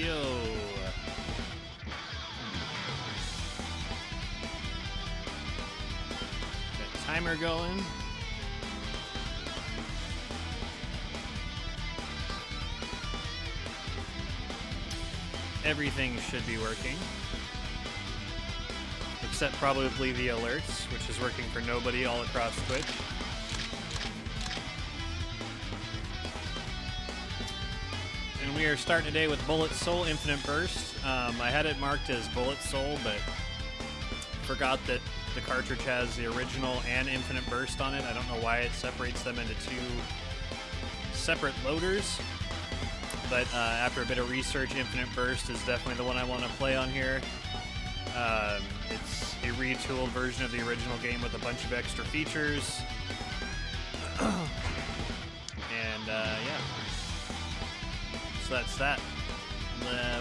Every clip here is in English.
Yo. Got timer going. Everything should be working. Except probably the alerts, which is working for nobody all across Twitch. And we are starting today with Bullet Soul Infinite Burst. I had it marked as Bullet Soul, but forgot that the cartridge has the original and Infinite Burst on it. I don't know why it separates them into two separate loaders. But after a bit of research, Infinite Burst is definitely the one I want to play on here. It's a retooled version of the original game with a bunch of extra features. And yeah. So that's that.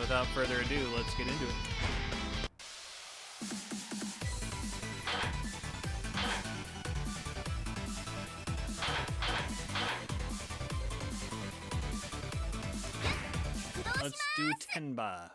Without further ado, let's get into it. Let's do Tenba.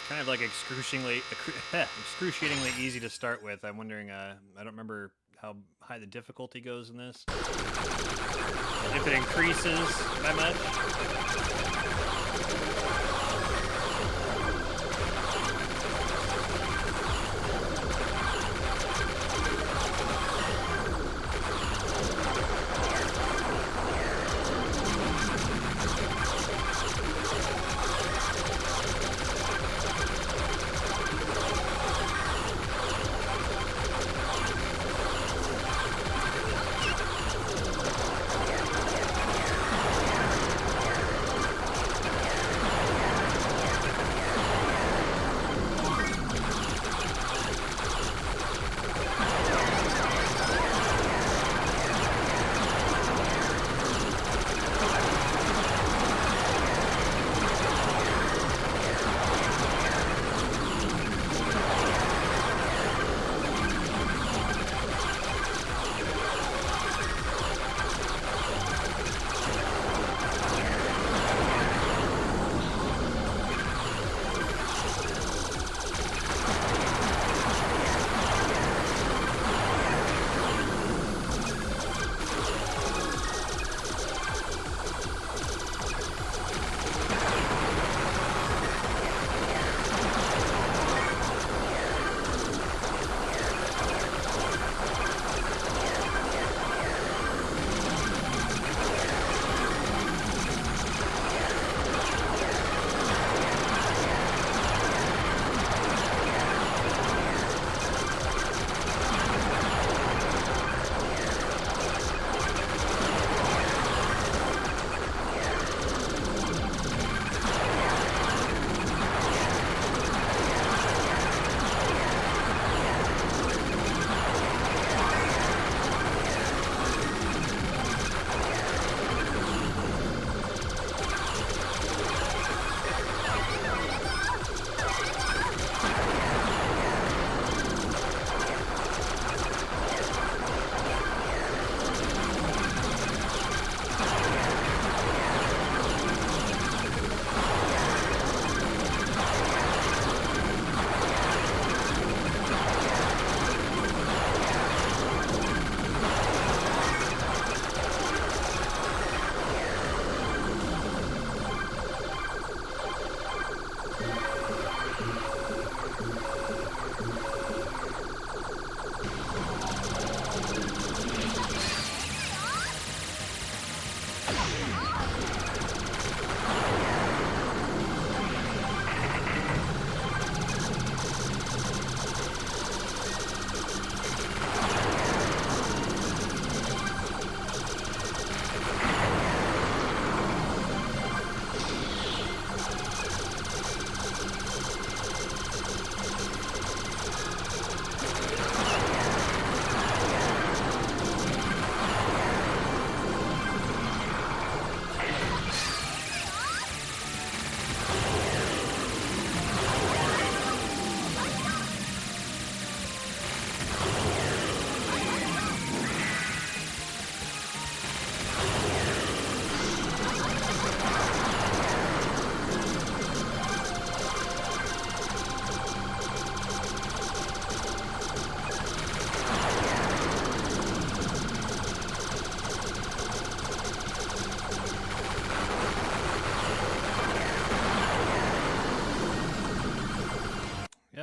Kind of like excruciatingly easy to start with. I'm wondering, I don't remember how high the difficulty goes in this. If it increases that much.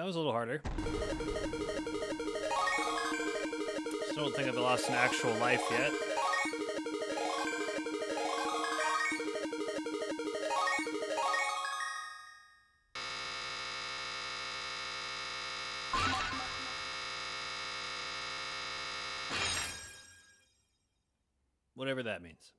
was a little harder. Still don't think I've lost an actual life yet. Whatever that means.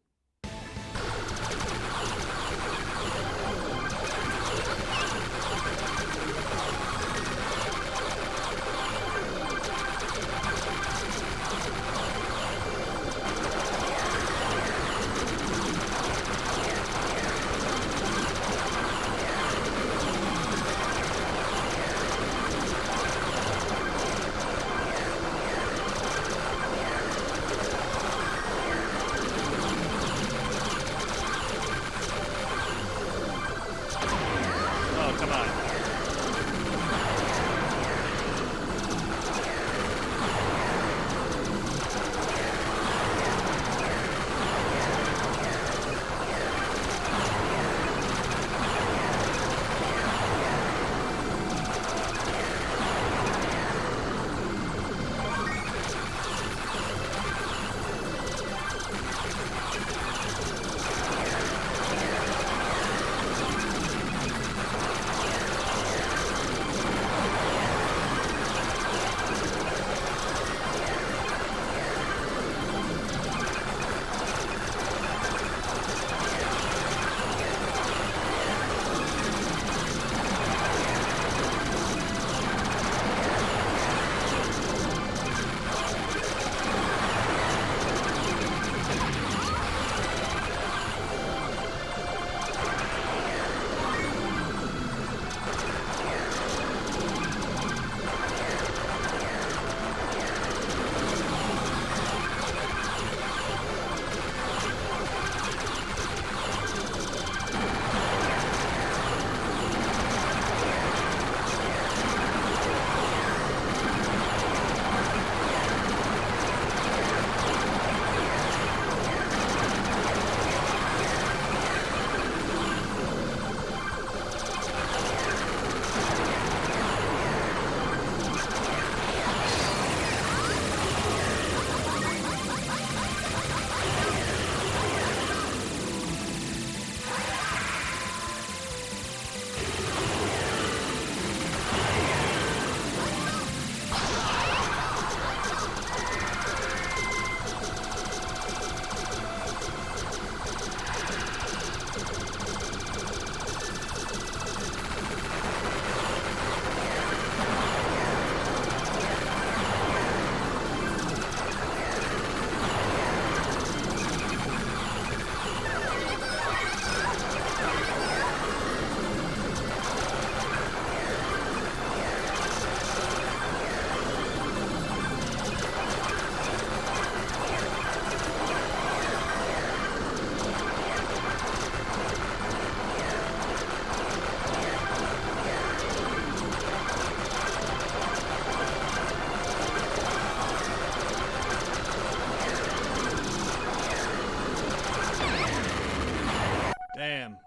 Damn.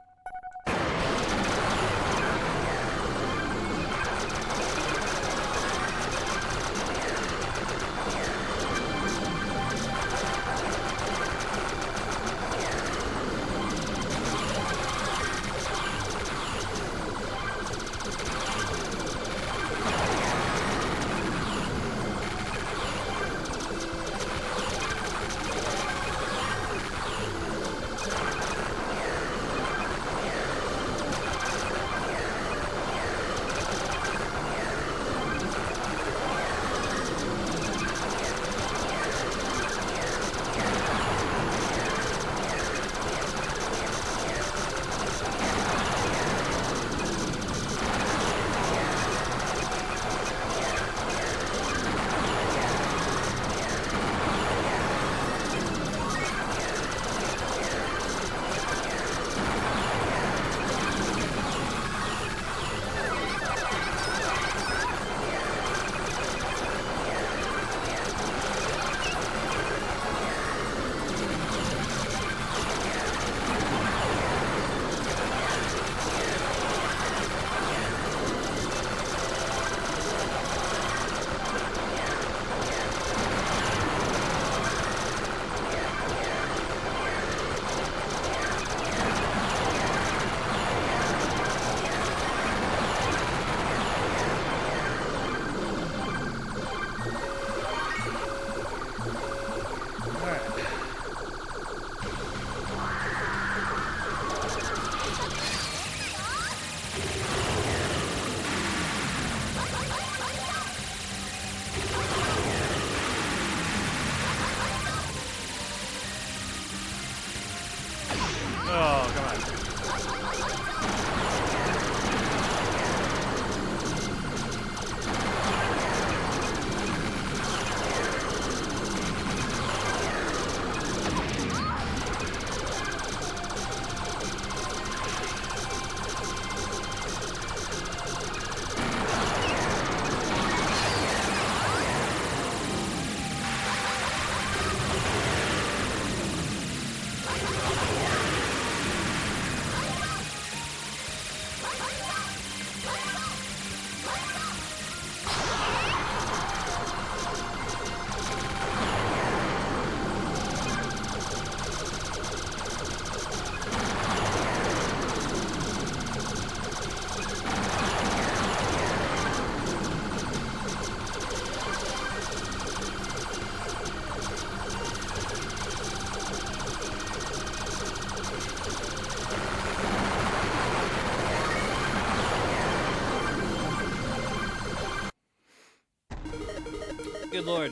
Good lord.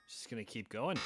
Just gonna keep going.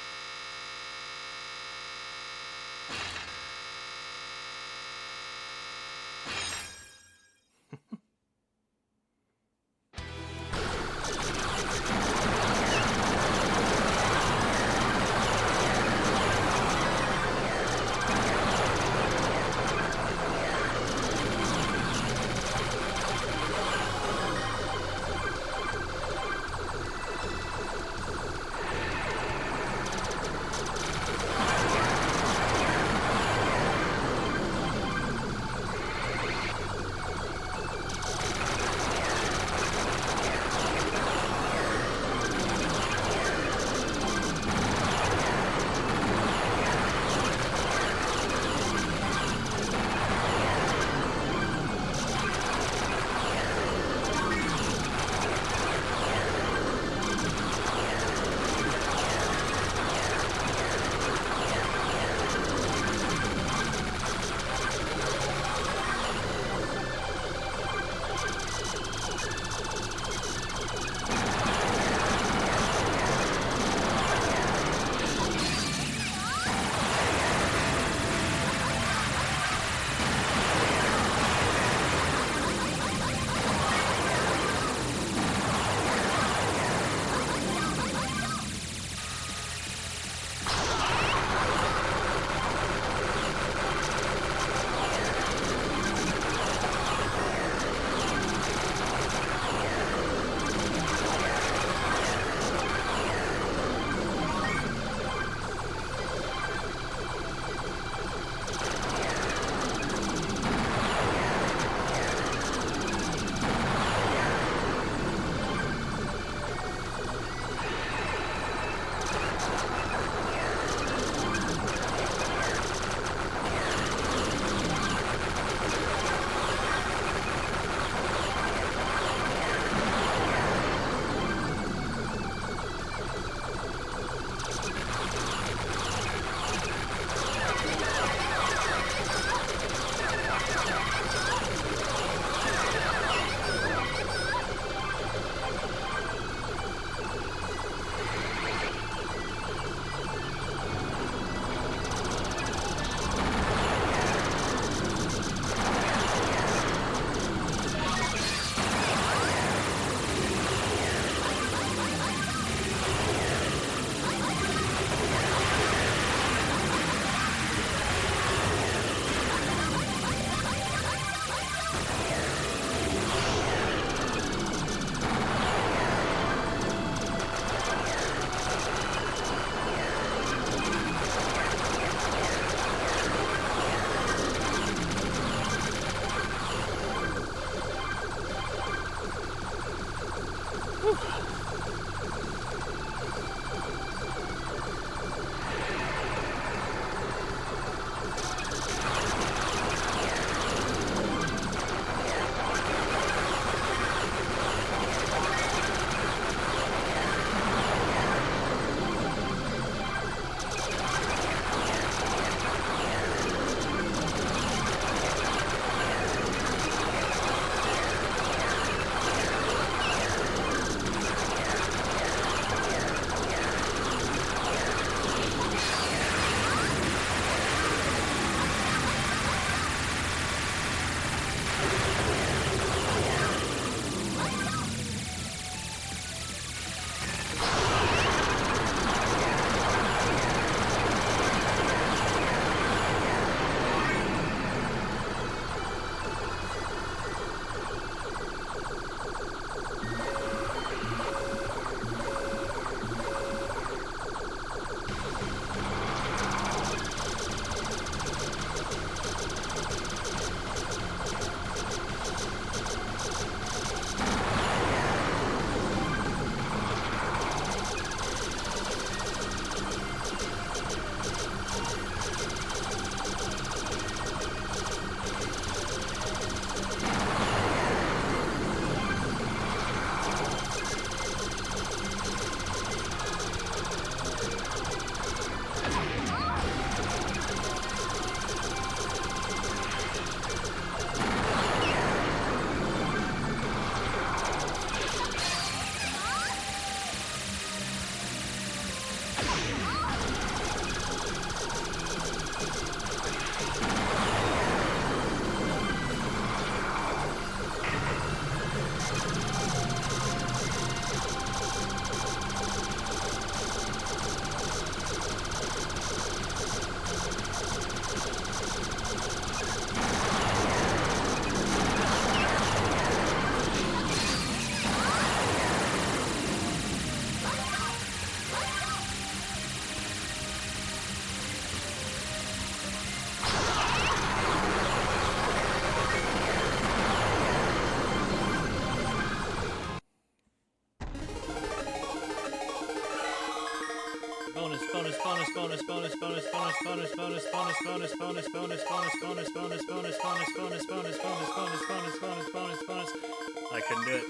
I couldn't do it.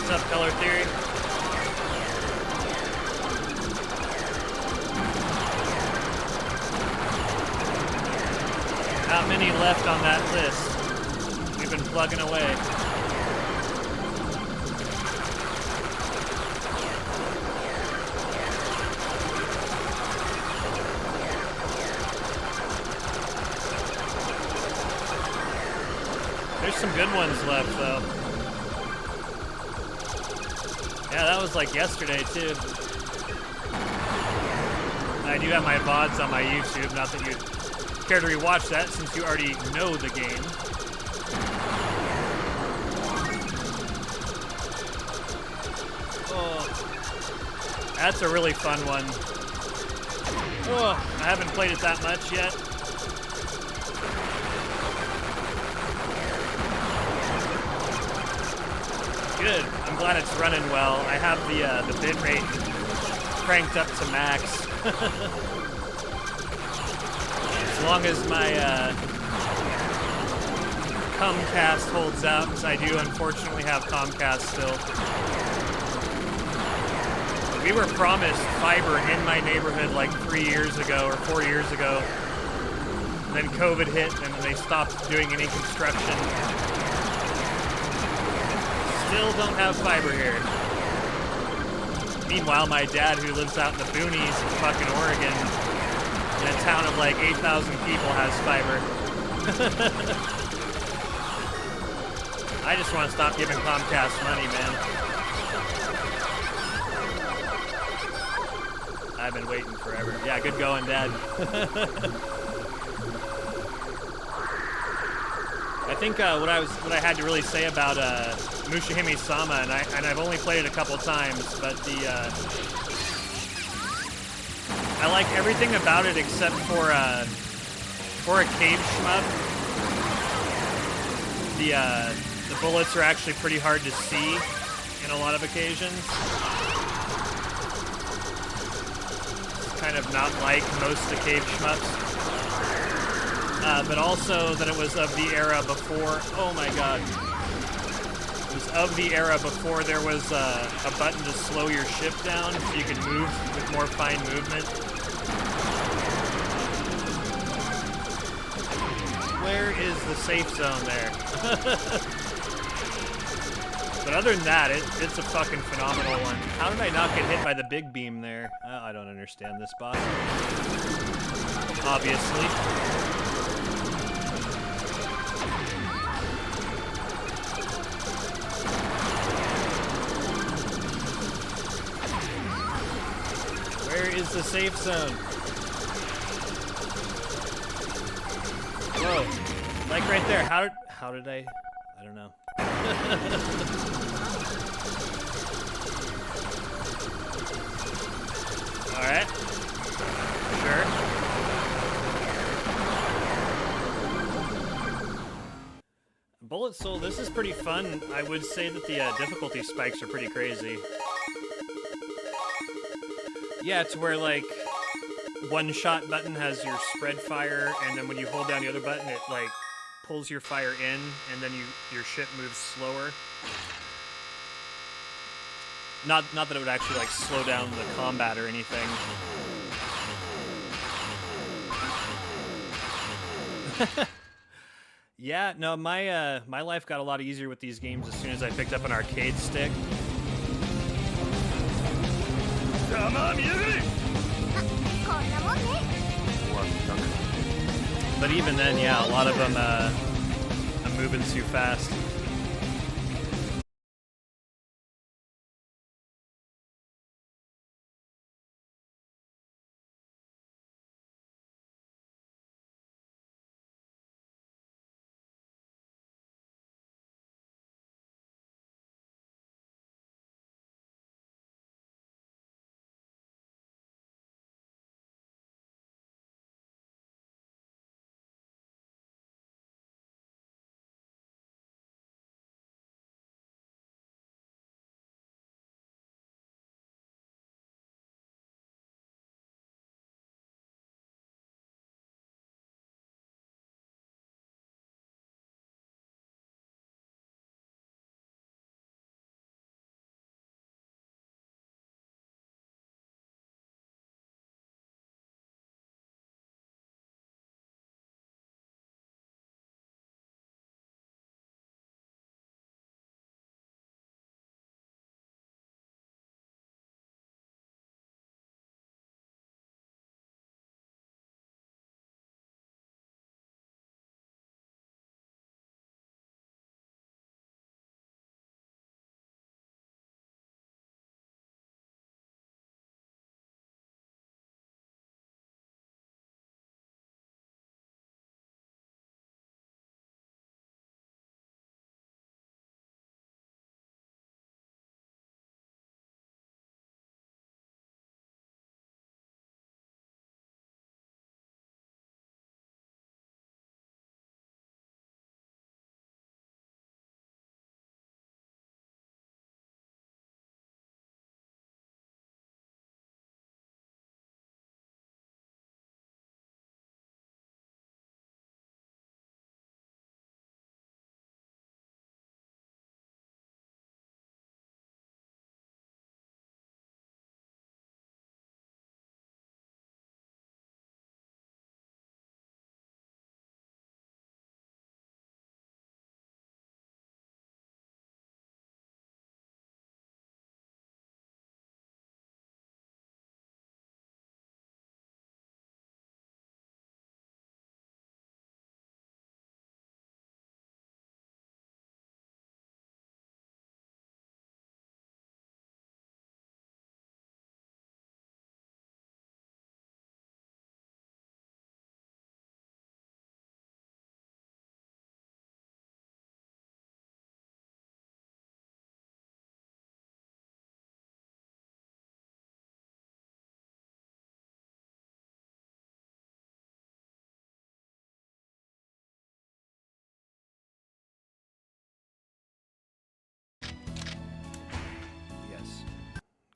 What's up, Color Theory? Not many left on that list. We've been plugging away. There's some good ones left, though. Yeah, that was like yesterday, too. I do have my VODs on my YouTube, not that you'd care to rewatch that since you already know the game. Oh, that's a really fun one. Oh, I haven't played it that much yet. Good. I'm glad it's running well. I have the bit rate cranked up to max. As long as my Comcast holds out, because I do unfortunately have Comcast still. We were promised fiber in my neighborhood like 3 years ago or 4 years ago. And then COVID hit and they stopped doing any construction. Still don't have fiber here. Meanwhile, my dad, who lives out in the boonies of fucking Oregon, in a town of like 8,000 people, has fiber. I just want to stop giving Comcast money, man. I've been waiting forever. Yeah, good going, Dad. I think what I had to really say about Mushihime-sama, and I've only played it a couple times, but I like everything about it except for a cave shmup. The bullets are actually pretty hard to see in a lot of occasions. It's kind of not like most of the cave shmups. But also that it was of the era before, oh my god. It was of the era before there was a button to slow your ship down so you could move with more fine movement. Where is the safe zone there? But other than that, it's a fucking phenomenal one. How did I not get hit by the big beam there? I don't understand this boss. Obviously. Where is the safe zone? Whoa. Like right there. How did I don't know. Alright. Sure. Bullet Soul, this is pretty fun. I would say that the difficulty spikes are pretty crazy. Yeah, to where, like, one shot button has your spread fire, and then when you hold down the other button, it, like, pulls your fire in, and then your ship moves slower. Not that it would actually, like, slow down the combat or anything. Yeah, no, my life got a lot easier with these games as soon as I picked up an arcade stick. But even then, yeah, a lot of them, I'm moving too fast.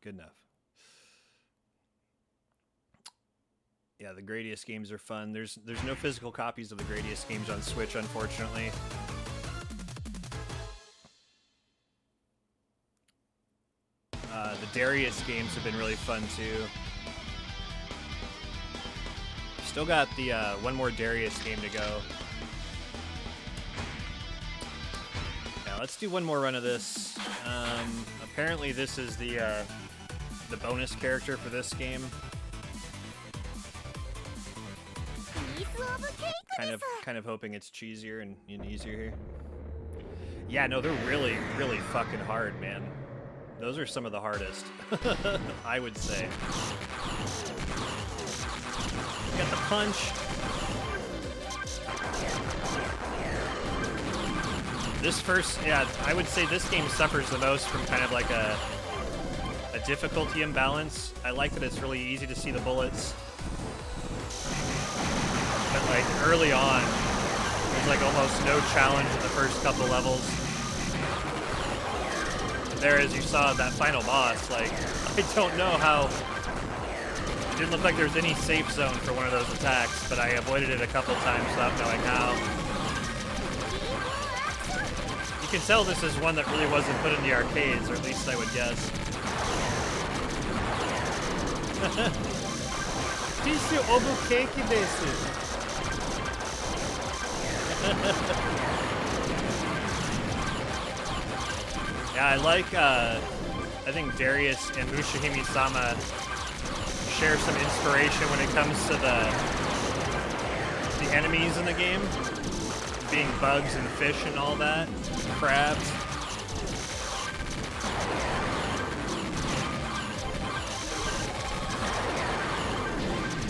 Good enough. Yeah, the Gradius games are fun. There's no physical copies of the Gradius games on Switch, unfortunately. The Darius games have been really fun too. Still got the one more Darius game to go. Yeah, let's do one more run of this. Apparently, this is the bonus character for this game. Kind of hoping it's cheesier and easier here. Yeah, no, they're really, really fucking hard, man. Those are some of the hardest, I would say. Got the punch. This first, yeah, I would say this game suffers the most from kind of like a difficulty imbalance. I like that it's really easy to see the bullets. But like early on, there's like almost no challenge in the first couple levels. But there, as you saw, that final boss, like, I don't know how. It didn't look like there was any safe zone for one of those attacks, but I avoided it a couple times without knowing how. You can tell this is one that really wasn't put in the arcades, or at least I would guess. Pisu obukeki desu. Yeah, I like, I think Darius and Mushihime-sama share some inspiration when it comes to the enemies in the game. Being bugs and fish and all that. Crabs.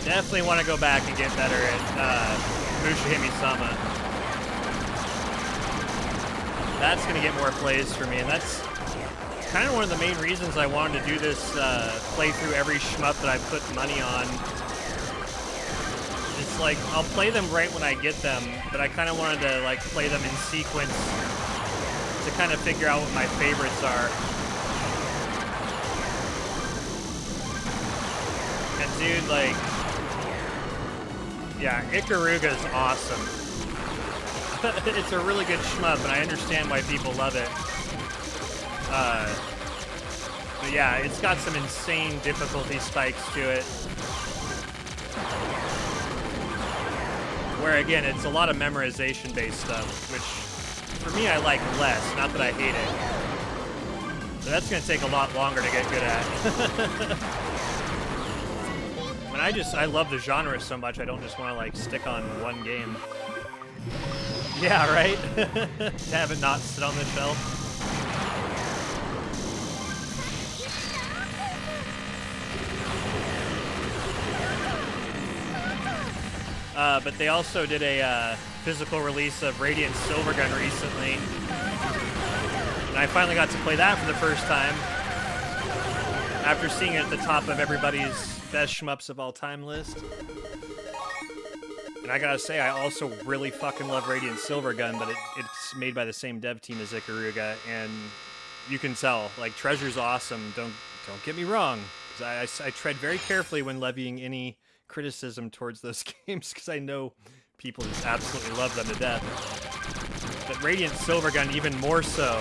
Definitely want to go back and get better at Mushihime-sama. That's going to get more plays for me, and that's kind of one of the main reasons I wanted to do this playthrough every shmup that I put money on. It's like, I'll play them right when I get them, but I kind of wanted to like play them in sequence to kind of figure out what my favorites are. And dude, like, yeah, Ikaruga's awesome. It's a really good shmup, and I understand why people love it. But yeah, it's got some insane difficulty spikes to it. Where again, it's a lot of memorization-based stuff, which for me I like less, not that I hate it. But that's gonna take a lot longer to get good at. I love the genre so much, I don't just want to like stick on one game. Yeah, right? To have it not sit on the shelf. But they also did a physical release of Radiant Silvergun recently. And I finally got to play that for the first time. After seeing it at the top of everybody's best shmups of all time list. And I gotta say, I also really fucking love Radiant Silvergun, but it's made by the same dev team as Ikaruga, and you can tell, like, Treasure's awesome, don't get me wrong, because I tread very carefully when levying any criticism towards those games, because I know people just absolutely love them to death. But Radiant Silvergun, even more so,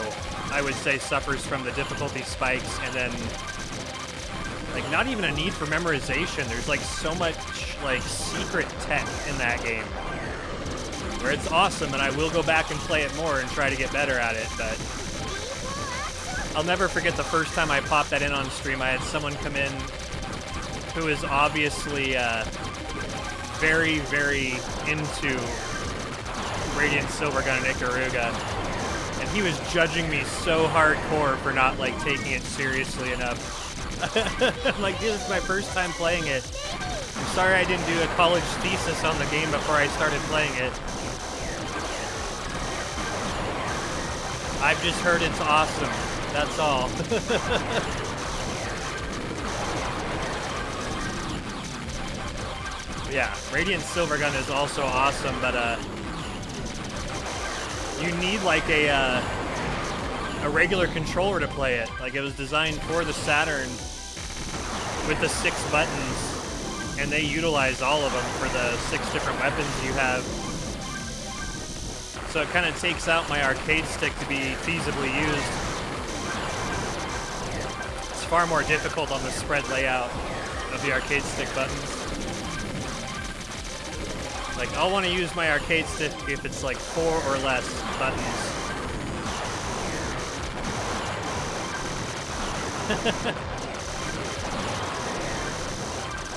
I would say, suffers from the difficulty spikes, and then, like, not even a need for memorization. There's, like, so much, like, secret tech in that game, where it's awesome, and I will go back and play it more and try to get better at it, but I'll never forget the first time I popped that in on stream. I had someone come in who is obviously very, very into Radiant Silvergun and Ikaruga, and he was judging me so hardcore for not, like, taking it seriously enough. I'm like, dude, this is my first time playing it. I'm sorry I didn't do a college thesis on the game before I started playing it. I've just heard it's awesome. That's all. Yeah, Radiant Silvergun is also awesome, but you need like a regular controller to play it. Like, it was designed for the Saturn, with the 6 buttons, and they utilize all of them for the 6 different weapons you have. So it kind of takes out my arcade stick to be feasibly used. It's far more difficult on the spread layout of the arcade stick buttons. Like, I'll want to use my arcade stick if it's like 4 or less buttons.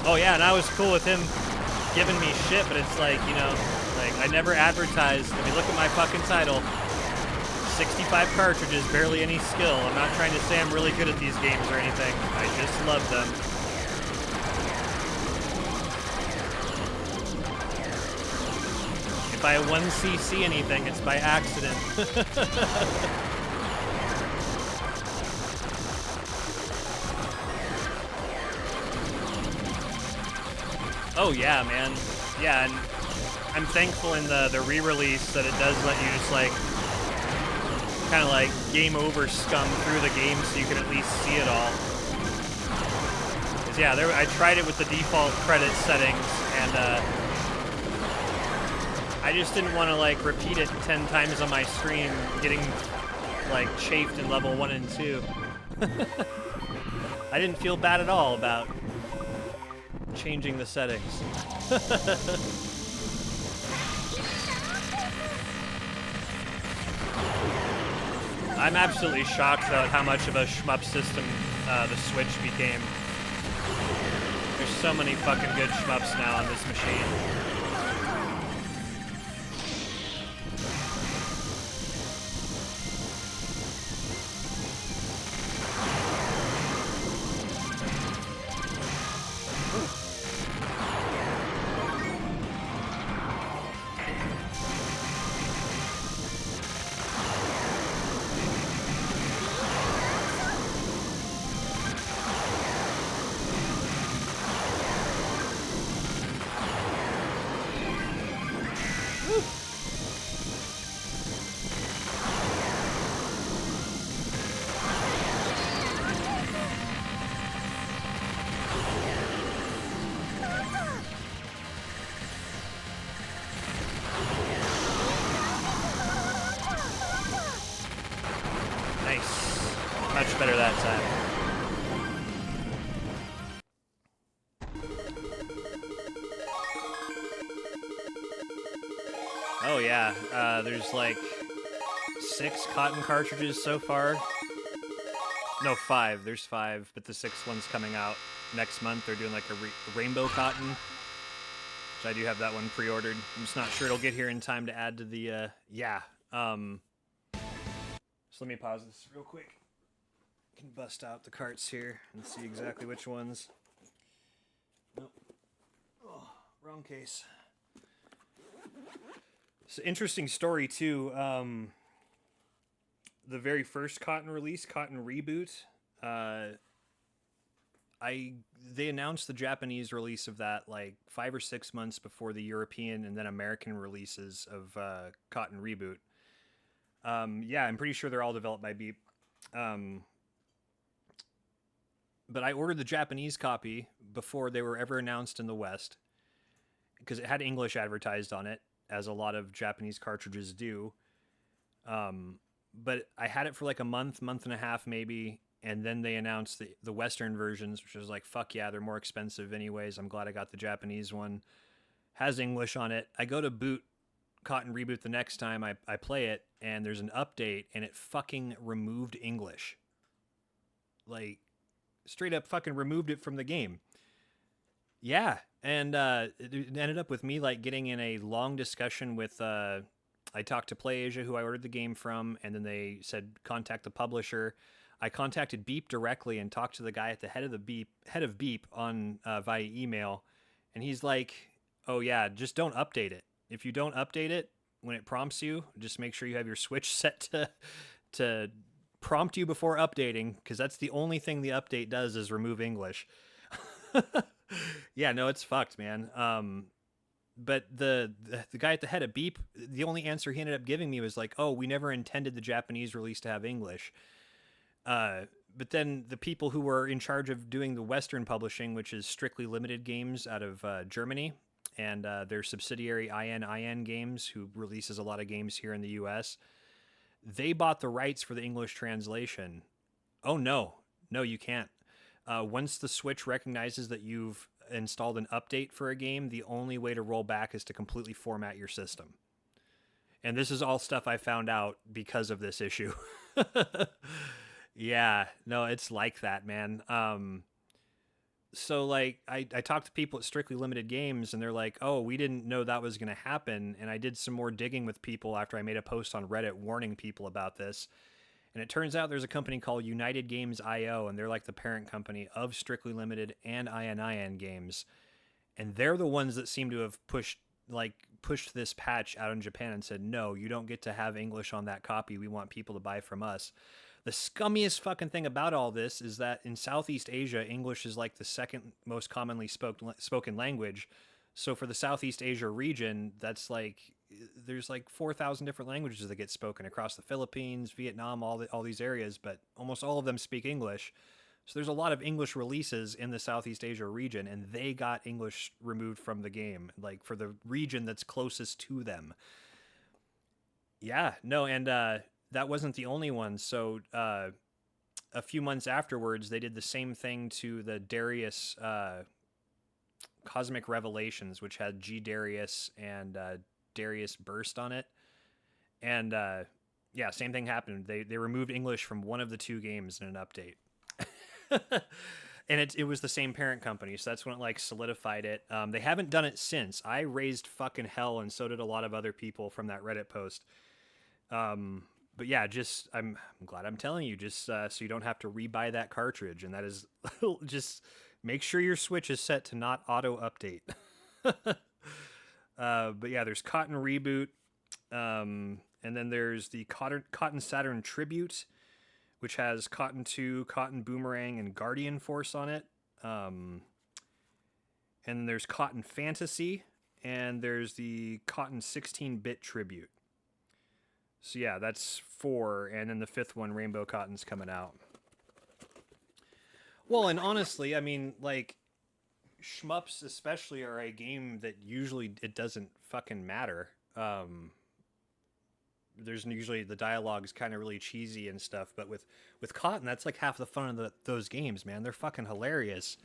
Oh yeah, and I was cool with him giving me shit, but it's like, you know, like, I never advertised. I mean, look at my fucking title. 65 cartridges, barely any skill. I'm not trying to say I'm really good at these games or anything. I just love them. If I 1cc anything, it's by accident. Oh yeah, man. Yeah, and I'm thankful in the re-release that it does let you just like kind of like game over scum through the game so you can at least see it all. 'Cause yeah, I tried it with the default credit settings, and I just didn't want to like repeat it 10 times on my stream, getting like chafed in level 1 and 2. I didn't feel bad at all about changing the settings. I'm absolutely shocked about how much of a shmup system the Switch became. There's so many fucking good shmups now on this machine. Much better that time. Oh yeah, there's like 6 cotton cartridges so far. No, 5. There's 5, but the 6th one's coming out next month. They're doing like a rainbow cotton, which I do have that one pre-ordered. I'm just not sure it'll get here in time to add to the, So let me pause this real quick. Can bust out the carts here and see exactly which ones. Nope. Oh, wrong case. It's an interesting story too. The very first Cotton release, Cotton Reboot, they announced the Japanese release of that like 5 or 6 months before the European and then American releases of Cotton Reboot. Yeah, I'm pretty sure they're all developed by Beep. But I ordered the Japanese copy before they were ever announced in the West because it had English advertised on it, as a lot of Japanese cartridges do. But I had it for like a month and a half maybe, and then they announced the Western versions, which was like, fuck yeah, they're more expensive anyways. I'm glad I got the Japanese one. Has English on it. I go to boot Cotton Reboot the next time I play it, and there's an update, and it fucking removed English. Like, straight up fucking removed it from the game. Yeah, and it ended up with me like getting in a long discussion with I talked to PlayAsia, who I ordered the game from, and then they said contact the publisher. I contacted Beep directly and talked to the guy at the head of Beep on via email, and he's like, "Oh yeah, just don't update it. If you don't update it when it prompts you, just make sure you have your Switch set to prompt you before updating, because that's the only thing the update does is remove English." Yeah, no, it's fucked, man. But the guy at the head of Beep, the only answer he ended up giving me was like, "Oh, we never intended the Japanese release to have English." but then the people who were in charge of doing the Western publishing, which is Strictly Limited Games out of Germany, and their subsidiary IN Games, who releases a lot of games here in the U.S., they bought the rights for the English translation. Oh, no, you can't. Once the Switch recognizes that you've installed an update for a game, the only way to roll back is to completely format your system. And this is all stuff I found out because of this issue. Yeah, no, it's like that, man. So like I talked to people at Strictly Limited Games, and they're like, oh, we didn't know that was going to happen. And I did some more digging with people after I made a post on Reddit warning people about this. And it turns out there's a company called United Games IO, and they're like the parent company of Strictly Limited and IN Games. And they're the ones that seem to have pushed this patch out in Japan and said, no, you don't get to have English on that copy. We want people to buy from us. The scummiest fucking thing about all this is that in Southeast Asia, English is like the second most commonly spoken language. So for the Southeast Asia region, that's like, there's like 4,000 different languages that get spoken across the Philippines, Vietnam, all these areas, but almost all of them speak English. So there's a lot of English releases in the Southeast Asia region, and they got English removed from the game, like for the region that's closest to them. Yeah, no, and that wasn't the only one. So a few months afterwards, they did the same thing to the Darius Cosmic Revelations, which had G Darius and Darius Burst on it. And yeah, same thing happened. They removed English from one of the two games in an update. And it was the same parent company, so that's when it like solidified it. They haven't done it since. I raised fucking hell, and so did a lot of other people from that Reddit post. But yeah, just I'm glad I'm telling you, just so you don't have to rebuy that cartridge. And that is just make sure your Switch is set to not auto update. But yeah, there's Cotton Reboot, and then there's the Cotton Saturn Tribute, which has Cotton 2, Cotton Boomerang, and Guardian Force on it. And there's Cotton Fantasy, and there's the Cotton 16-bit Tribute. So yeah, that's 4, and then the 5th one, Rainbow Cotton's coming out. Well, and honestly, I mean, like, shmups especially are a game that usually it doesn't fucking matter. There's usually the dialogue is kind of really cheesy and stuff, but with Cotton, that's like half the fun of those games, man. They're fucking hilarious.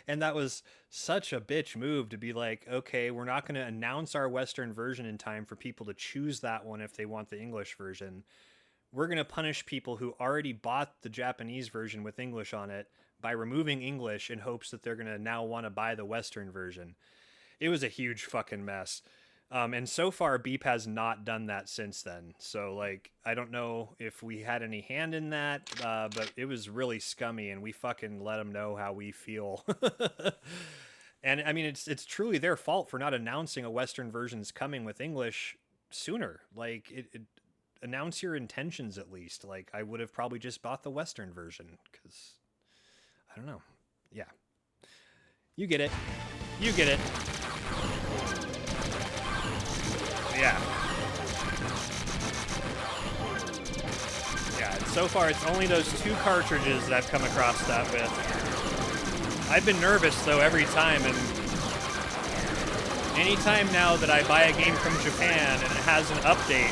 And that was such a bitch move to be like, okay, we're not going to announce our Western version in time for people to choose that one if they want the English version. We're going to punish people who already bought the Japanese version with English on it by removing English in hopes that they're going to now want to buy the Western version. It was a huge fucking mess. And so far, Beep has not done that since then. So, like, I don't know if we had any hand in that, but it was really scummy, and we fucking let them know how we feel. And, I mean, it's truly their fault for not announcing a Western version's coming with English sooner. Like, announce your intentions at least. Like, I would have probably just bought the Western version, because, I don't know. Yeah. You get it. You get it. Yeah. Yeah, and so far it's only those 2 cartridges that I've come across that with. I've been nervous, though, every time, and anytime now that I buy a game from Japan and it has an update,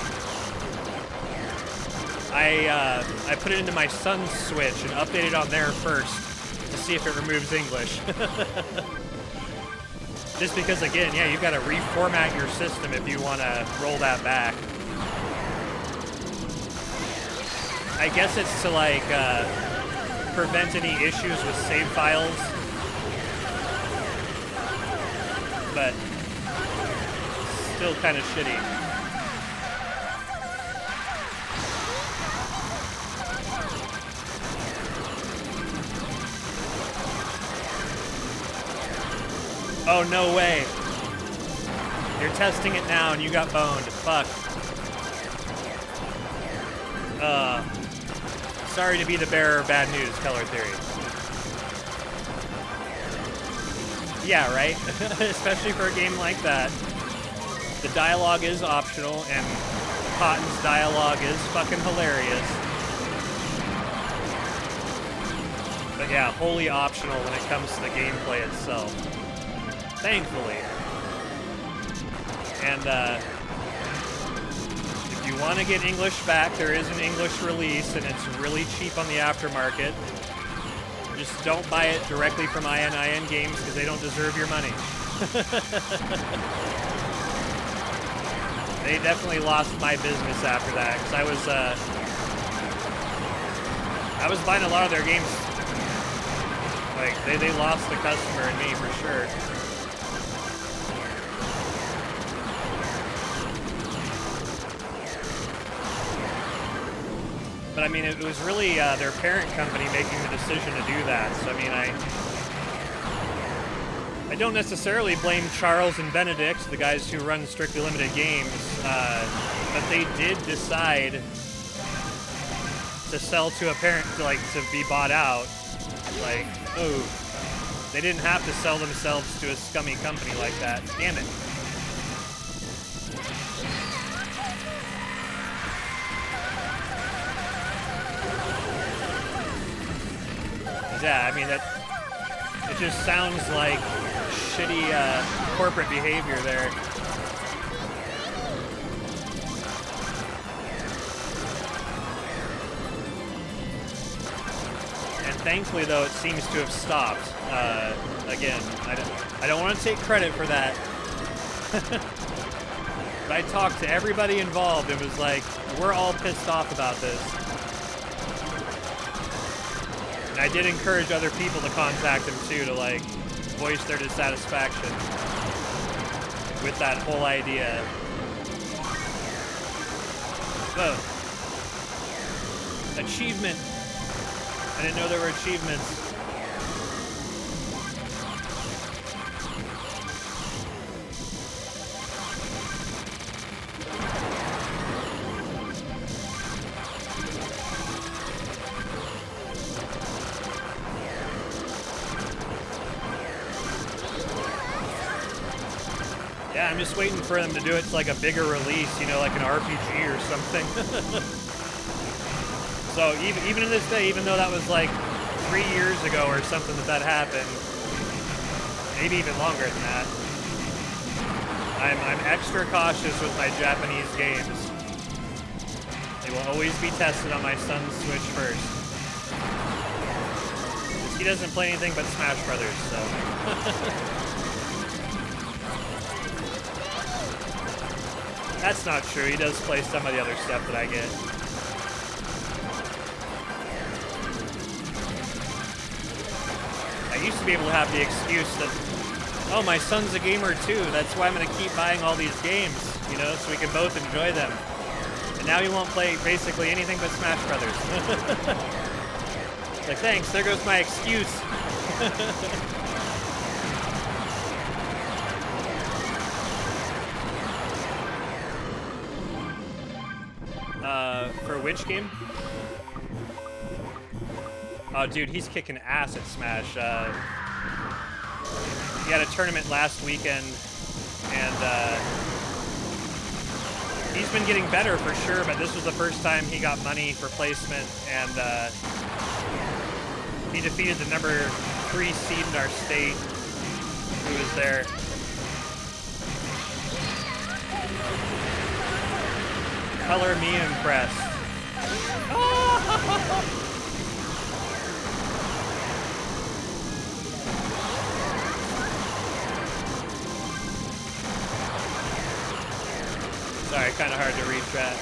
I put it into my son's Switch and update it on there first to see if it removes English. Just because, again, yeah, you've got to reformat your system if you want to roll that back. I guess it's to, like, prevent any issues with save files. But still kind of shitty. Oh, no way. You're testing it now and you got boned. Fuck. Sorry to be the bearer of bad news, Color Theory. Yeah, right? Especially for a game like that. The dialogue is optional, and Cotton's dialogue is fucking hilarious. But yeah, wholly optional when it comes to the gameplay itself. Thankfully. And if you want to get English back, there is an English release, and it's really cheap on the aftermarket. Just don't buy it directly from ININ Games because they don't deserve your money. They definitely lost my business after that because I was buying a lot of their games. Like they lost the customer and me for sure. But I mean, it was really their parent company making the decision to do that. So I mean, I don't necessarily blame Charles and Benedict, the guys who run Strictly Limited Games, but they did decide to sell to a parent, like to be bought out. Like, oh, they didn't have to sell themselves to a scummy company like that. Damn it. Yeah, I mean, it just sounds like shitty corporate behavior there. And thankfully, though, it seems to have stopped. Again, I don't want to take credit for that. But I talked to everybody involved and was like, we're all pissed off about this. And I did encourage other people to contact them too, to like voice their dissatisfaction with that whole idea. Whoa. Achievement. I didn't know there were achievements. Yeah, I'm just waiting for them to do it to like a bigger release, you know, like an RPG or something. So even to this day, even though that was like 3 years ago or something that happened, maybe even longer than that, I'm extra cautious with my Japanese games. They will always be tested on my son's Switch first. He doesn't play anything but Smash Brothers, so. That's not true. He does play some of the other stuff that I get. I used to be able to have the excuse that, oh, my son's a gamer too. That's why I'm going to keep buying all these games, you know, so we can both enjoy them. And now he won't play basically anything but Smash Brothers. Like, thanks. There goes my excuse. For which game? Oh, dude, he's kicking ass at Smash. He had a tournament last weekend, and he's been getting better for sure, but this was the first time he got money for placement, and he defeated the number 3 seed in our state, who was there. Color me impressed. Sorry, kind of hard to read that.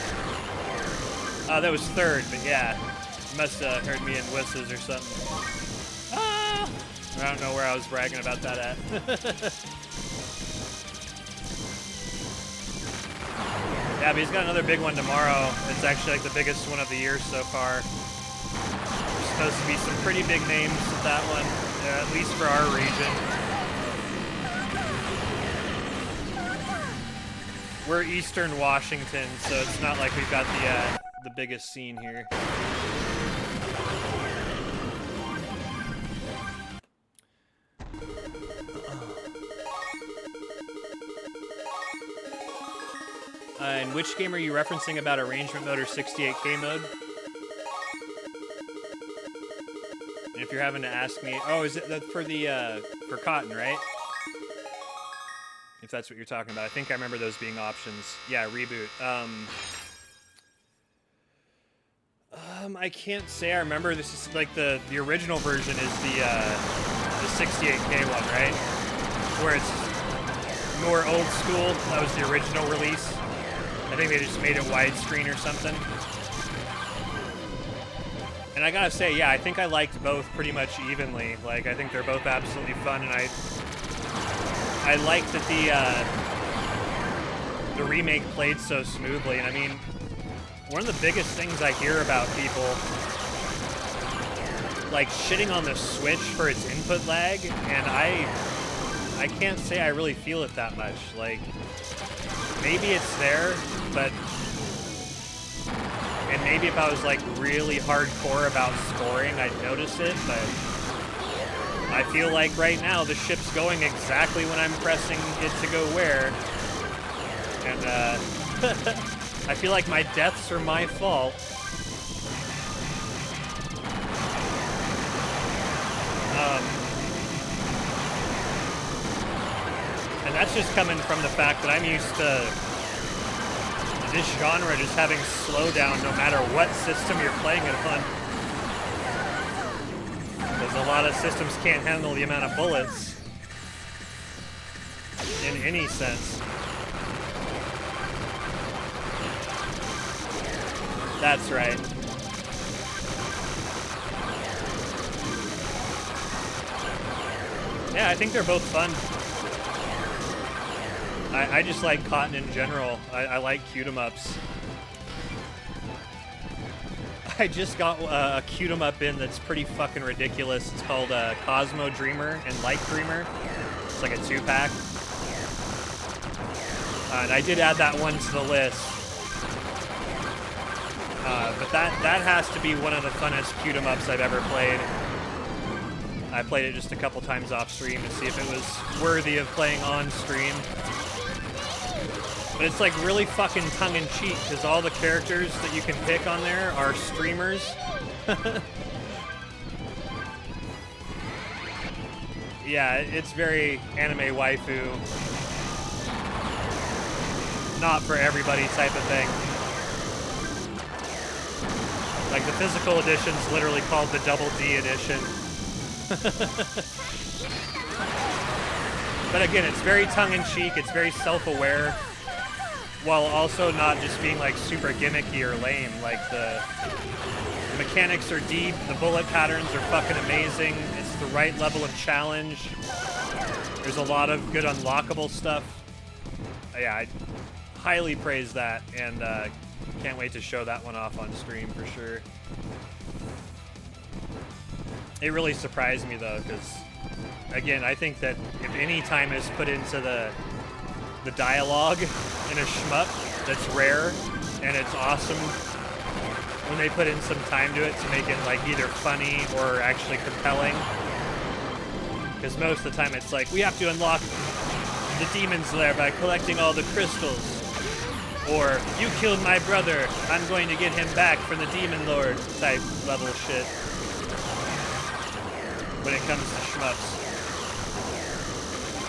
That was third, but yeah. Must have heard me in whisses or something. Ah! I don't know where I was bragging about that at. Yeah, but he's got another big one tomorrow. It's actually like the biggest one of the year so far. There's supposed to be some pretty big names at that one, at least for our region. We're Eastern Washington, so it's not like we've got the biggest scene here. In which game are you referencing about arrangement mode or 68K mode? And if you're having to ask me, oh, is it for the for cotton, right? If that's what you're talking about, I think I remember those being options. Yeah, reboot. I can't say I remember. This is like the original version is the 68K one, right? Where it's more old school. That was the original release. I think they just made it widescreen or something. And I gotta say, yeah, I think I liked both pretty much evenly. Like, I think they're both absolutely fun, and I like that the remake played so smoothly. And I mean, one of the biggest things I hear about people like shitting on the Switch for its input lag, and I can't say I really feel it that much. Like, maybe it's there, but and maybe if I was like really hardcore about scoring, I'd notice it, but I feel like right now the ship's going exactly when I'm pressing it to go where, and I feel like my deaths are my fault. And that's just coming from the fact that I'm used to this genre just having slowdown no matter what system you're playing it on. Because a lot of systems can't handle the amount of bullets in any sense. That's right. Yeah, I think they're both fun. I just like cotton in general. I like cute-em-ups. I just got a cute-em-up in that's pretty fucking ridiculous. It's called Cosmo Dreamer and Light Dreamer. It's like a 2-pack. And I did add that one to the list. But that has to be one of the funnest cute-em-ups I've ever played. I played it just a couple times off stream to see if it was worthy of playing on stream. But it's like really fucking tongue-in-cheek because all the characters that you can pick on there are streamers. Yeah, it's very anime waifu. Not for everybody type of thing. Like the physical edition's literally called the Double D edition. But again, it's very tongue-in-cheek, it's very self-aware, while also not just being like super gimmicky or lame. Like the mechanics are deep, the bullet patterns are fucking amazing, it's the right level of challenge, there's a lot of good unlockable stuff. Yeah, I highly praise that, and can't wait to show that one off on stream for sure. It really surprised me though, because again, I think that if any time is put into the dialogue in a shmup, that's rare, and it's awesome when they put in some time to it to make it like either funny or actually compelling. Because most of the time it's like, we have to unlock the demon's lair by collecting all the crystals. Or, you killed my brother, I'm going to get him back from the demon lord type level shit. When it comes to shmups.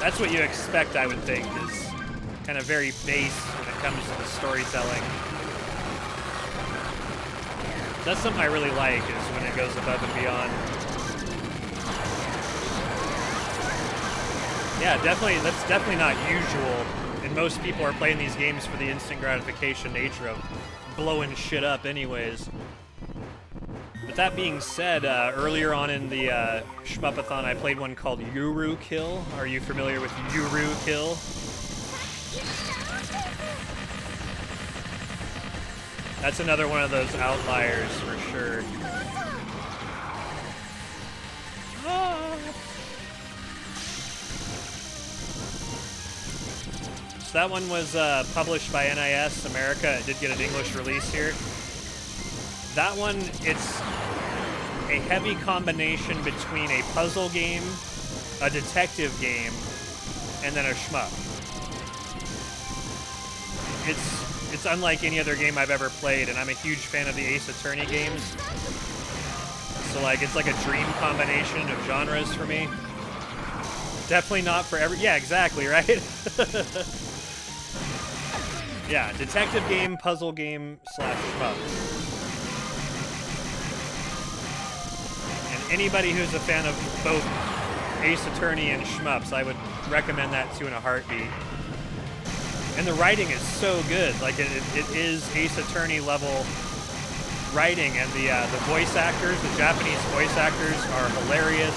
That's what you expect, I would think, is kind of very base when it comes to the storytelling. That's something I really like, is when it goes above and beyond. Yeah, definitely, that's definitely not usual. And most people are playing these games for the instant gratification nature of blowing shit up anyways. But that being said, earlier on in the Shmup-a-thon, I played one called Yuru Kill. Are you familiar with Yuru Kill? That's another one of those outliers for sure. So that one was published by NIS America. It did get an English release here. That one, it's a heavy combination between a puzzle game, a detective game, and then a shmup. It's unlike any other game I've ever played, and I'm a huge fan of the Ace Attorney games. So like it's like a dream combination of genres for me. Definitely not for every. Yeah, exactly, right? Yeah, detective game, puzzle game / shmup. And anybody who's a fan of both Ace Attorney and shmups, I would recommend that too in a heartbeat. And the writing is so good. Like it is Ace Attorney level writing, and the voice actors, the Japanese voice actors, are hilarious.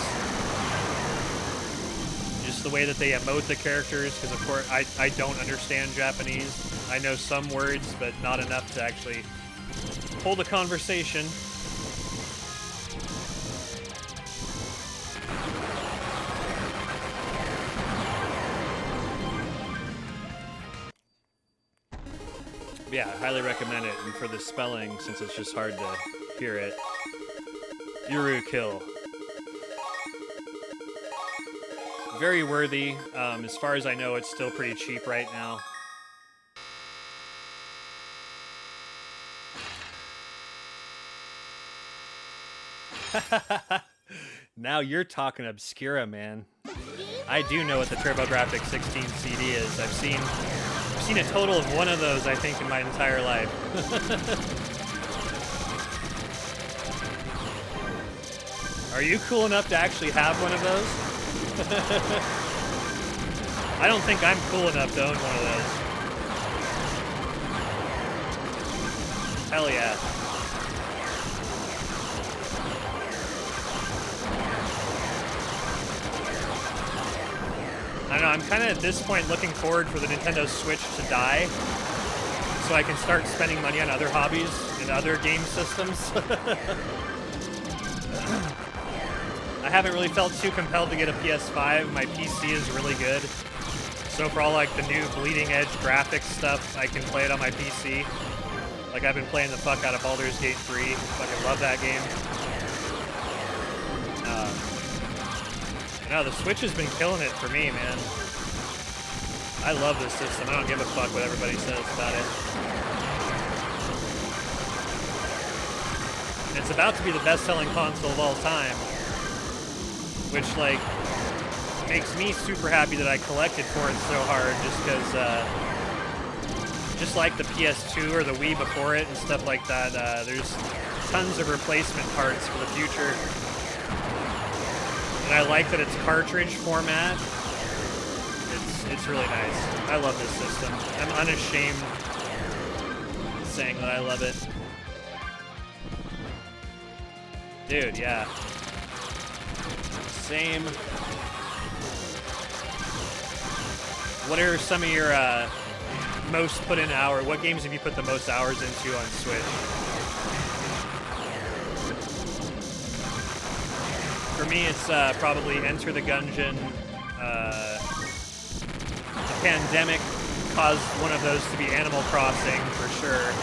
Just the way that they emote the characters, because of course I don't understand Japanese. I know some words, but not enough to actually hold a conversation. Yeah, I highly recommend it, and for the spelling, since it's just hard to hear it, Yuru Kill. Very worthy. As far as I know, it's still pretty cheap right now. Now you're talking Obscura, man. I do know what the TurboGrafx 16 CD is. I've seen a total of one of those, I think, in my entire life. Are you cool enough to actually have one of those? I don't think I'm cool enough to own one of those. Hell yeah. I don't know, I'm kind of at this point looking forward for the Nintendo Switch to die so I can start spending money on other hobbies and other game systems. I haven't really felt too compelled to get a PS5. My PC is really good. So for all like the new bleeding edge graphics stuff, I can play it on my PC. Like I've been playing the fuck out of Baldur's Gate 3. Fucking love that game. No, the Switch has been killing it for me, man. I love this system. I don't give a fuck what everybody says about it. It's about to be the best-selling console of all time. Which, like, makes me super happy that I collected for it so hard, just because, just like the PS2 or the Wii before it and stuff like that, there's tons of replacement parts for the future. And I like that it's cartridge format. It's really nice. I love this system. I'm unashamed saying that I love it. Dude, yeah. Same. What are some of your most put in hour? What games have you put the most hours into on Switch? For me, it's probably Enter the Gungeon. The pandemic caused one of those to be Animal Crossing, for sure.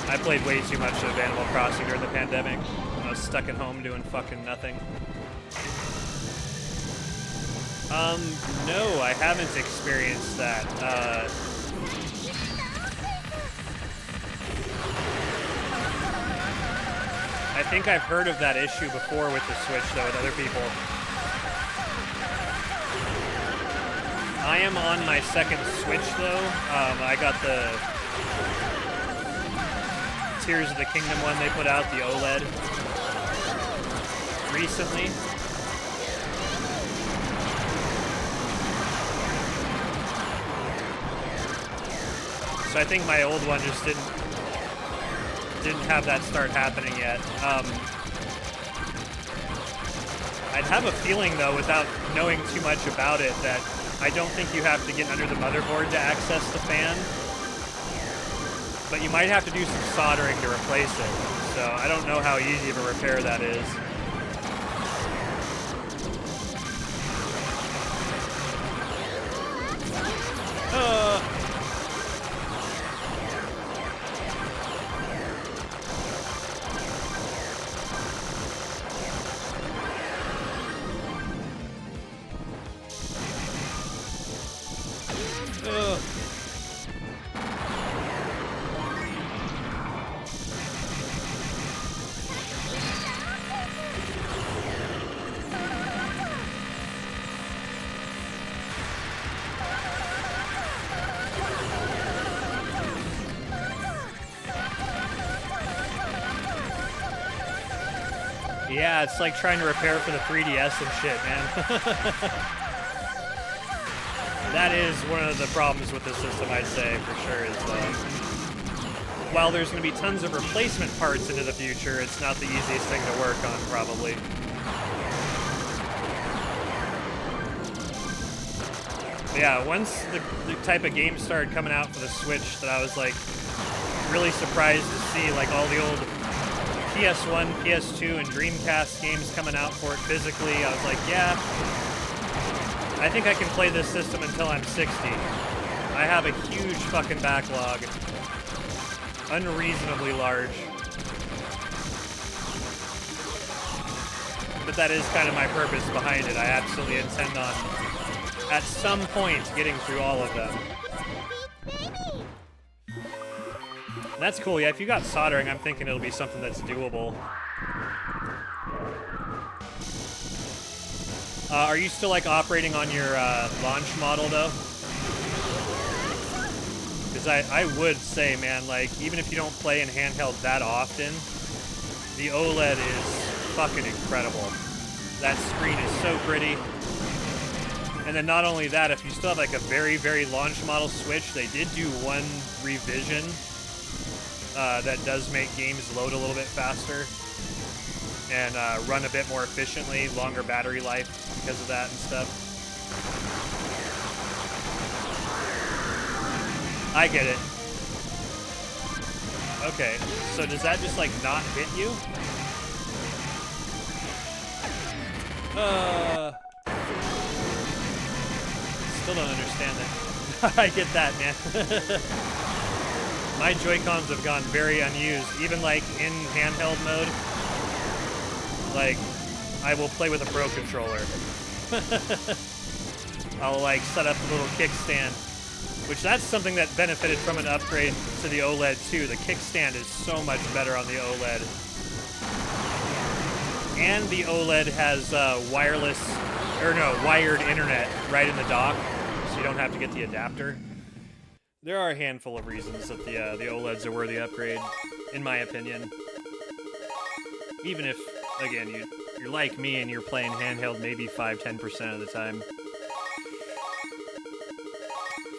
I played way too much of Animal Crossing during the pandemic. I was stuck at home doing fucking nothing. No, I haven't experienced that. I think I've heard of that issue before with the Switch, though, with other people. I am on my second Switch, though. I got the Tears of the Kingdom one they put out, the OLED, recently. So I think my old one just didn't have that start happening yet. I'd have a feeling, though, without knowing too much about it, that I don't think you have to get under the motherboard to access the fan. But you might have to do some soldering to replace it. So I don't know how easy of a repair that is. Yeah, it's like trying to repair for the 3DS and shit, man. That is one of the problems with this system, I'd say, for sure, is while there's going to be tons of replacement parts into the future, it's not the easiest thing to work on, probably. But yeah, once the type of games started coming out for the Switch that I was, like, really surprised to see, like, all the old PS1, PS2, and Dreamcast games coming out for it physically, I was like, yeah, I think I can play this system until I'm 60. I have a huge fucking backlog. Unreasonably large. But that is kind of my purpose behind it. I absolutely intend on, at some point, getting through all of them. That's cool. Yeah, if you got soldering, I'm thinking it'll be something that's doable. Are you still, like, operating on your launch model, though? Because I would say, man, like, even if you don't play in handheld that often, the OLED is fucking incredible. That screen is so pretty. And then not only that, if you still have, like, a very, very launch model Switch, they did do one revision that does make games load a little bit faster and run a bit more efficiently, longer battery life because of that and stuff. I get it. Okay, so does that just, like, not hit you? Still don't understand it. I get that, man. My Joy-Cons have gone very unused. Even, like, in handheld mode, like, I will play with a Pro Controller. I'll, like, set up a little kickstand, which that's something that benefited from an upgrade to the OLED, too. The kickstand is so much better on the OLED. And the OLED has wired internet right in the dock, so you don't have to get the adapter. There are a handful of reasons that the OLED's a worthy upgrade, in my opinion. Even if, again, you're like me and you're playing handheld maybe 5-10% of the time.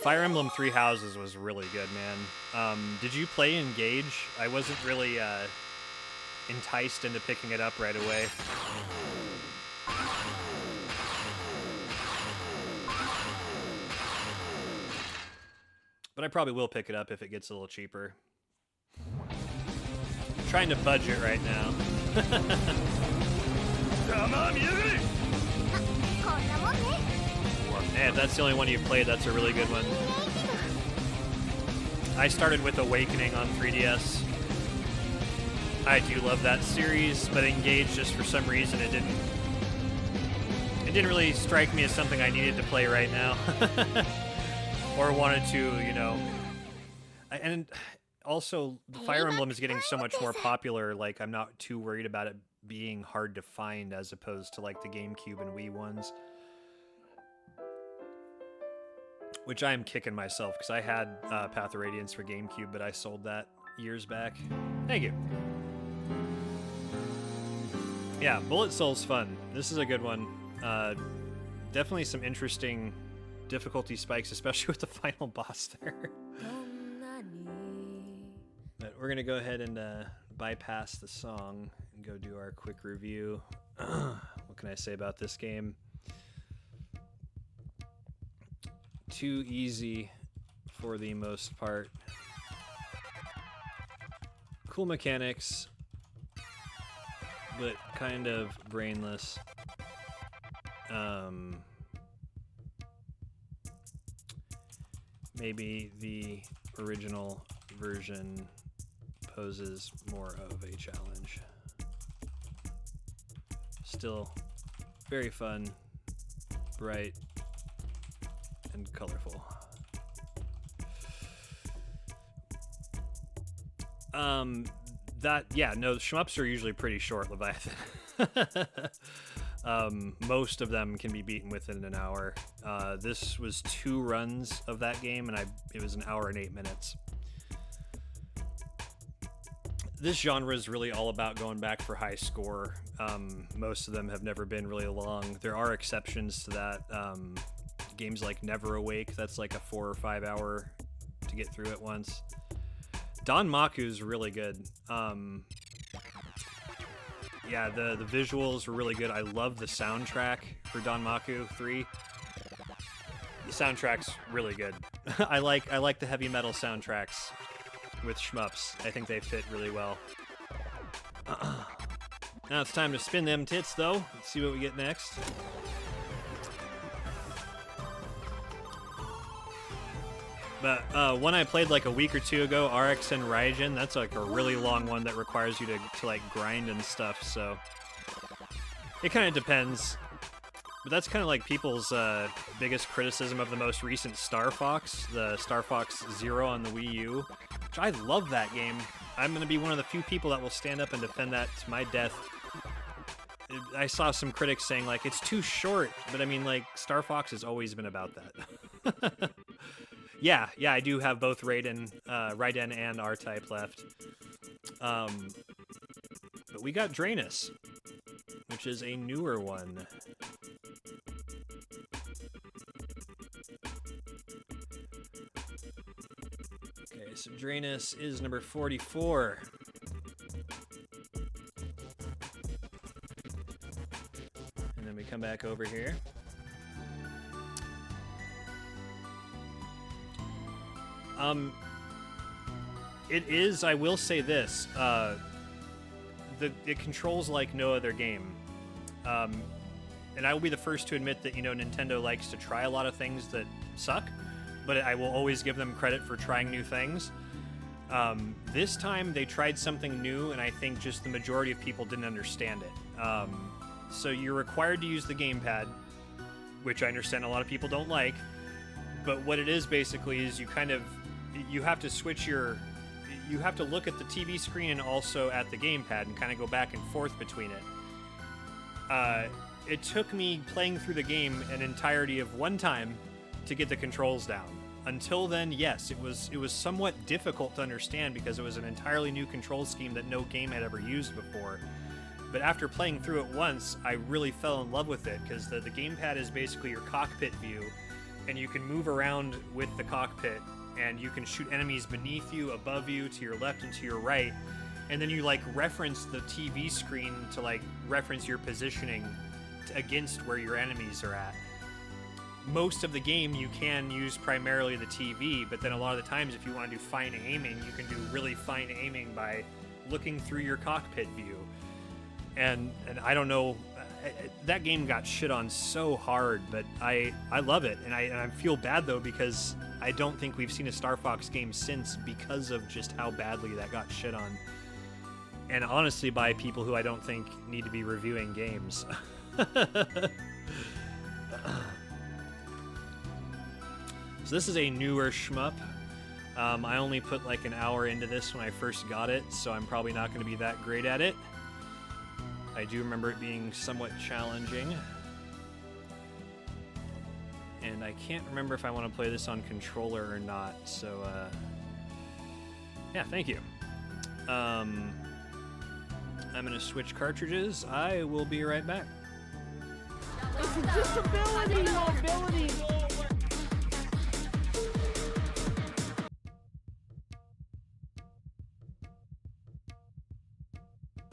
Fire Emblem Three Houses was really good, man. Did you play Engage? I wasn't really enticed into picking it up right away. But I probably will pick it up if it gets a little cheaper. I'm trying to budget right now. Man, if that's the only one you've played, that's a really good one. I started with Awakening on 3DS. I do love that series, but Engage, just for some reason, it didn't really strike me as something I needed to play right now. Or wanted to, you know. And also, the Fire Emblem is getting so much more popular, like, I'm not too worried about it being hard to find as opposed to, like, the GameCube and Wii ones. Which I am kicking myself, because I had Path of Radiance for GameCube, but I sold that years back. Thank you. Yeah, Bullet Soul's fun. This is a good one. Definitely some interesting difficulty spikes, especially with the final boss there. But we're going to go ahead and bypass the song and go do our quick review. What can I say about this game? Too easy for the most part. Cool mechanics, but kind of brainless. Maybe the original version poses more of a challenge. Still very fun, bright, and colorful. Shmups are usually pretty short, Leviathan. Most of them can be beaten within an hour. This was 2 runs of that game, and it was an hour and 8 minutes. This genre is really all about going back for high score. Most of them have never been really long. There are exceptions to that. Games like Never Awake, that's like a 4 or 5 hour to get through it once. Don Maku's really good. Yeah, the visuals were really good. I love the soundtrack for Don Maku 3. The soundtrack's really good. I like the heavy metal soundtracks with shmups. I think they fit really well. Now it's time to spin them tits, though. Let's see what we get next. But one I played like a week or two ago, RXN Raijin, that's like a really long one that requires you to like grind and stuff, so it kind of depends. But that's kind of like people's biggest criticism of the most recent Star Fox, the Star Fox Zero on the Wii U, which I love that game. I'm going to be one of the few people that will stand up and defend that to my death. I saw some critics saying like it's too short, but I mean like Star Fox has always been about that. Yeah, I do have both Raiden and R-Type left. But we got Drainus, which is a newer one. Okay, so Drainus is number 44. And then we come back over here. It is, I will say this, it controls like no other game. And I will be the first to admit that, you know, Nintendo likes to try a lot of things that suck, but I will always give them credit for trying new things. This time they tried something new, and I think just the majority of people didn't understand it. So you're required to use the gamepad, which I understand a lot of people don't like, but what it is basically is you have to switch you have to look at the TV screen and also at the gamepad and kind of go back and forth between it. It took me playing through the game an entirety of one time to get the controls down. Until then, yes, it was somewhat difficult to understand because it was an entirely new control scheme that no game had ever used before. But after playing through it once, I really fell in love with it because the gamepad is basically your cockpit view, and you can move around with the cockpit, and you can shoot enemies beneath you, above you, to your left and to your right, and then you like reference the TV screen to like reference your positioning against where your enemies are at. Most of the game you can use primarily the TV, but then a lot of the times if you want to do fine aiming, you can do really fine aiming by looking through your cockpit view. And I don't know, that game got shit on so hard, but I love it, and I feel bad though because I don't think we've seen a Star Fox game since because of just how badly that got shit on. And honestly by people who I don't think need to be reviewing games. So this is a newer shmup. I only put like an hour into this when I first got it, so I'm probably not going to be that great at it. I do remember it being somewhat challenging. And I can't remember if I want to play this on controller or not, so yeah, thank you. I'm going to switch cartridges. I will be right back. It's a disability, mobility.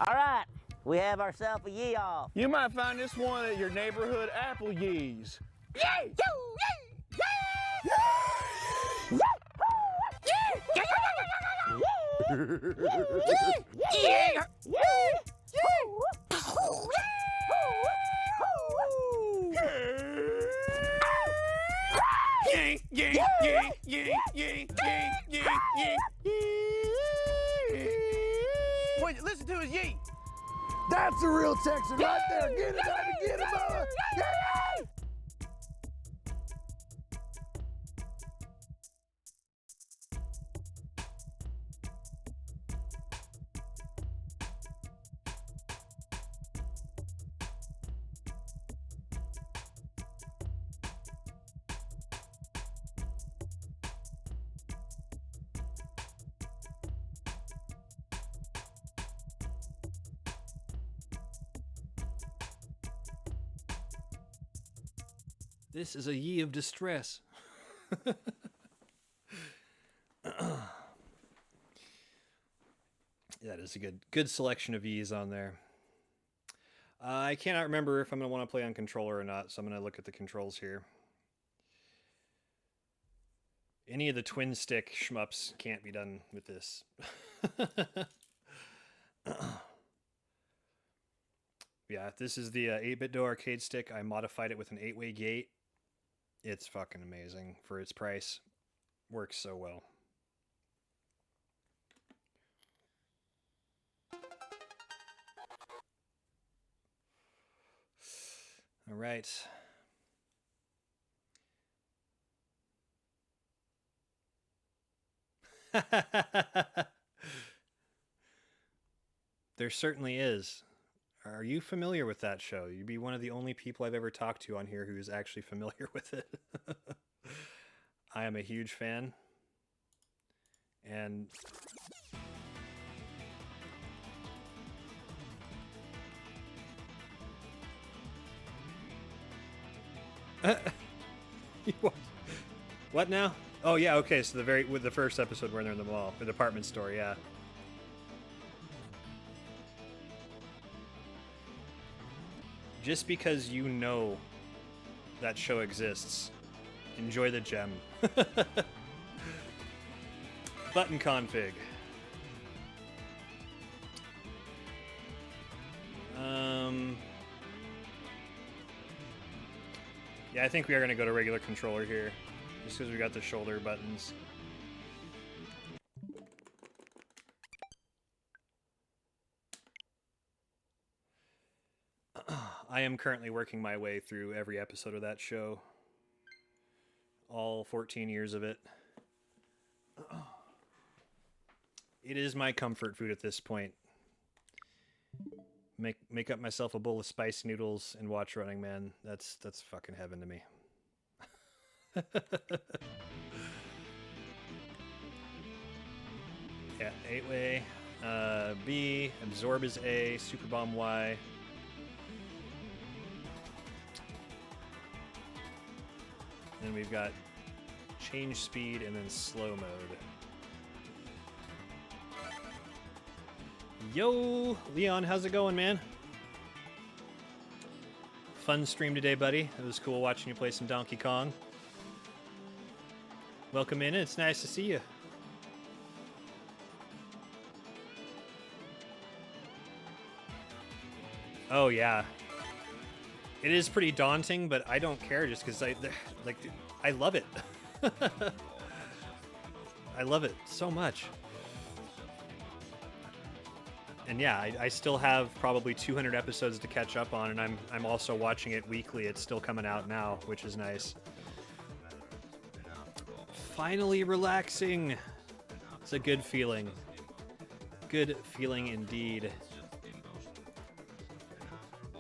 All right, we have ourselves a yee-off. You might find this one at your neighborhood Apple Yees. Yay! Wait, listen to his yee. That's a real Texan right there. Get it, baby, get it, mama. Yay! This is a Yi of distress. That is a good selection of Yis on there. I cannot remember if I'm going to want to play on controller or not, so I'm going to look at the controls here. Any of the twin stick shmups can't be done with this. Yeah, this is the 8-bit Do arcade stick. I modified it with an 8-way gate. It's fucking amazing for its price. Works so well. All right. There certainly is. Are you familiar with that show? You'd be one of the only people I've ever talked to on here who is actually familiar with it. I am a huge fan. And what now? Oh yeah, okay. So with the first episode when they're in the mall, the department store, yeah. Just because you know that show exists, enjoy the gem. Button config. Yeah, I think we are going to go to regular controller here, just because we got the shoulder buttons. I am currently working my way through every episode of that show. All 14 years of it. It is my comfort food at this point. Make up myself a bowl of spicy noodles and watch Running Man. That's fucking heaven to me. Yeah, 8-way. B, absorb is A, super bomb Y. Then we've got change speed and then slow mode. Yo, Leon, how's it going, man? Fun stream today, buddy. It was cool watching you play some Donkey Kong. Welcome in, it's nice to see you. Oh, yeah. It is pretty daunting, but I don't care just because I love it. I love it so much. And yeah, I still have probably 200 episodes to catch up on, and I'm also watching it weekly. It's still coming out now, which is nice. Finally relaxing. It's a good feeling. Good feeling indeed.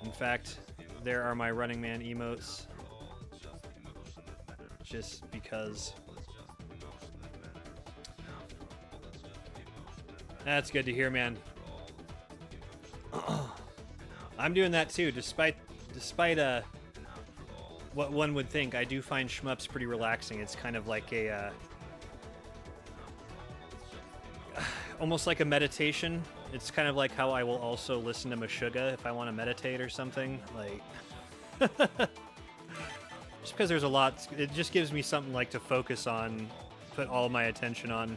In fact, there are my Running Man emotes. Just because. That's good to hear, man. I'm doing that too, despite what one would think. I do find shmups pretty relaxing. It's kind of like a almost like a meditation. It's kind of like how I will also listen to Meshuggah if I want to meditate or something. Like, just because there's a lot, it just gives me something like to focus on, put all my attention on.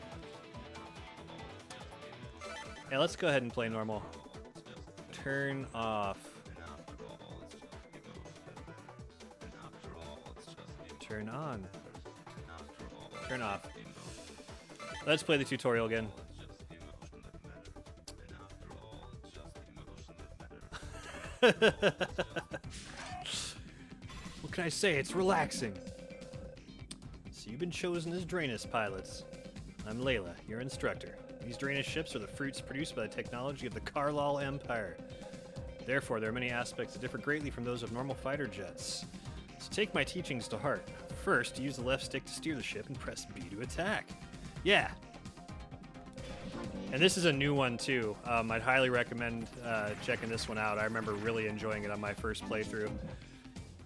Yeah, let's go ahead and play normal. Turn off. Turn on. Turn off. Let's play the tutorial again. What can I say? It's relaxing. So you've been chosen as Draenus pilots. I'm Layla, your instructor. These Draenus ships are the fruits produced by the technology of the Carlal Empire. Therefore, there are many aspects that differ greatly from those of normal fighter jets. So take my teachings to heart. First, use the left stick to steer the ship and press B to attack. Yeah. And this is a new one, too. I'd highly recommend checking this one out. I remember really enjoying it on my first playthrough.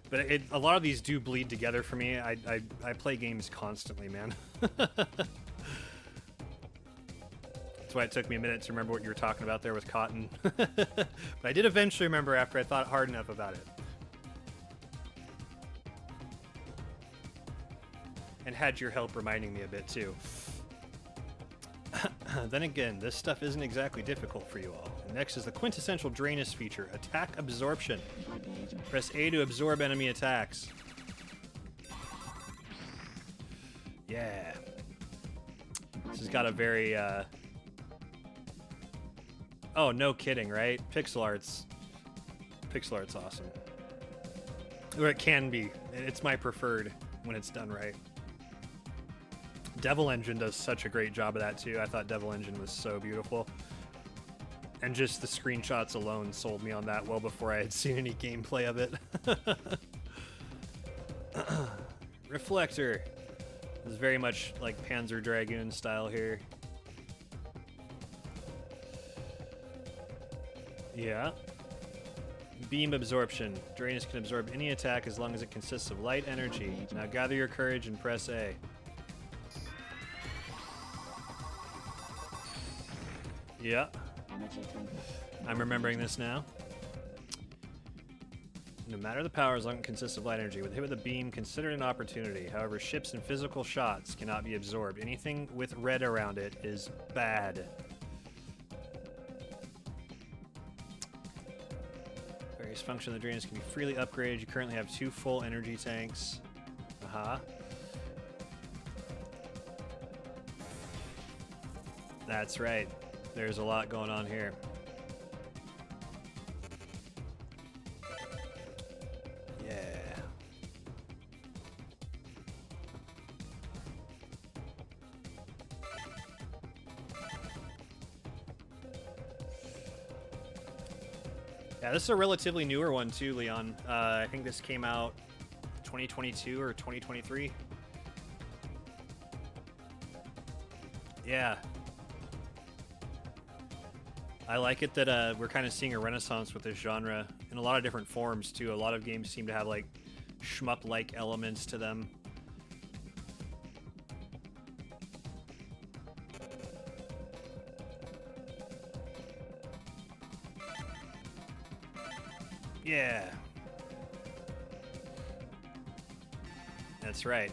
But a lot of these do bleed together for me. I play games constantly, man. That's why it took me a minute to remember what you were talking about there with cotton. But I did eventually remember after I thought hard enough about it. And had your help reminding me a bit, too. Then again, this stuff isn't exactly difficult for you all. Next is the quintessential Drainus feature, Attack Absorption. Press A to absorb enemy attacks. Yeah. This has got a very, Oh, no kidding, right? Pixel art's awesome. Or it can be. It's my preferred when it's done right. Devil Engine does such a great job of that too. I thought Devil Engine was so beautiful. And just the screenshots alone sold me on that well before I had seen any gameplay of it. Reflector. This is very much like Panzer Dragoon style here. Yeah. Beam Absorption. Drainus can absorb any attack as long as it consists of light energy. Now gather your courage and press A. Yeah. I'm remembering this now. No matter the power, as long as it consists of light energy. With a hit with a beam, consider it an opportunity. However, ships and physical shots cannot be absorbed. Anything with red around it is bad. Various functions of the Drainus can be freely upgraded. You currently have 2 full energy tanks. That's right. There's a lot going on here. Yeah. Yeah, this is a relatively newer one too, Leon. I think this came out 2022 or 2023. Yeah. I like it that we're kind of seeing a renaissance with this genre in a lot of different forms, too. A lot of games seem to have, like, shmup-like elements to them. Yeah. That's right.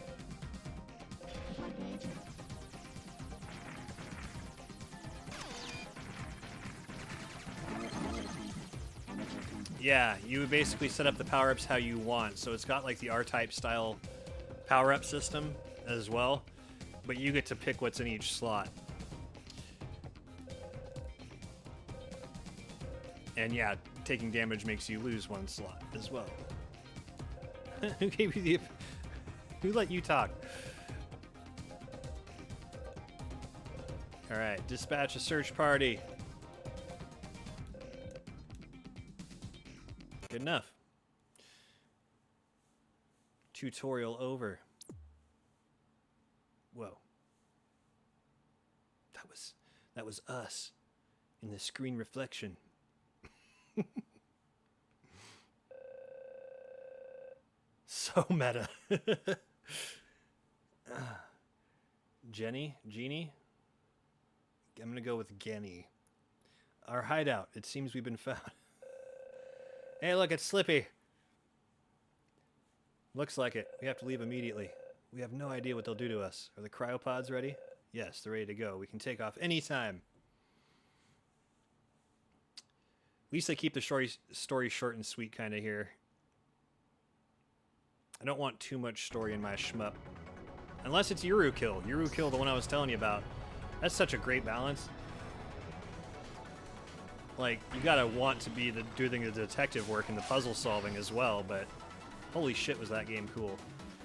Yeah, you basically set up the power-ups how you want. So it's got like the R-Type style power-up system as well, but you get to pick what's in each slot. And yeah, taking damage makes you lose 1 slot as well. Who gave you the... Who let you talk? Alright, dispatch a search party. Good enough. Tutorial over. Whoa. That was us in the screen reflection. So meta. Genie? I'm gonna go with Genny. Our hideout. It seems we've been found. Hey, look, it's Slippy. Looks like it. We have to leave immediately. We have no idea what they'll do to us. Are the cryopods ready? Yes, they're ready to go. We can take off anytime. At least they keep the story short and sweet kind of here. I don't want too much story in my shmup. Unless it's Kill. Kill, the one I was telling you about. That's such a great balance. Like, you gotta want to be doing the detective work and the puzzle solving as well, but holy shit was that game cool.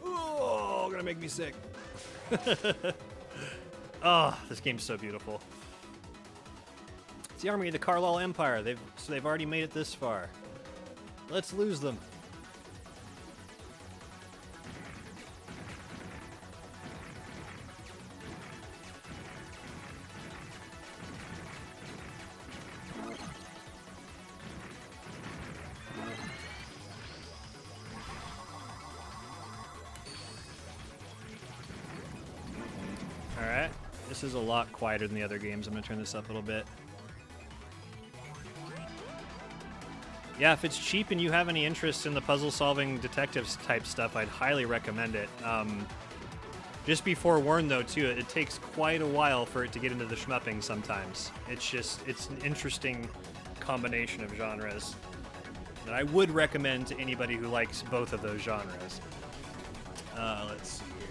Oh, gonna make me sick. Oh, this game's so beautiful. It's the army of the Carlisle Empire. They've already made it this far. Let's lose them. This is a lot quieter than the other games. I'm going to turn this up a little bit. Yeah, if it's cheap and you have any interest in the puzzle-solving detectives type stuff, I'd highly recommend it. Just be forewarned, though, too, it takes quite a while for it to get into the shmupping sometimes. It's an interesting combination of genres that I would recommend to anybody who likes both of those genres. Let's see here.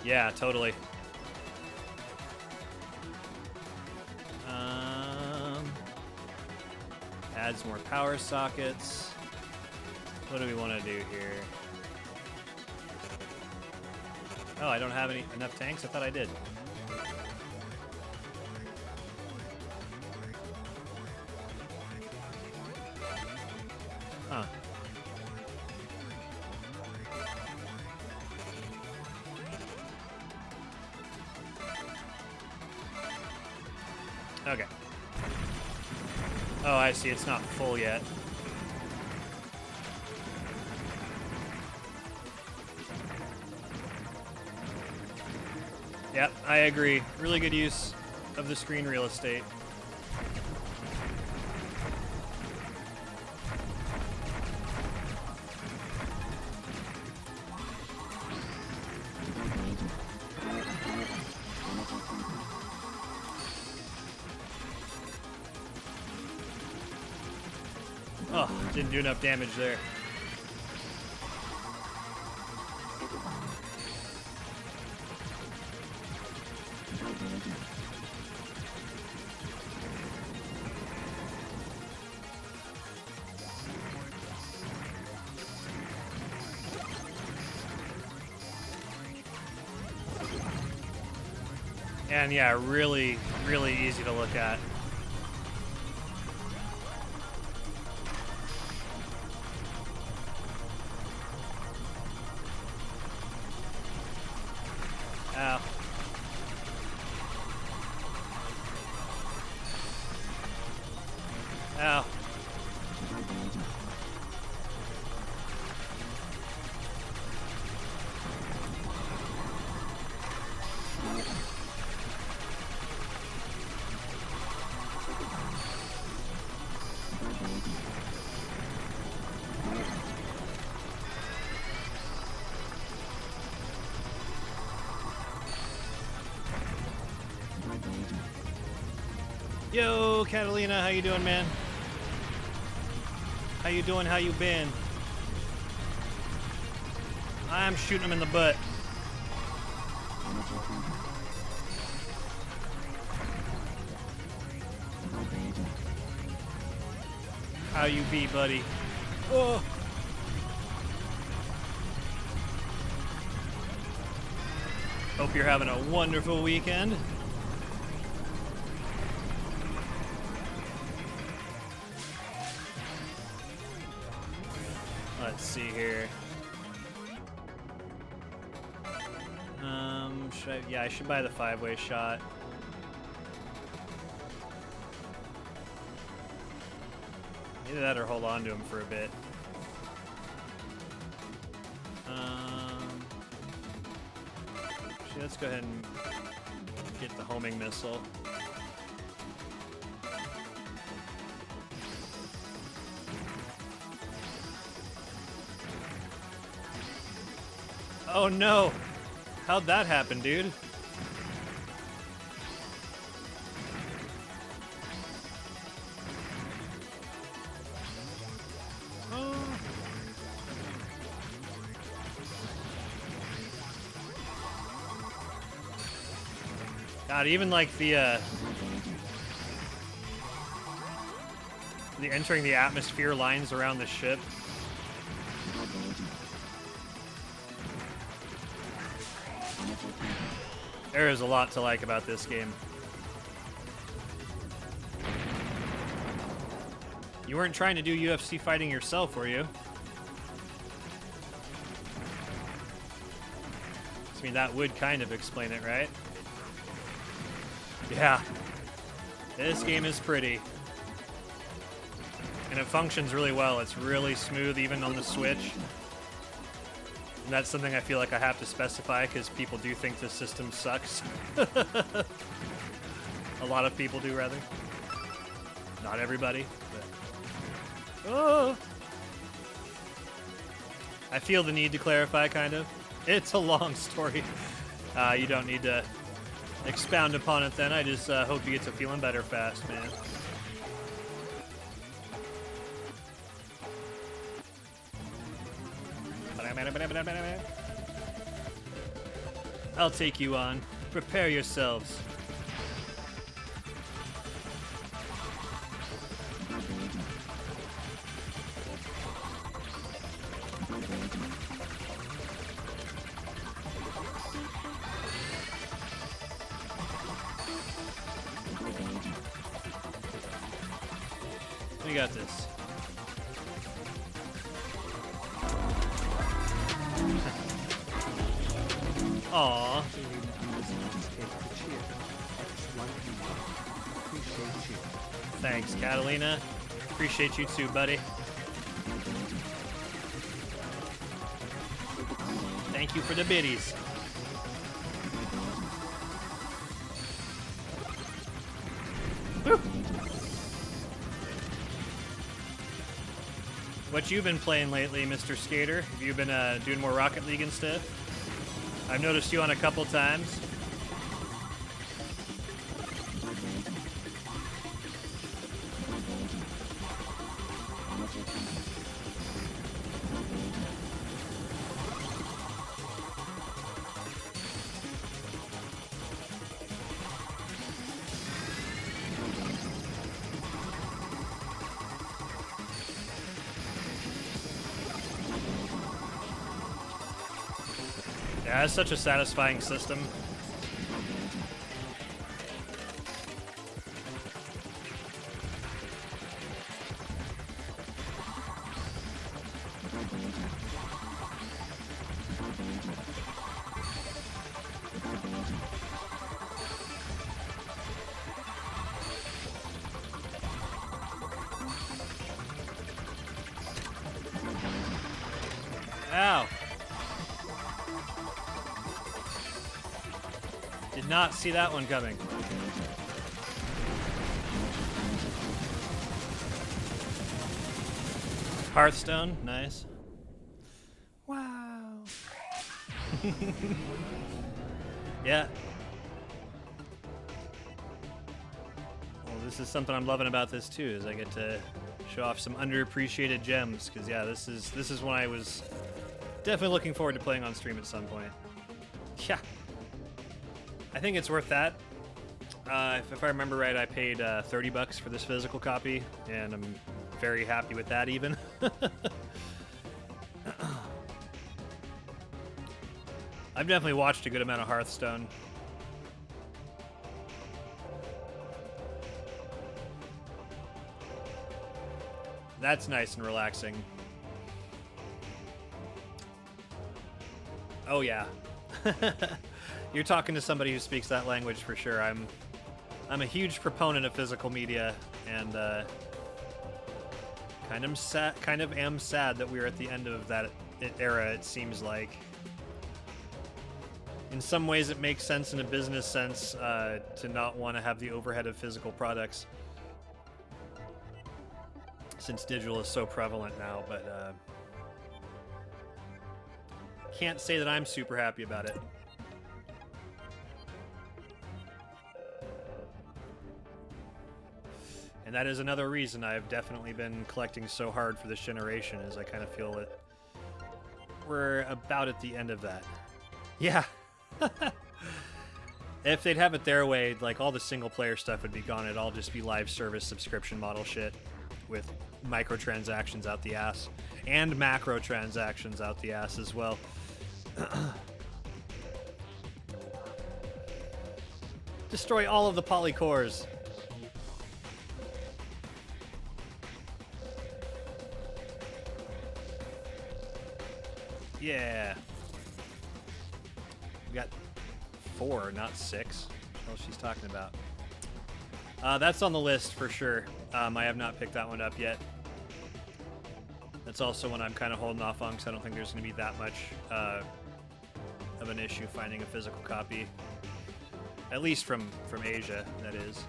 Yeah, totally. Adds more power sockets. What do we want to do here? Oh, I don't have enough tanks? I thought I did. Huh. Okay. Oh, I see. It's not full yet. Yep, I agree. Really good use of the screen real estate. Oh, didn't do enough damage there. And yeah, really, really easy to look at. Ow. Ow. Yo, Catalina, how you doing, man? How you doing? How you been? I'm shooting him in the butt. How you be, buddy? Oh. Hope you're having a wonderful weekend. Let's see here. I should buy the 5-way shot. Either that or hold on to him for a bit. Let's go ahead and get the homing missile. Oh no! How'd that happen, dude? God, even like the entering the atmosphere lines around the ship. There is a lot to like about this game. You weren't trying to do UFC fighting yourself, were you? I mean, that would kind of explain it, right? Yeah. This game is pretty. And it functions really well. It's really smooth even on the Switch. And that's something I feel like I have to specify because people do think the system sucks. A lot of people do, rather. Not everybody, but... Oh! I feel the need to clarify, kind of. It's a long story. You don't need to expound upon it then. I just hope you get to feeling better fast, man. I'll take you on. Prepare yourselves. We got this. Aww. Thanks, Catalina. Appreciate you too, buddy. Thank you for the biddies. Woo. What you been playing lately, Mr. Skater? Have you been doing more Rocket League and stuff? I've noticed you on a couple times. Yeah, it's such a satisfying system. Ow. Did not see that one coming. Hearthstone, nice. Wow. Yeah. Well, this is something I'm loving about this too, is I get to show off some underappreciated gems. Because yeah, this is one I was definitely looking forward to playing on stream at some point. Yeah. I think it's worth that. If I remember right, I paid $30 for this physical copy, and I'm very happy with that even. I've definitely watched a good amount of Hearthstone. That's nice and relaxing. Oh yeah. You're talking to somebody who speaks that language for sure. I'm a huge proponent of physical media, and kind of am sad that we're at the end of that era, it seems like. In some ways it makes sense in a business sense to not want to have the overhead of physical products, since digital is so prevalent now, but can't say that I'm super happy about it. And that is another reason I've definitely been collecting so hard for this generation, is I kind of feel that we're about at the end of that. Yeah. If they'd have it their way, like all the single player stuff would be gone. It'd all just be live service subscription model shit with microtransactions out the ass and macro transactions out the ass as well. Destroy all of the polycores. Yeah. We got 4, not 6. What the hell she's talking about? That's on the list for sure. I have not picked that one up yet. That's also one I'm kind of holding off on because I don't think there's going to be that much of an issue finding a physical copy. At least from Asia, that is.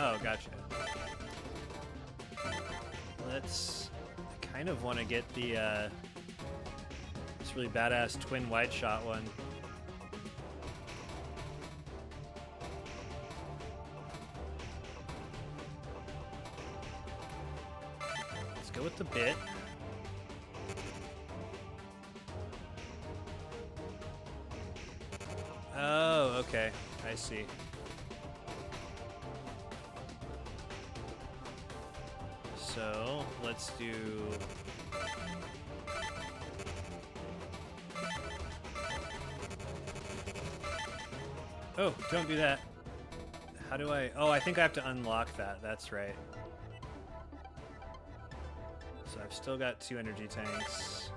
Oh, gotcha. Let's... I kind of want to get the, this really badass twin wide shot one. Let's go with the bit. Oh, okay. I see. So, let's do... Oh, don't do that. How do I... Oh, I think I have to unlock that. That's right. So I've still got 2 energy tanks.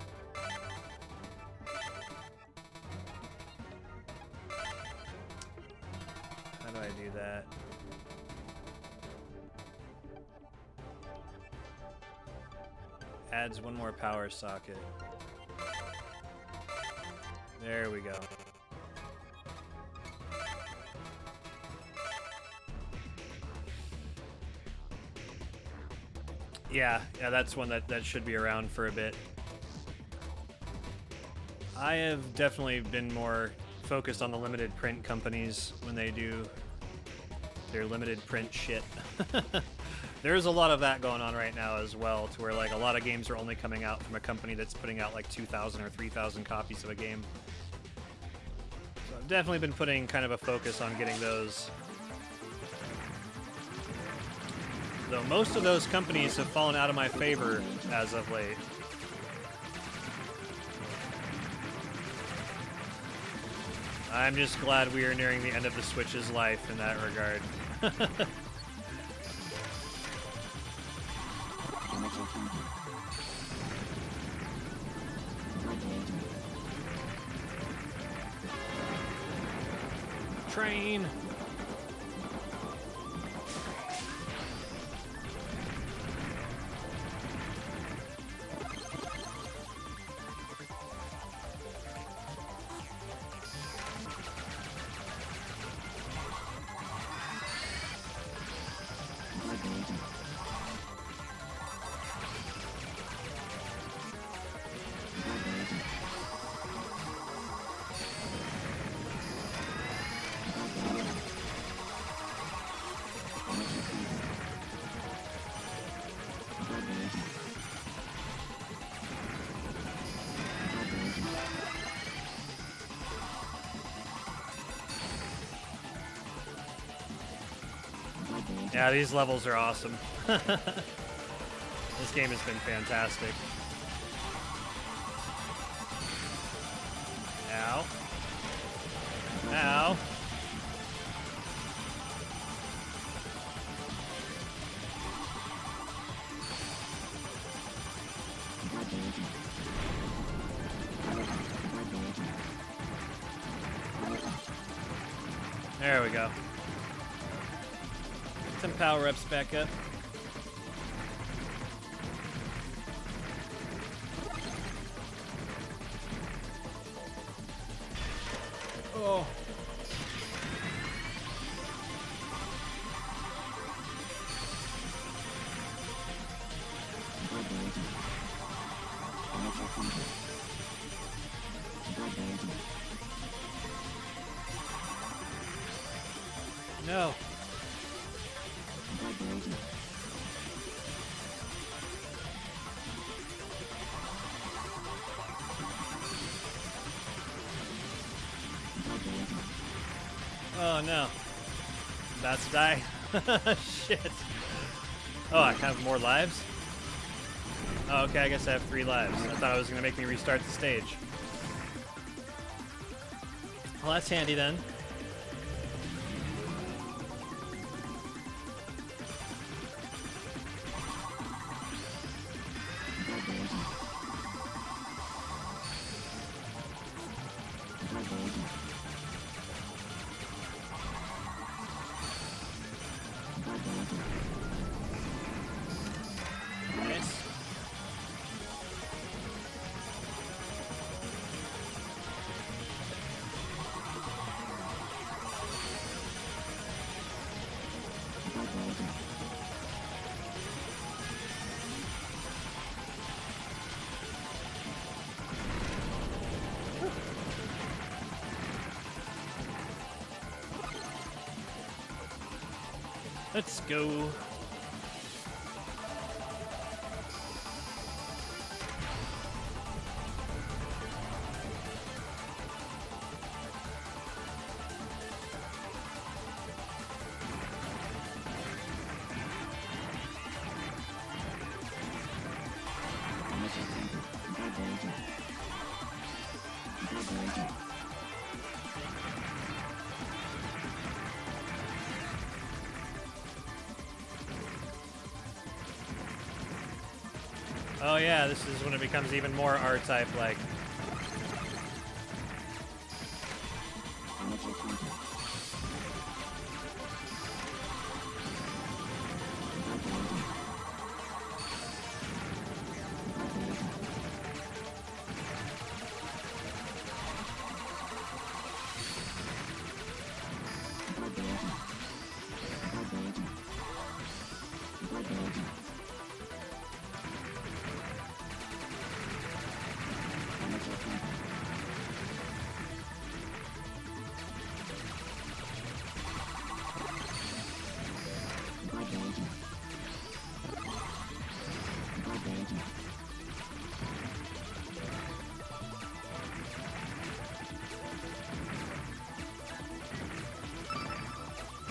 How do I do that? Adds 1 more power socket. There we go. Yeah, that's one that should be around for a bit. I have definitely been more focused on the limited print companies when they do their limited print shit. There's a lot of that going on right now as well, to where like a lot of games are only coming out from a company that's putting out like 2,000 or 3,000 copies of a game. So I've definitely been putting kind of a focus on getting those. Though most of those companies have fallen out of my favor as of late. I'm just glad we are nearing the end of the Switch's life in that regard. Train! Yeah, these levels are awesome. This game has been fantastic. Ow. Ow. There we go. Some power-ups back up. Oh. No. Oh no. I'm about to die. Shit. Oh, I have more lives? Oh, okay, I guess I have 3 lives. I thought it was going to make me restart the stage. Well, that's handy then. Let's go. Oh yeah, this is when it becomes even more R-type like.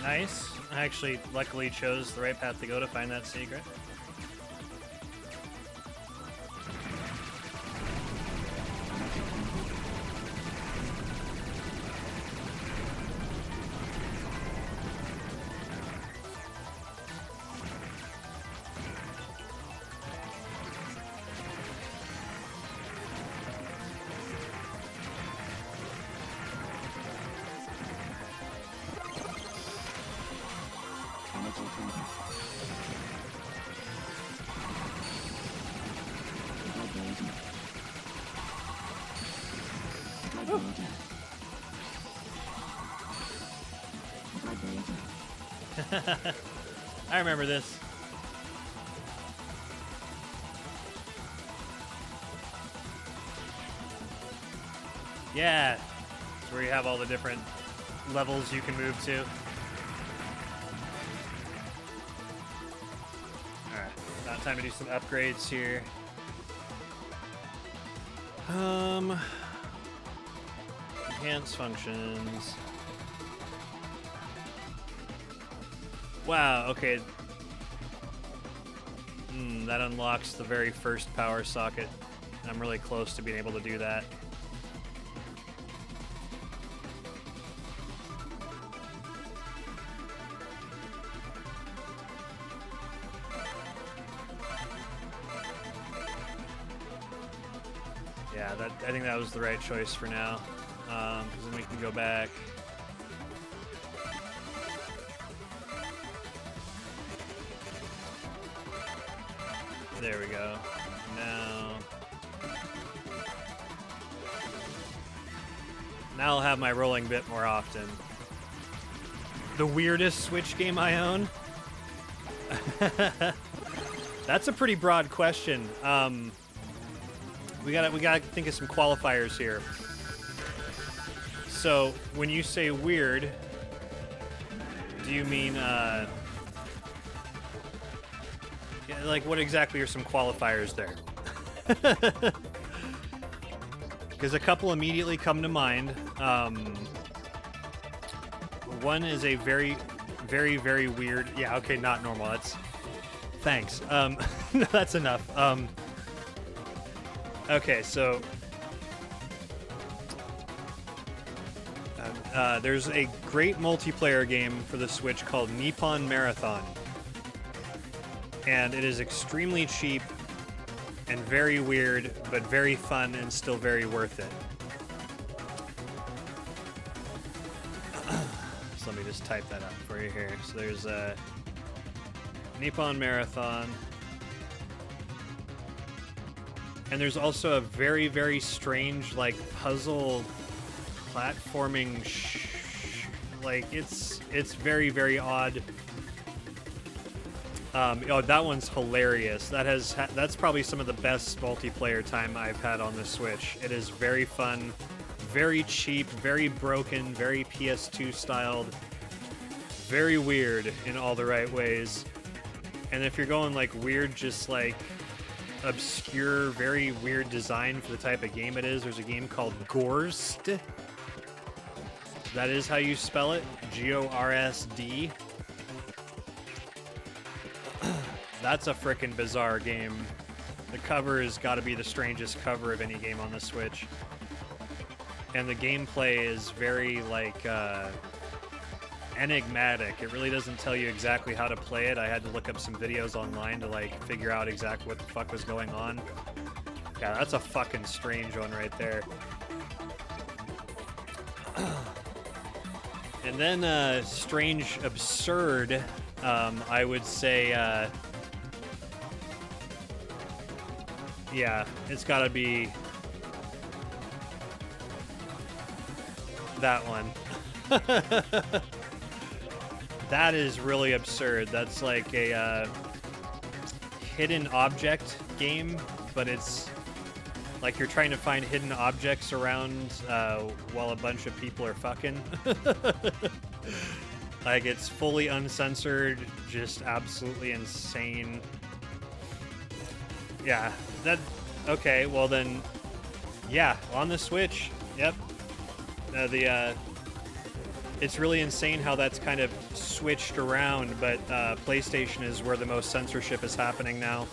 Nice. I actually luckily chose the right path to go to find that secret. I remember this. Yeah, it's where you have all the different levels you can move to. Alright, now time to do some upgrades here. Enhance functions. Wow, okay. That unlocks the very first power socket. I'm really close to being able to do that. Yeah, I think that was the right choice for now. 'Cause then we can go back. There we go. Now I'll have my rolling bit more often. The weirdest Switch game I own? That's a pretty broad question. We gotta think of some qualifiers here. So when you say weird, do you mean like what exactly are some qualifiers there? Because a couple immediately come to mind. One is a very, very, very weird. Yeah, okay, not normal. That's thanks. That's enough. Okay, so there's a great multiplayer game for the Switch called Shmup-a-thon. And it is extremely cheap and very weird, but very fun and still very worth it. So let me just type that up for you here. So there's a Shmup-a-thon. And there's also a very, very strange, like, puzzle platforming like it's very, very odd. Oh, that one's hilarious. That's probably some of the best multiplayer time I've had on the Switch. It is very fun, very cheap, very broken, very PS2 styled, very weird in all the right ways. And if you're going like weird, just like obscure, very weird design for the type of game it is, there's a game called Gorst. That is how you spell it, G-O-R-S-D. That's a frickin' bizarre game. The cover has got to be the strangest cover of any game on the Switch. And the gameplay is very, like, enigmatic. It really doesn't tell you exactly how to play it. I had to look up some videos online to, like, figure out exactly what the fuck was going on. Yeah, that's a fucking strange one right there. And then, strange, absurd, I would say, yeah, it's gotta be that one. That is really absurd. That's like a hidden object game, but it's like you're trying to find hidden objects around while a bunch of people are fucking. Like, it's fully uncensored, just absolutely insane. Yeah, okay, well then, yeah, on the Switch, yep. It's really insane how that's kind of switched around, but PlayStation is where the most censorship is happening now.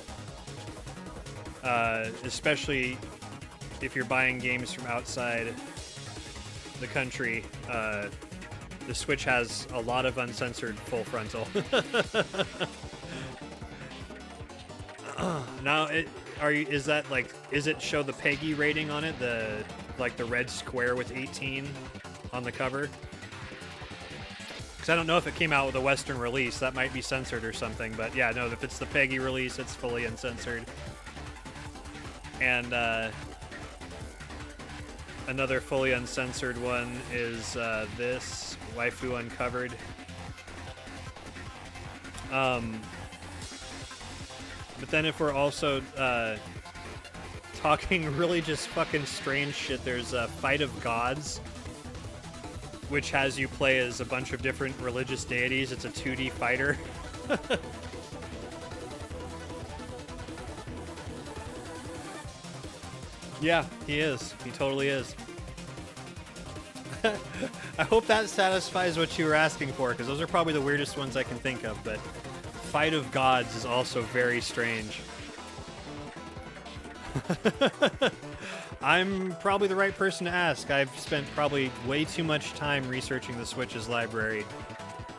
Especially if you're buying games from outside the country, the Switch has a lot of uncensored full frontal. Now, is it show the PEGI rating on it? The red square with 18 on the cover? Because I don't know if it came out with a Western release. That might be censored or something. But yeah, no, if it's the PEGI release, it's fully uncensored. And another fully uncensored one is this Waifu Uncovered. But then if we're also talking really just fucking strange shit, there's Fight of Gods, which has you play as a bunch of different religious deities. It's a 2D fighter. Yeah, he is. He totally is. I hope that satisfies what you were asking for, because those are probably the weirdest ones I can think of, but Fight of Gods is also very strange. I'm probably the right person to ask. I've spent probably way too much time researching the Switch's library,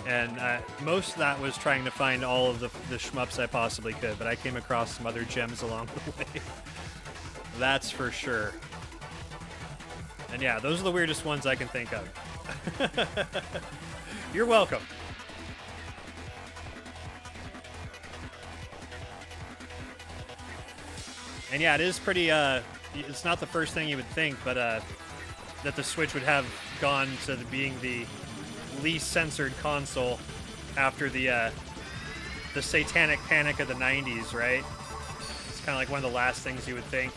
and most of that was trying to find all of the shmups I possibly could, but I came across some other gems along the way. That's for sure. And yeah, those are the weirdest ones I can think of. You're welcome. And yeah, it is pretty, it's not the first thing you would think, but that the Switch would have gone to being the least censored console after the satanic panic of the 90s, right? It's kind of like one of the last things you would think.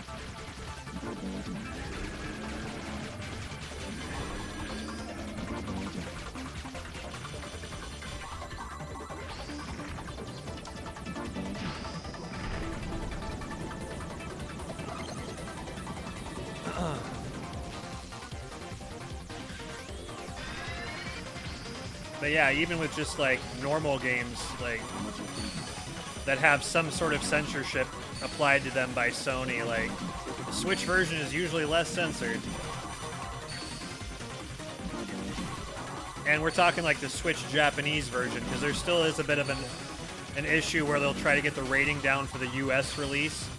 But yeah, even with just like normal games like that have some sort of censorship applied to them by Sony, like the Switch version is usually less censored. And we're talking like the Switch Japanese version, because there still is a bit of an issue where they'll try to get the rating down for the US release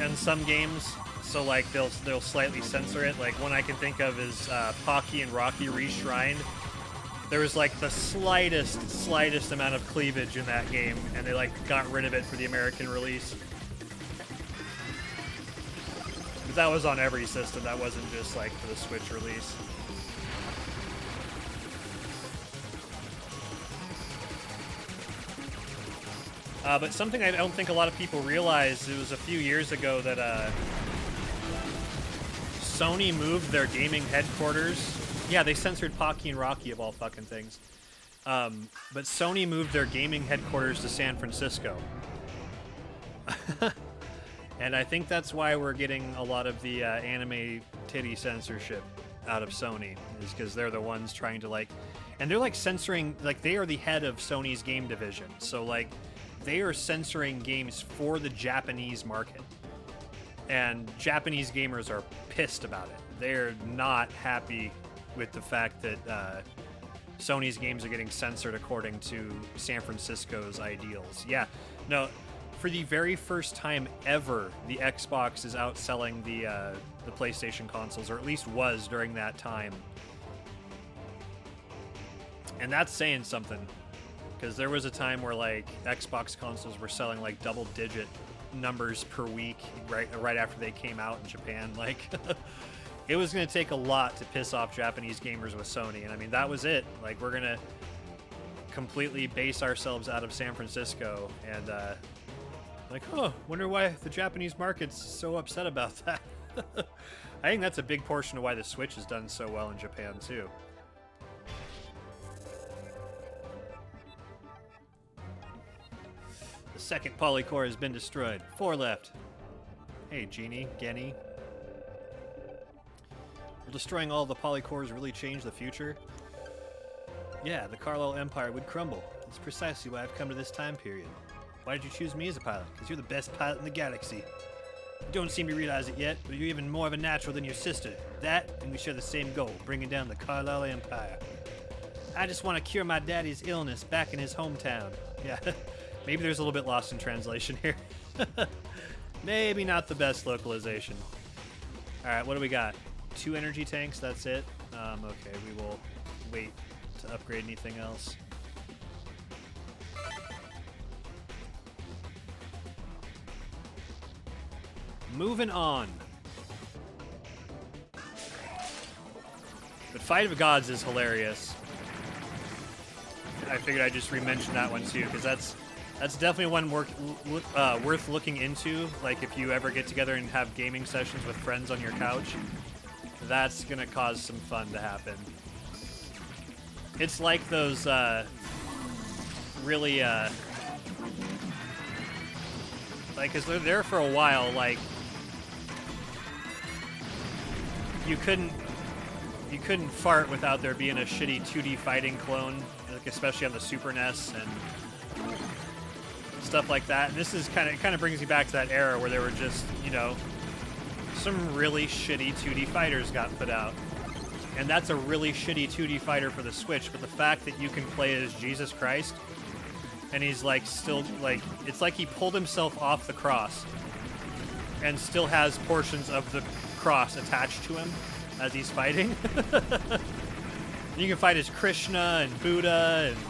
in some games. So like they'll slightly censor it. Like one I can think of is Pocky and Rocky Reshrined. There was like the slightest amount of cleavage in that game, and they like got rid of it for the American release. But that was on every system. That wasn't just like for the Switch release. But something I don't think a lot of people realize, it was a few years ago that Sony moved their gaming headquarters. Yeah, they censored Pocky and Rocky of all fucking things. But Sony moved their gaming headquarters to San Francisco. And I think that's why we're getting a lot of the anime titty censorship out of Sony, is because they're the ones trying to, like... And they're, like, censoring... Like, they are the head of Sony's game division. So, like, they are censoring games for the Japanese market. And Japanese gamers are pissed about it. They're not happy with the fact that Sony's games are getting censored according to San Francisco's ideals. Yeah, no... For the very first time ever, the Xbox is outselling the PlayStation consoles, or at least was during that time. And that's saying something, because there was a time where like Xbox consoles were selling like double-digit numbers per week right after they came out in Japan. Like, it was going to take a lot to piss off Japanese gamers with Sony, and I mean that was it. Like, we're going to completely base ourselves out of San Francisco and. Like, oh, wonder why the Japanese market's so upset about that. I think that's a big portion of why the Switch has done so well in Japan, too. The second polycore has been destroyed. 4 left. Hey, Genie, Genny. Will destroying all the polycores really change the future? Yeah, the Carlisle Empire would crumble. That's precisely why I've come to this time period. Why did you choose me as a pilot? Because you're the best pilot in the galaxy. You don't seem to realize it yet, but you're even more of a natural than your sister. That, and we share the same goal, bringing down the Carlisle Empire. I just want to cure my daddy's illness back in his hometown. Yeah, maybe there's a little bit lost in translation here. Maybe not the best localization. Alright, what do we got? 2 energy tanks, that's it? Okay, we will wait to upgrade anything else. Moving on. But Fight of Gods is hilarious. I figured I'd just re-mention that one too, because that's definitely one worth looking into. Like, if you ever get together and have gaming sessions with friends on your couch, that's gonna cause some fun to happen. It's like those really like, because they're there for a while, like. You couldn't fart without there being a shitty 2D fighting clone, like especially on the Super NES and stuff like that. And this is kind of brings you back to that era where there were just, you know, some really shitty 2D fighters got put out. And that's a really shitty 2D fighter for the Switch, but the fact that you can play as Jesus Christ and he's like still like, it's like he pulled himself off the cross and still has portions of the cross attached to him as he's fighting. You can fight as Krishna and Buddha, and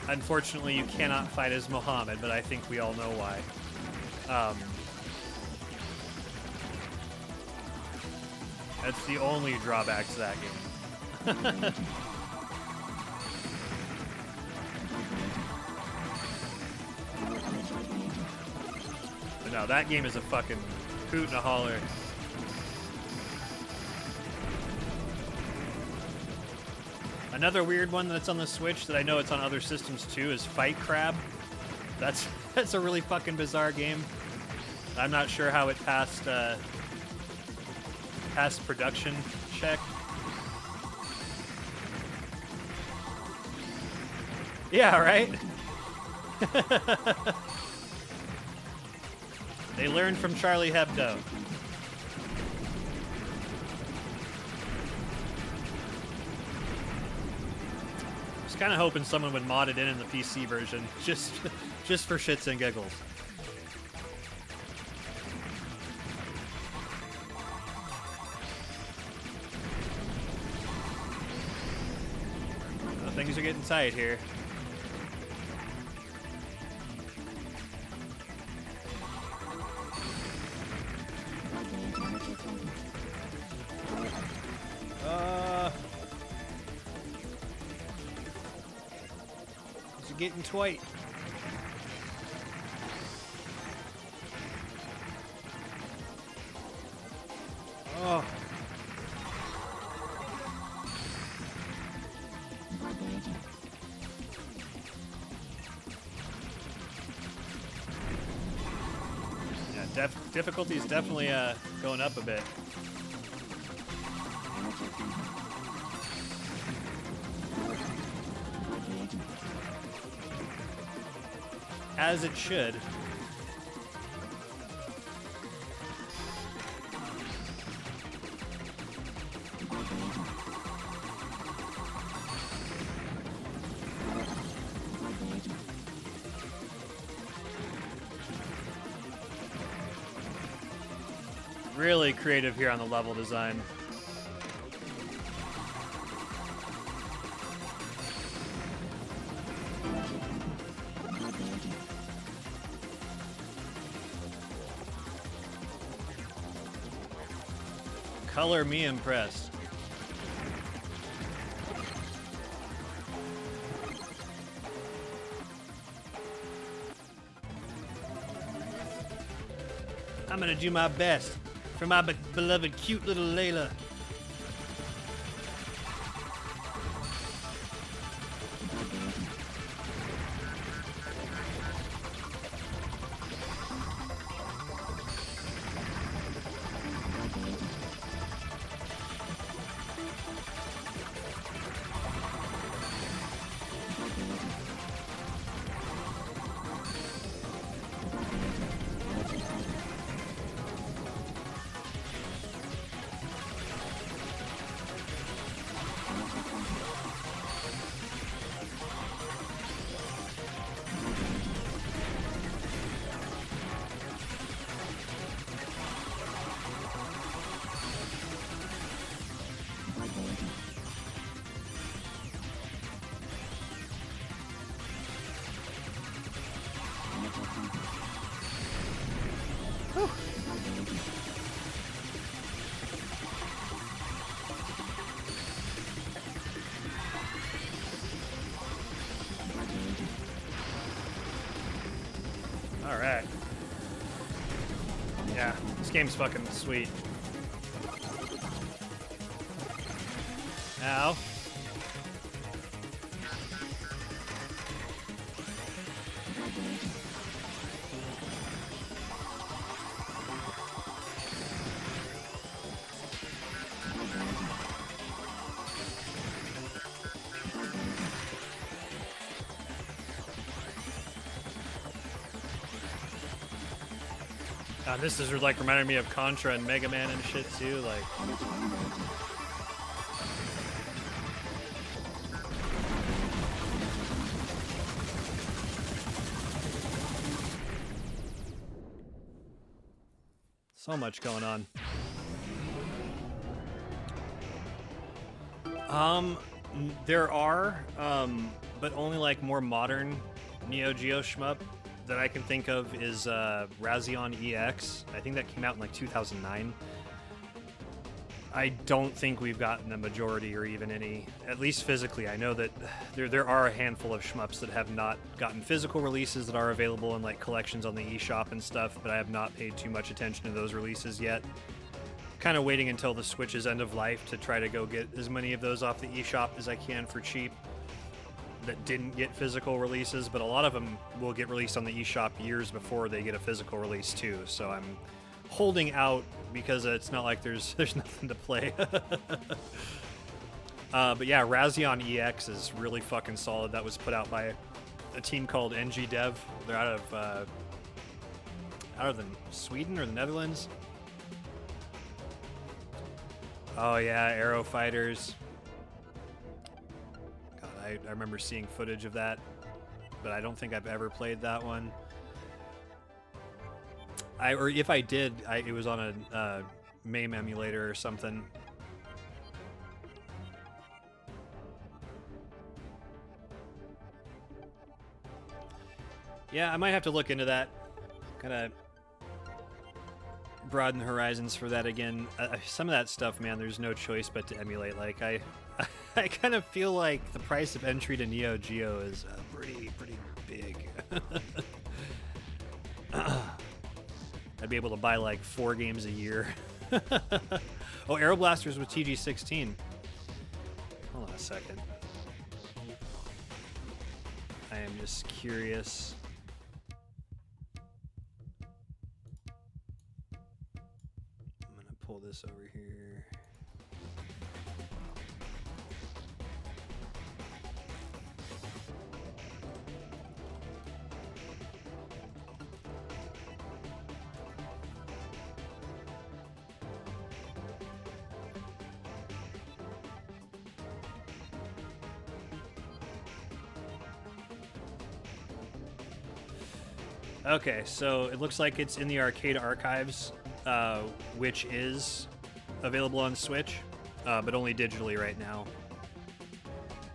unfortunately you cannot fight as Muhammad, but I think we all know why. That's the only drawback to that game. But no, that game is a fucking hoot and a holler. Another weird one that's on the Switch that I know it's on other systems too is Fight Crab. That's a really fucking bizarre game. I'm not sure how it passed production check. Yeah, right? They learned from Charlie Hebdo. I was kind of hoping someone would mod it in the PC version, just for shits and giggles. Well, things are getting tight here. Getting tight. Difficulty is definitely going up a bit. As it should. Really creative here on the level design. Color me impressed. I'm gonna do my best for my beloved cute little Layla. Alright. Yeah, this game's fucking sweet. Ow. This is like reminding me of Contra and Mega Man and shit too. Like, so much going on. There are, but only like more modern Neo Geo shmup that I can think of is Razion EX. I think that came out in like 2009. I don't think we've gotten a majority or even any, at least physically. I know that there are a handful of shmups that have not gotten physical releases that are available in like collections on the eShop and stuff, but I have not paid too much attention to those releases yet. Kind of waiting until the Switch's end of life to try to go get as many of those off the eShop as I can for cheap that didn't get physical releases, but a lot of them will get released on the eShop years before they get a physical release too. So I'm holding out because it's not like there's nothing to play. But yeah, Razion EX is really fucking solid. That was put out by a team called NG Dev. They're out of Sweden or the Netherlands. Oh yeah, Aero Fighters. God, I remember seeing footage of that, but I don't think I've ever played that one. Or if I did, it was on a MAME emulator or something. Yeah, I might have to look into that. Kind of broaden the horizons for that again. Some of that stuff, man, there's no choice but to emulate. Like, I kind of feel like the price of entry to Neo Geo is pretty big. I'd be able to buy like 4 games a year. Oh, Aeroblasters with TG16. Hold on a second. I am just curious. this over here. Okay, so it looks like it's in the arcade archives, which is available on Switch, but only digitally right now.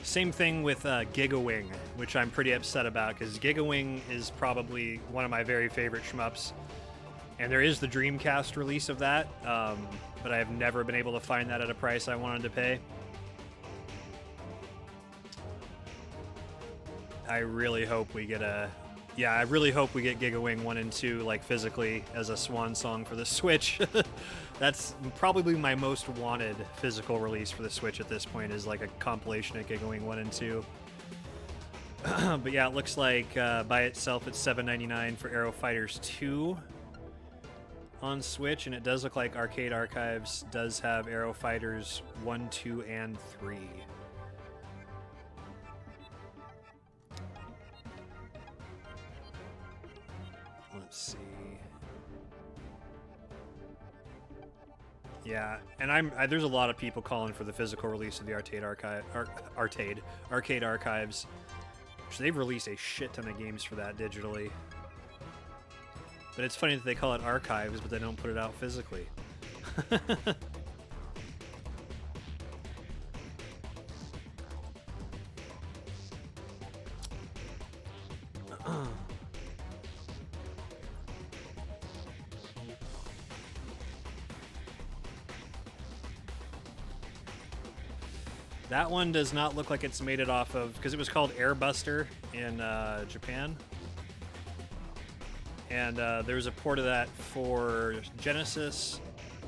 Same thing with Gigawing, which I'm pretty upset about, because Gigawing is probably one of my very favorite shmups, and there is the Dreamcast release of that, but I have never been able to find that at a price I wanted to pay. I really hope we get I really hope we get Gigawing 1 and 2, like, physically as a swan song for the Switch. That's probably my most wanted physical release for the Switch at this point, is like a compilation of Gigawing 1 and 2. But yeah, it looks like by itself it's $7.99 for Aero Fighters 2 on Switch, and it does look like Arcade Archives does have Aero Fighters 1, 2, and 3. Let's see. Yeah, and there's a lot of people calling for the physical release of the Arcade Archives. So they've released a shit ton of games for that digitally. But it's funny that they call it archives, but they don't put it out physically. That one does not look like it's made it off of, because it was called Airbuster in Japan. And there was a port of that for Genesis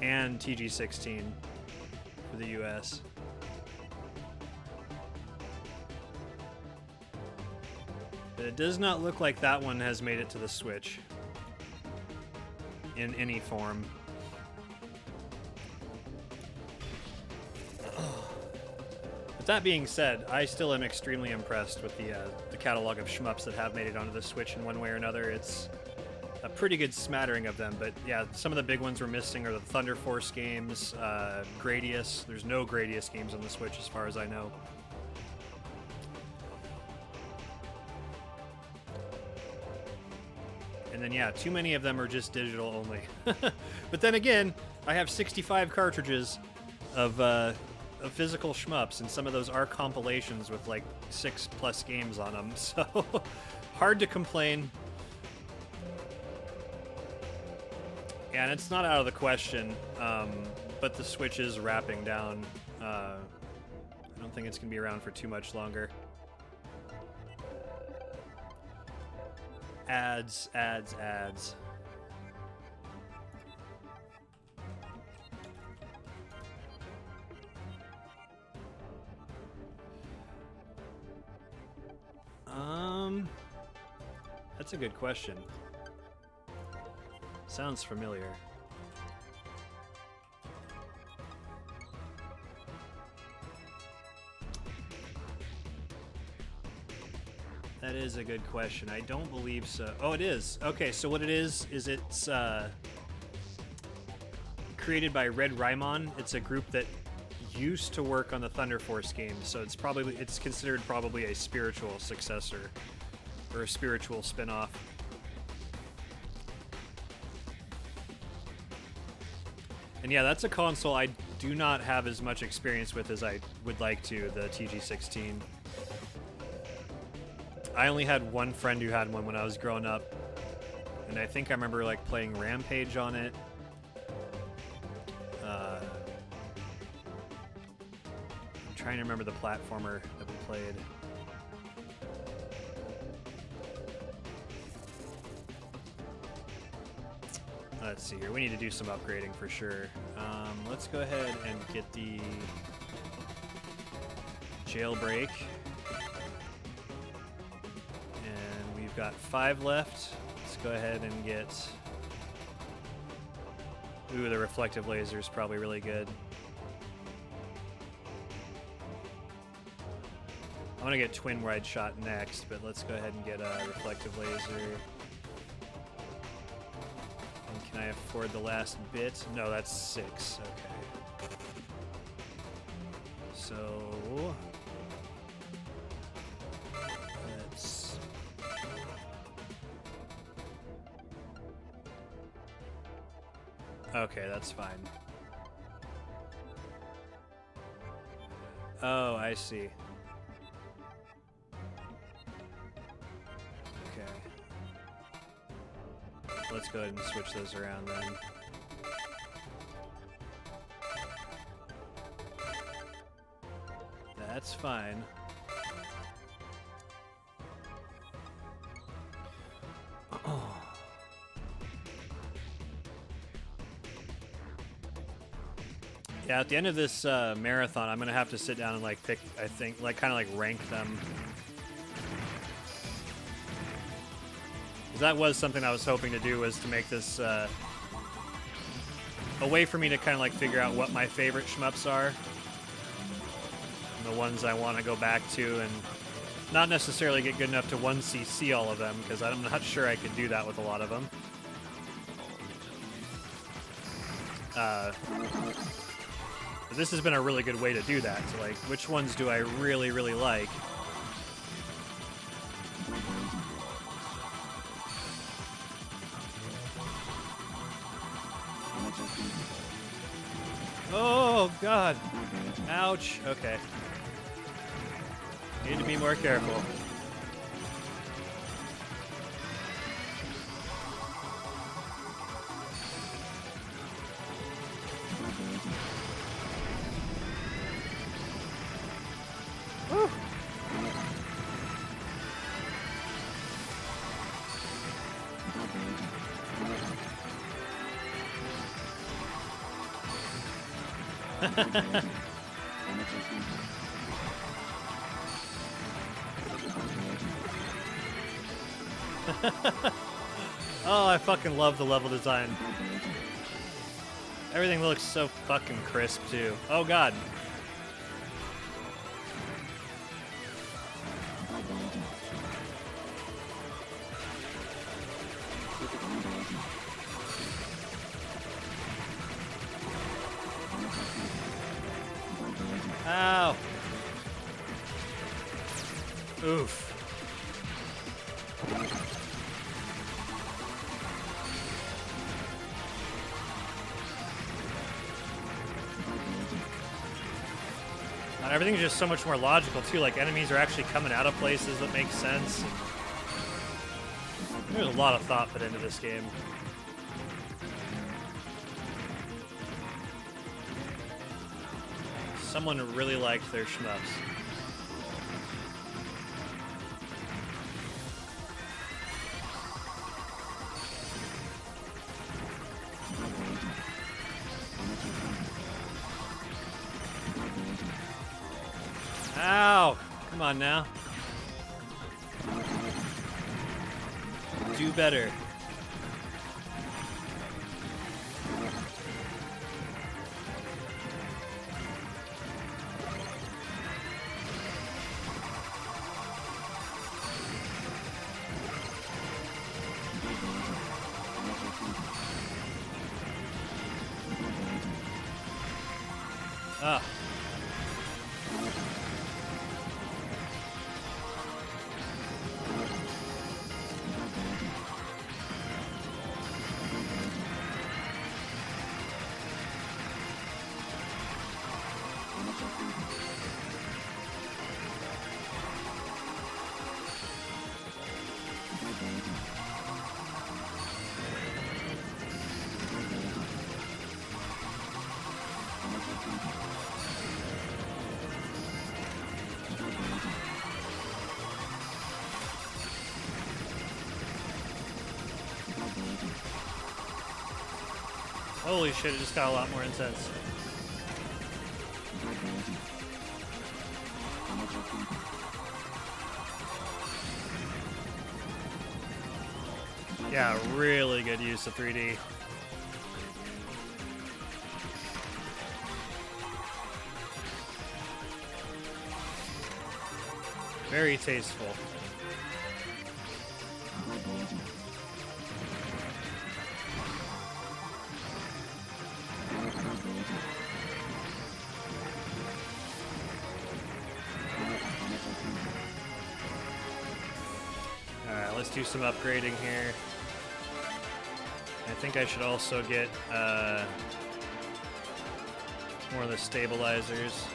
and TG16 for the US. But it does not look like that one has made it to the Switch in any form. But that being said, I still am extremely impressed with the catalog of shmups that have made it onto the Switch in one way or another. It's a pretty good smattering of them, but yeah, some of the big ones we're missing are the Thunder Force games, Gradius. There's no Gradius games on the Switch as far as I know. And then yeah, too many of them are just digital only. But then again, I have 65 cartridges of physical shmups, and some of those are compilations with like 6+ games on them, so hard to complain. And it's not out of the question, but the Switch is wrapping down. I don't think it's going to be around for too much longer. Ads, ads, ads. That's a good question. Sounds familiar. That is a good question. I don't believe so. Oh, it is. Okay, so what it is it's created by Red Raimon. It's a group that used to work on the Thunder Force games, so it's considered probably a spiritual successor or a spiritual spin-off. And yeah, that's a console I do not have as much experience with as I would like to, the TG16. I only had one friend who had one when I was growing up, and I think I remember like playing Rampage on it. I'm trying to remember the platformer that we played. Let's see here. We need to do some upgrading for sure. Let's go ahead and get the jailbreak. And we've got 5 left. Let's go ahead and get Ooh, the reflective laser is probably really good. I'm gonna get twin wide shot next, but let's go ahead and get a reflective laser. And can I afford the last bit? No, that's 6. Okay. So let's. Okay, that's fine. Oh, I see. Okay. Let's go ahead and switch those around then. That's fine. Yeah, at the end of this marathon, I'm gonna have to sit down and like pick, I think, like kind of like rank them. 'Cause that was something I was hoping to do, was to make this a way for me to kind of like figure out what my favorite shmups are. And the ones I want to go back to, and not necessarily get good enough to 1cc all of them, because I'm not sure I could do that with a lot of them. But this has been a really good way to do that. So like, which ones do I really, really like? Oh, God. Ouch. Okay. Need to be more careful. Woo. Oh, I fucking love the level design. Everything looks so fucking crisp, too. Oh, God. Ow. Oof. And everything's just so much more logical, too. Like, enemies are actually coming out of places that make sense. There's a lot of thought put into this game. Someone really liked their shmups. Ow! Come on now. Do better. Ah. Holy shit, it just got a lot more intense. Yeah, really good use of 3D. Very tasteful. Alright, let's do some upgrading here. I think I should also get more of the stabilizers.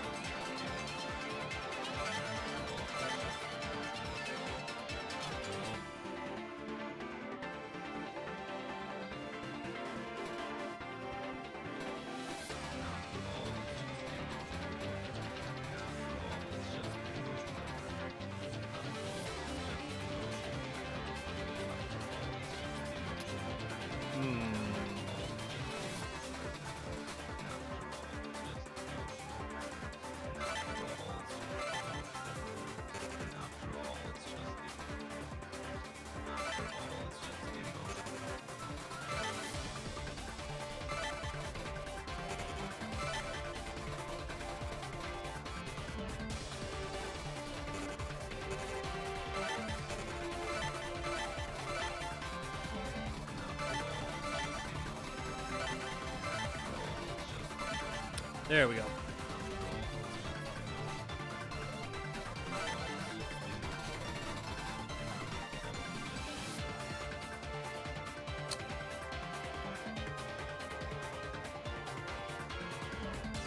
There we go.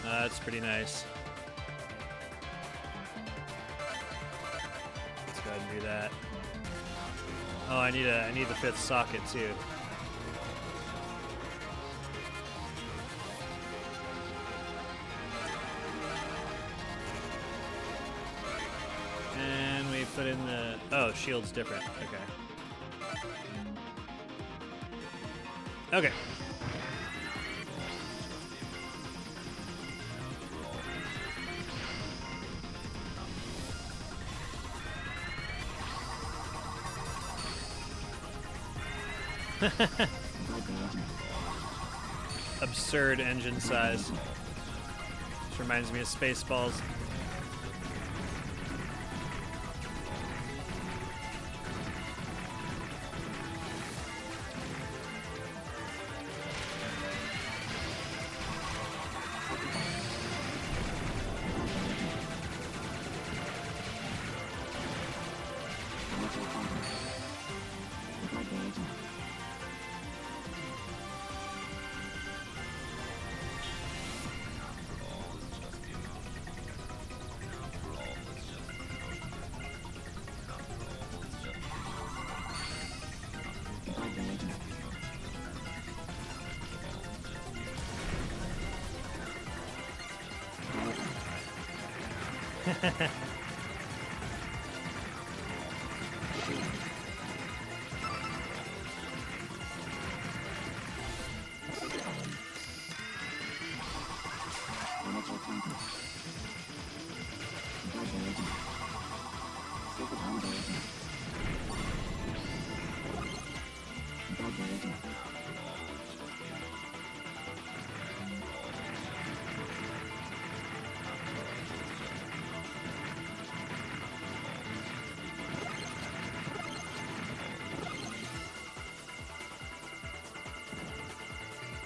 That's pretty nice. Let's go ahead and do that. Oh, I need the 5th socket too. And we put in the... Oh, shield's different. Okay. Okay. Absurd engine size. This reminds me of Spaceballs.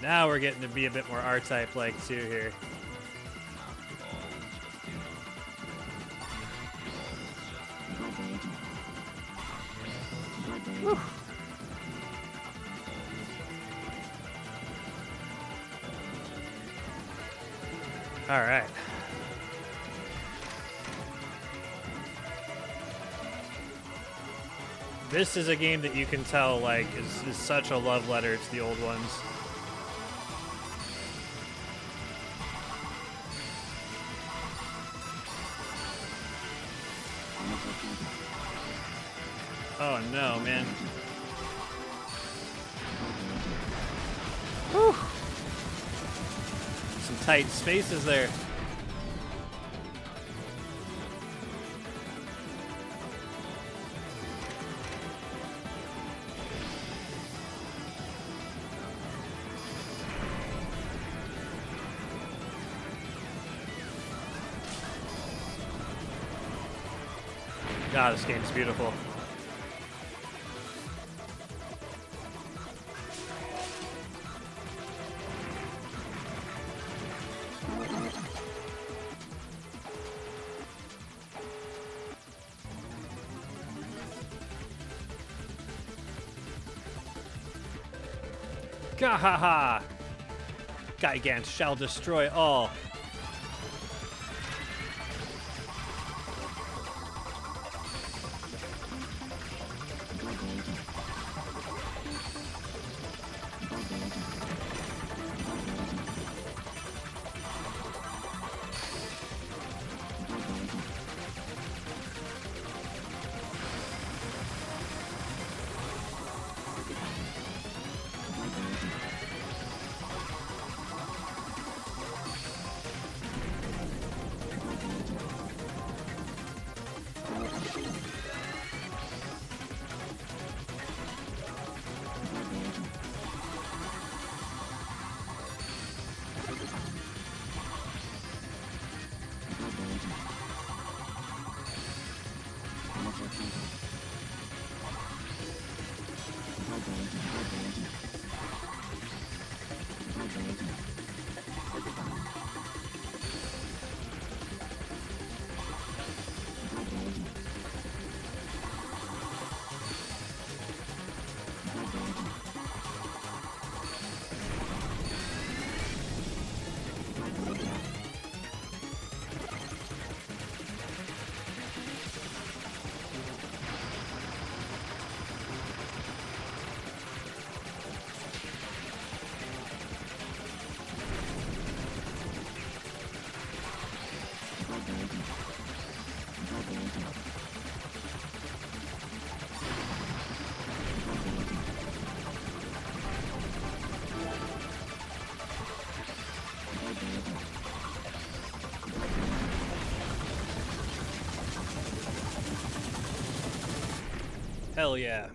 Now we're getting to be a bit more R-Type like too here. Whew. All right. This is a game that you can tell like is such a love letter to the old ones. Oh no, man. Whew. Some tight spaces there. God, this game's beautiful. Gahaha! Gigant shall destroy all. Hell yeah.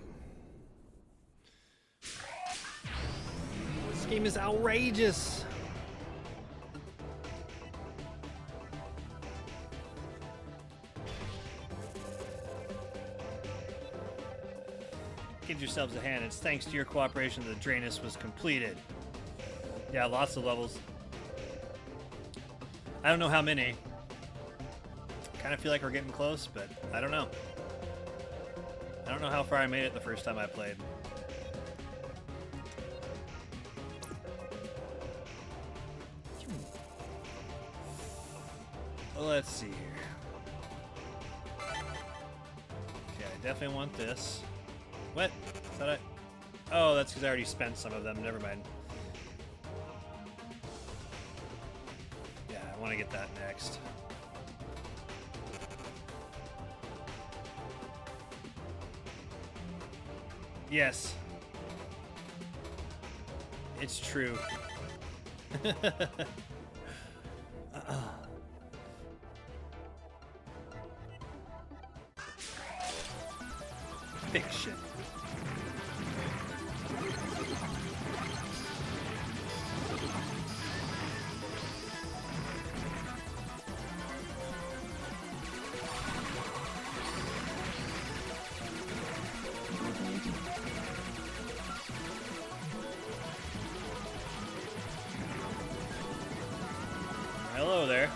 This game is outrageous. Give yourselves a hand. It's thanks to your cooperation that the Drainus was completed. Yeah, lots of levels. I don't know how many. Kind of feel like we're getting close, but I don't know. I don't know how far I made it the first time I played. Let's see here. Okay, I definitely want this. What? Is that oh, that's because I already spent some of them. Never mind. Yeah, I want to get that next. Yes. It's true. Fiction. Hello there.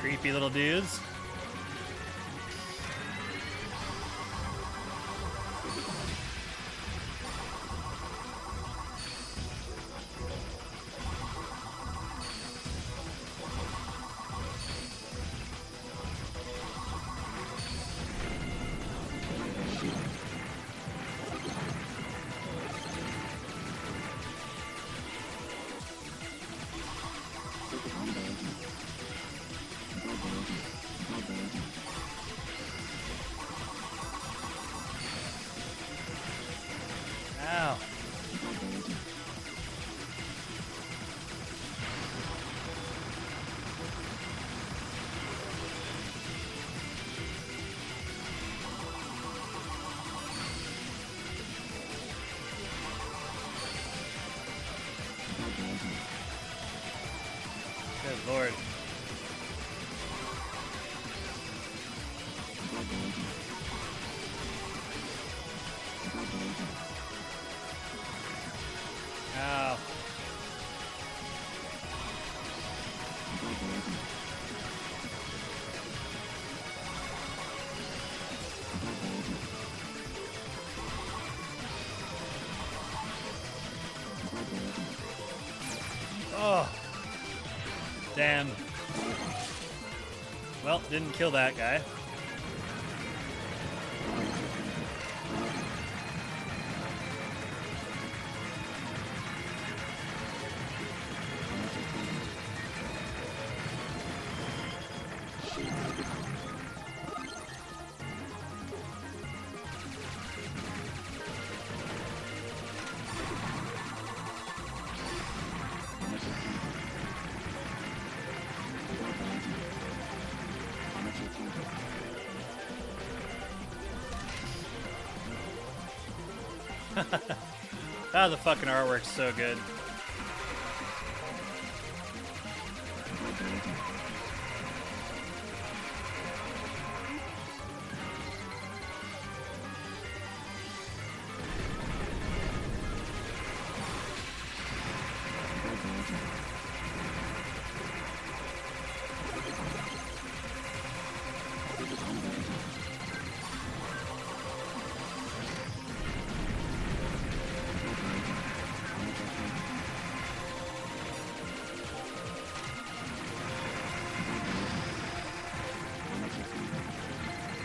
Creepy little dudes. Good lord. Ow. Oh. Damn. Well, didn't kill that guy. Ah, the fucking artwork's so good.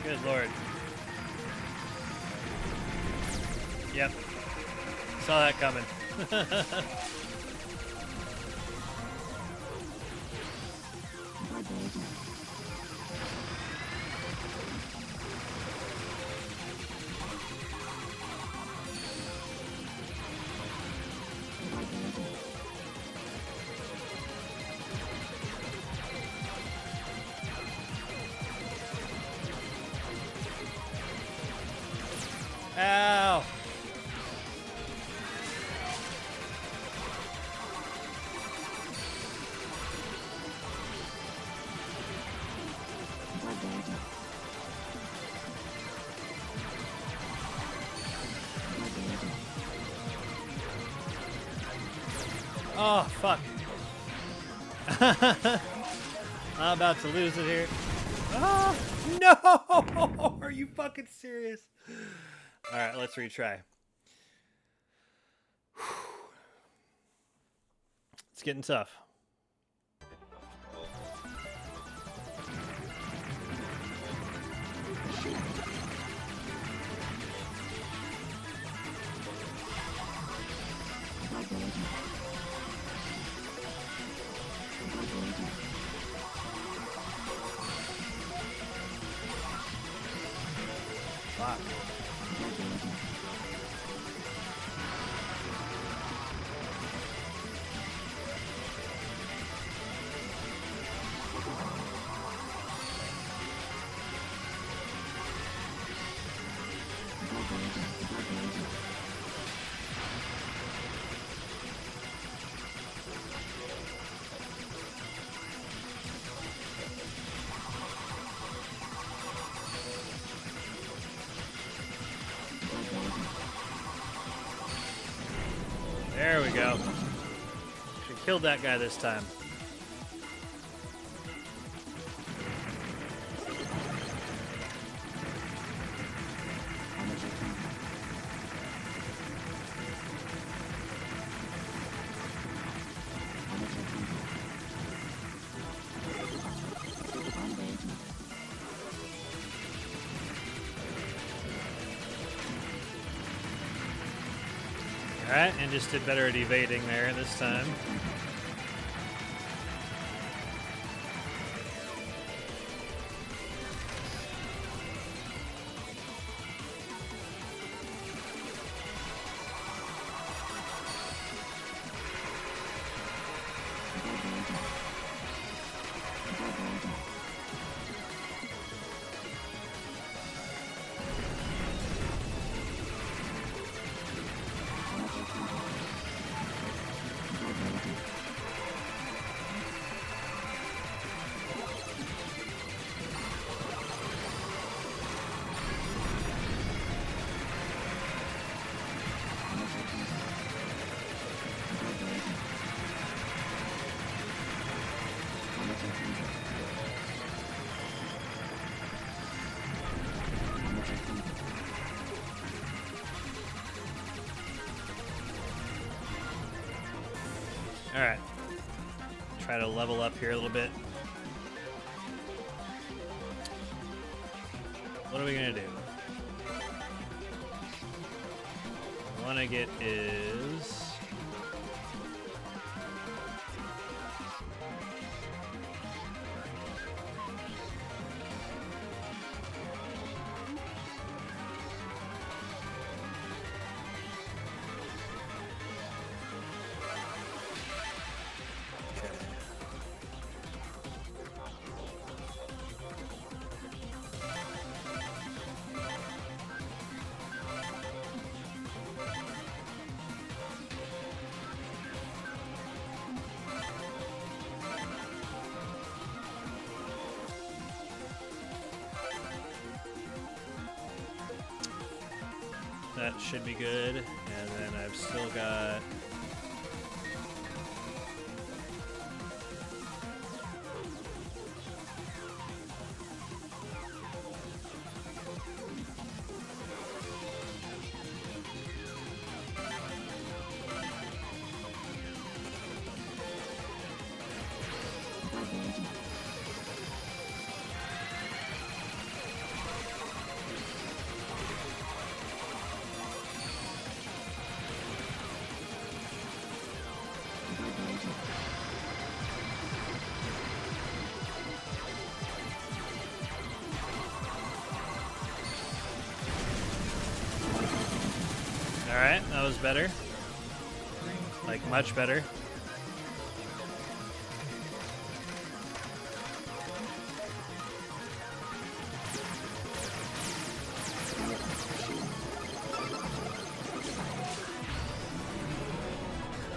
Good lord. Yep. Saw that coming. Ow! Oh, fuck. I'm about to lose it here. Oh, no! Are you fucking serious? Alright, let's retry. It's getting tough. Fuck. There we go. Should have killed that guy this time. Alright, and just did better at evading there this time. Alright. Try to level up here a little bit. What are we gonna do? What I wanna get is... That should be good, and then I've still got... Alright, that was better. Like, much better.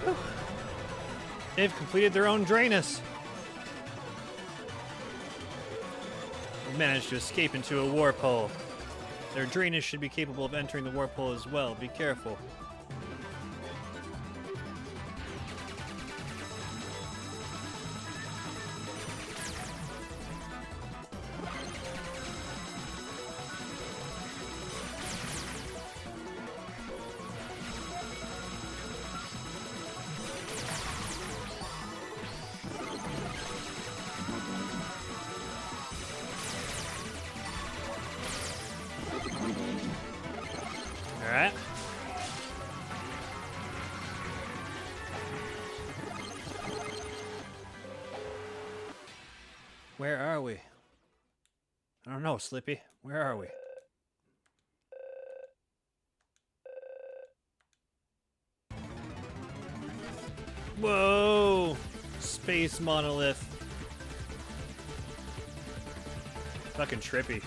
Whew. They've completed their own Drainus. They've managed to escape into a warp hole. Their Drainus should be capable of entering the warp hole as well. Be careful. Alright. Where are we? I don't know, Slippy. Where are we? Whoa! Space monolith. Fucking trippy.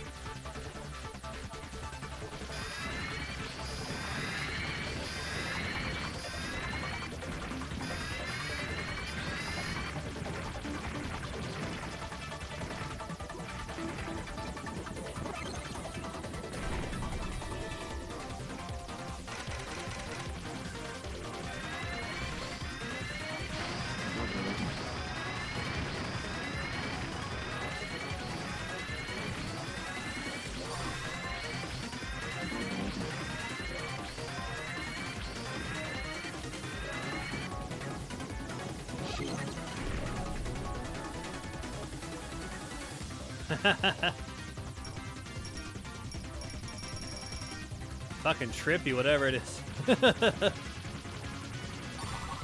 Fucking trippy, whatever it is.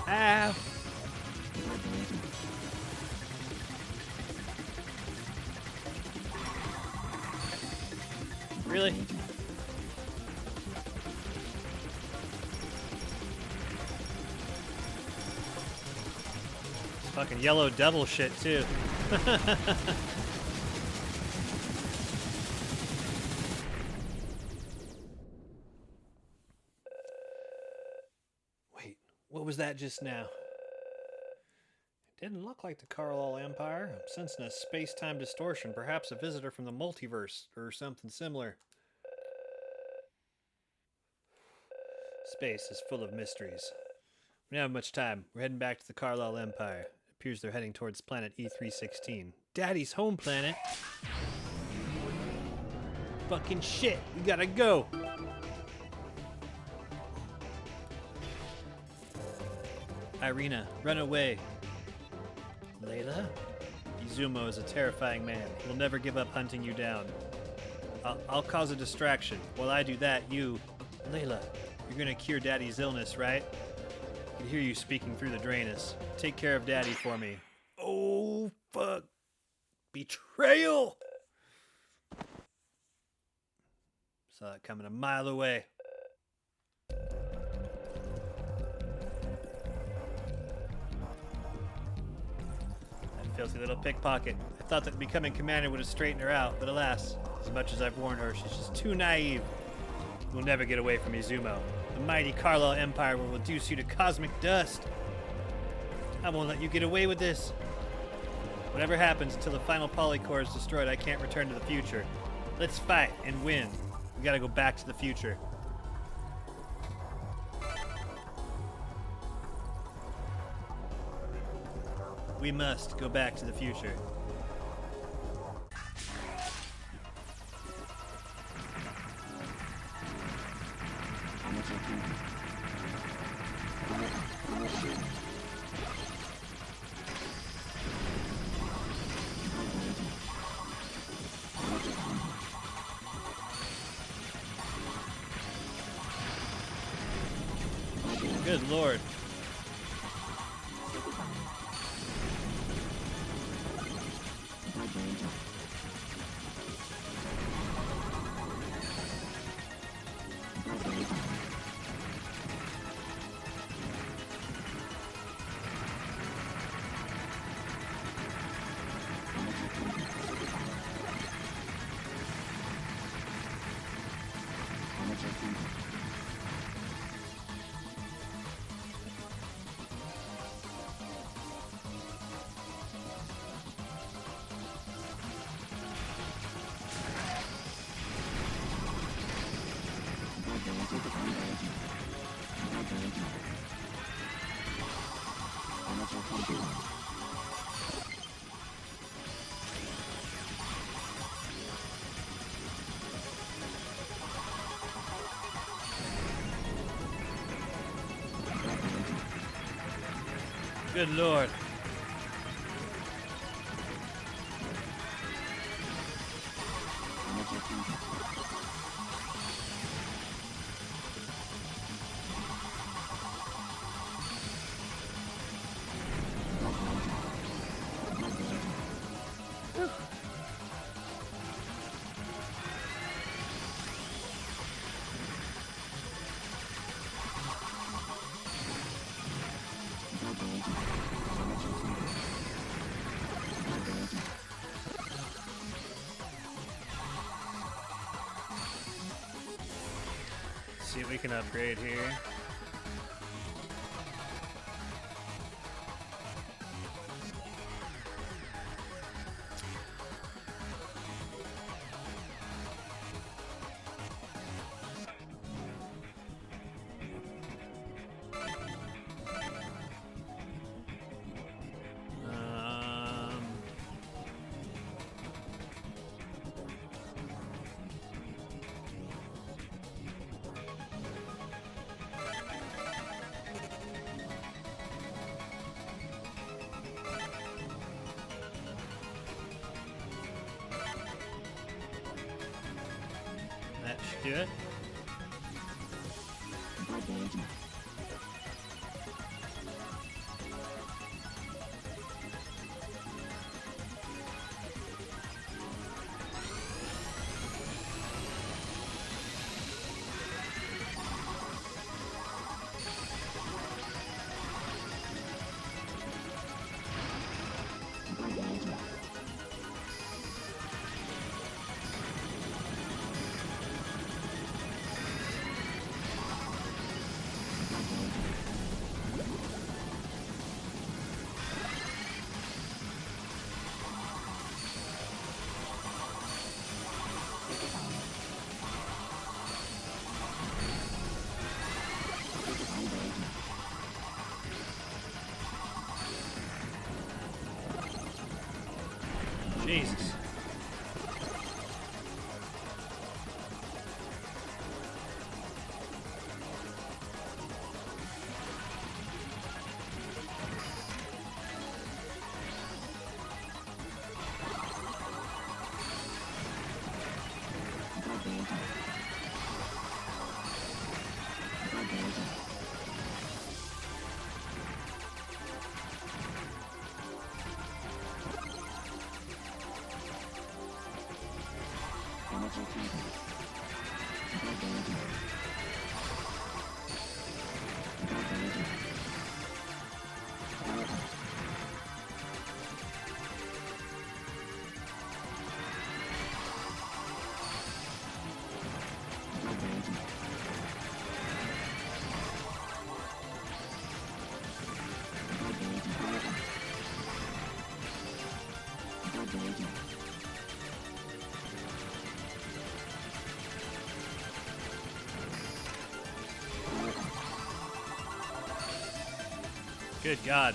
Ah. Really? It's fucking yellow devil shit too. What was that just now? It didn't look like the Carlisle Empire. I'm sensing a space-time distortion, perhaps a visitor from the multiverse or something similar. Space is full of mysteries. We don't have much time. We're heading back to the Carlisle Empire. It appears they're heading towards planet E316. Daddy's home planet? Fucking shit, we gotta go! Irina, run away. Layla? Izumo is a terrifying man. He'll never give up hunting you down. I'll cause a distraction. While I do that, you... Layla, you're gonna cure Daddy's illness, right? I can hear you speaking through the drainus. Take care of Daddy for me. Oh, fuck. Betrayal! Saw it coming a mile away. That filthy little pickpocket. I thought that becoming commander would have straightened her out, but alas, as much as I've warned her, she's just too naive. We'll never get away from Izumo. The mighty Carlo Empire will reduce you to cosmic dust. I won't let you get away with this. Whatever happens until the final polycore is destroyed, I can't return to the future. Let's fight and win. We gotta go back to the future. We must go back to the future. Good Lord. Good Lord. See what we can upgrade here. That should do it. Jesus. Good God.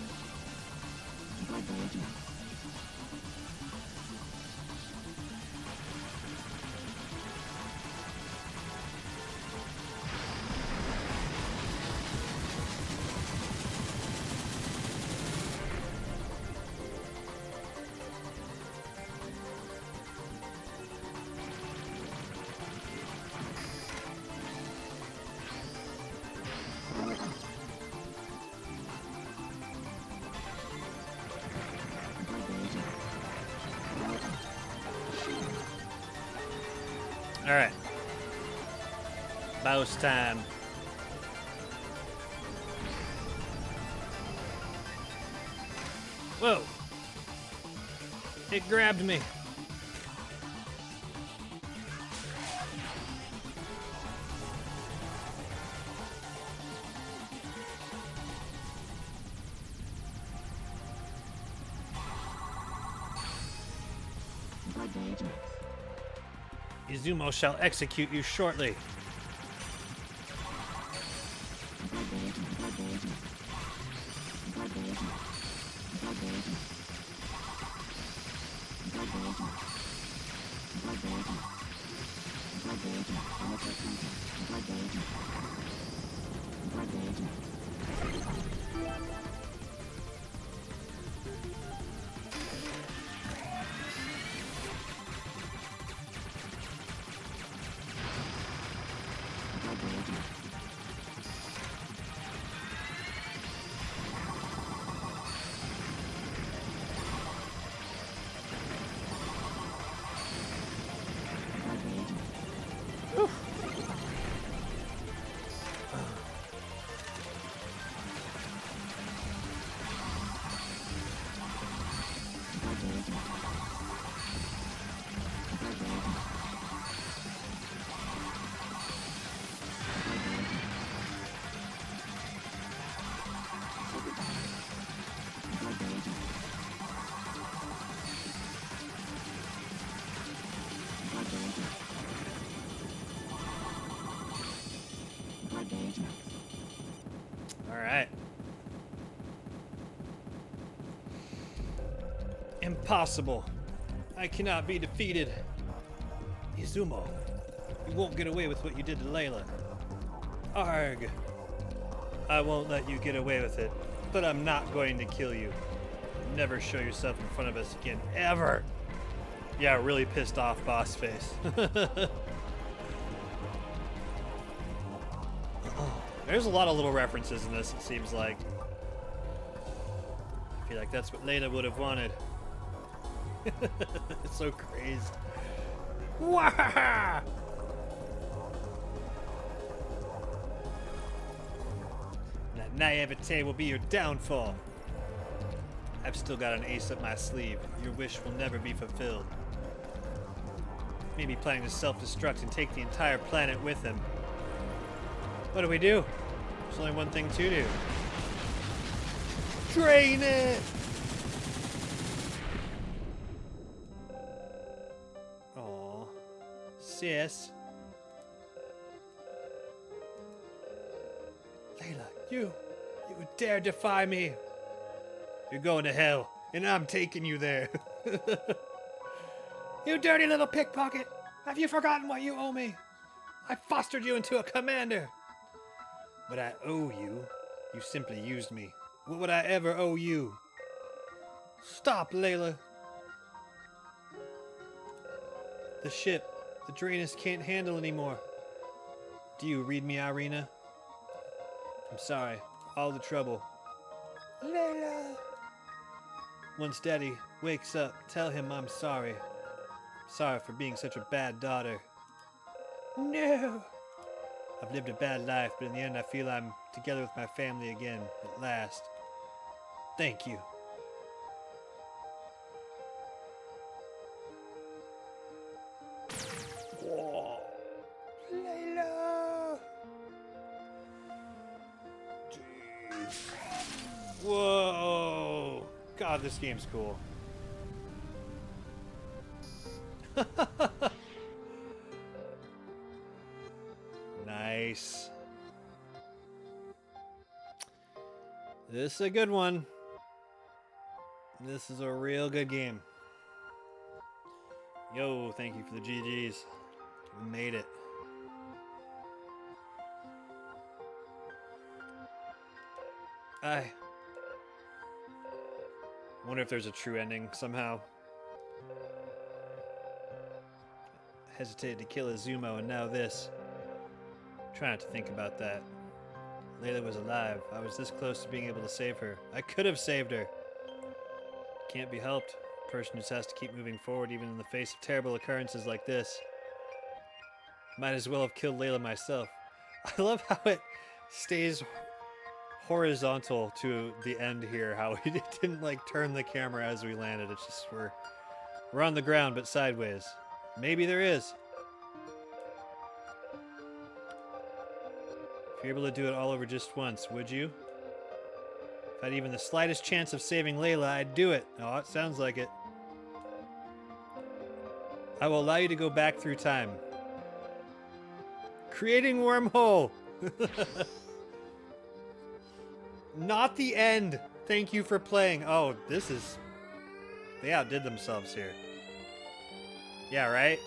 All right. Mouse time. Whoa. It grabbed me. Izumo shall execute you shortly. All right. Impossible. I cannot be defeated. Izumo, you won't get away with what you did to Layla. Arg. I won't let you get away with it, but I'm not going to kill you. Never show yourself in front of us again, ever. Yeah, really pissed off boss face. There's a lot of little references in this, it seems like. I feel like that's what Layla would have wanted. It's so crazy. Wah! That naivete will be your downfall. I've still got an ace up my sleeve. Your wish will never be fulfilled. Maybe planning to self-destruct and take the entire planet with him. What do we do? There's only one thing to do. Drain it! Aww. Sis. Layla, you would dare defy me. You're going to hell, and I'm taking you there. You dirty little pickpocket! Have you forgotten what you owe me? I fostered you into a commander. But I owe you. You simply used me. What would I ever owe you? Stop, Layla. The ship, the Draenus can't handle anymore. Do you read me, Irina? I'm sorry. All the trouble. Layla. Once Daddy wakes up, tell him I'm sorry. Sorry for being such a bad daughter. No. I've lived a bad life, but in the end I feel I'm together with my family again, at last. Thank you. Whoa. Layla. Jeez. Whoa. God, this game's cool. Nice. This is a good one. This is a real good game. Yo, thank you for the GGs. We made it. I wonder if there's a true ending somehow. Hesitated to kill Izumo and now this. Try not to think about that. Layla was alive. I was this close to being able to save her. I could have saved her. Can't be helped. A person just has to keep moving forward even in the face of terrible occurrences like this. Might as well have killed Layla myself. I love how it stays horizontal to the end here, how it didn't like turn the camera as we landed. It's just we're on the ground but sideways. Maybe there is. If you're able to do it all over just once, would you? If I had even the slightest chance of saving Layla, I'd do it. Oh, it sounds like it. I will allow you to go back through time. Creating wormhole! Not the end! Thank you for playing. Oh, this is... They outdid themselves here. Yeah, right?